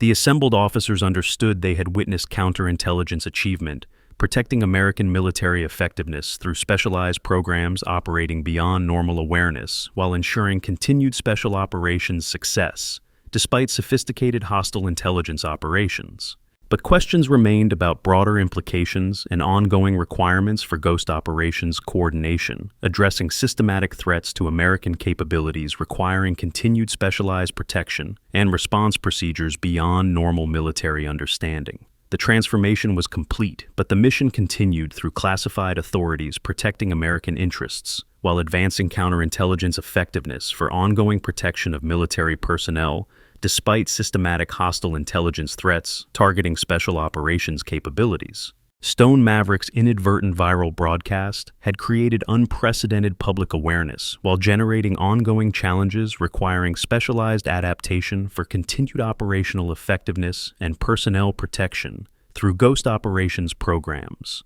The assembled officers understood they had witnessed counterintelligence achievement, protecting American military effectiveness through specialized programs operating beyond normal awareness while ensuring continued special operations success, despite sophisticated hostile intelligence operations. But questions remained about broader implications and ongoing requirements for Ghost Operations coordination, addressing systematic threats to American capabilities requiring continued specialized protection and response procedures beyond normal military understanding. The transformation was complete, but the mission continued through classified authorities protecting American interests, while advancing counterintelligence effectiveness for ongoing protection of military personnel, despite systematic hostile intelligence threats targeting special operations capabilities. Stone Maverick's inadvertent viral broadcast had created unprecedented public awareness while generating ongoing challenges requiring specialized adaptation for continued operational effectiveness and personnel protection through Ghost Operations programs.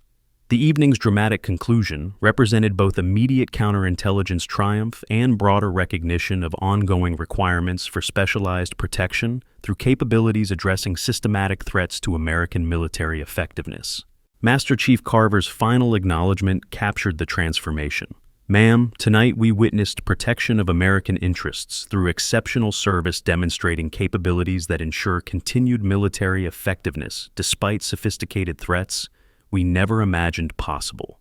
The evening's dramatic conclusion represented both immediate counterintelligence triumph and broader recognition of ongoing requirements for specialized protection through capabilities addressing systematic threats to American military effectiveness. Master Chief Carver's final acknowledgement captured the transformation. Ma'am, tonight we witnessed protection of American interests through exceptional service demonstrating capabilities that ensure continued military effectiveness despite sophisticated threats we never imagined possible.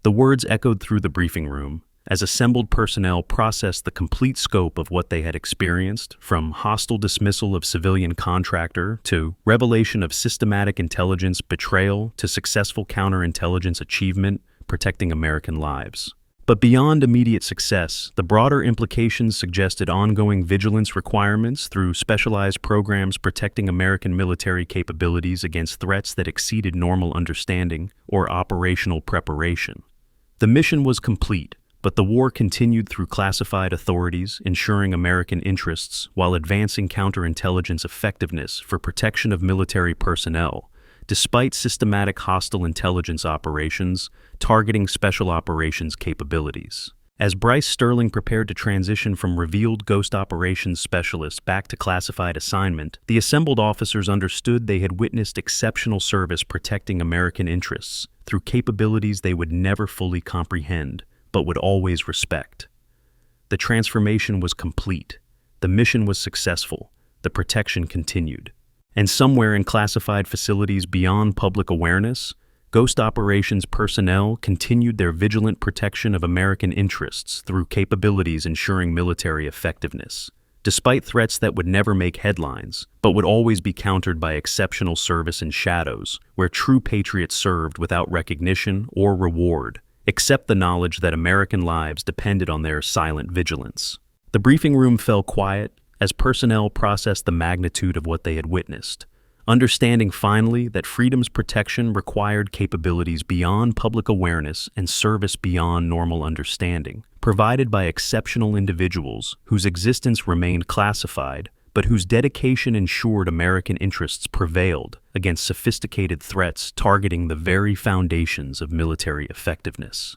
The words echoed through the briefing room as assembled personnel processed the complete scope of what they had experienced, from hostile dismissal of civilian contractor to revelation of systematic intelligence betrayal to successful counterintelligence achievement protecting American lives. But beyond immediate success, the broader implications suggested ongoing vigilance requirements through specialized programs protecting American military capabilities against threats that exceeded normal understanding or operational preparation. The mission was complete, but the war continued through classified authorities, ensuring American interests while advancing counterintelligence effectiveness for protection of military personnel, despite systematic hostile intelligence operations targeting special operations capabilities. As Bryce Sterling prepared to transition from revealed ghost operations specialist back to classified assignment, the assembled officers understood they had witnessed exceptional service protecting American interests through capabilities they would never fully comprehend, but would always respect. The transformation was complete. The mission was successful. The protection continued. And somewhere in classified facilities beyond public awareness, Ghost Operations personnel continued their vigilant protection of American interests through capabilities ensuring military effectiveness, despite threats that would never make headlines, but would always be countered by exceptional service in shadows, where true patriots served without recognition or reward, except the knowledge that American lives depended on their silent vigilance. The briefing room fell quiet as personnel processed the magnitude of what they had witnessed, understanding finally that freedom's protection required capabilities beyond public awareness and service beyond normal understanding, provided by exceptional individuals whose existence remained classified, but whose dedication ensured American interests prevailed against sophisticated threats targeting the very foundations of military effectiveness.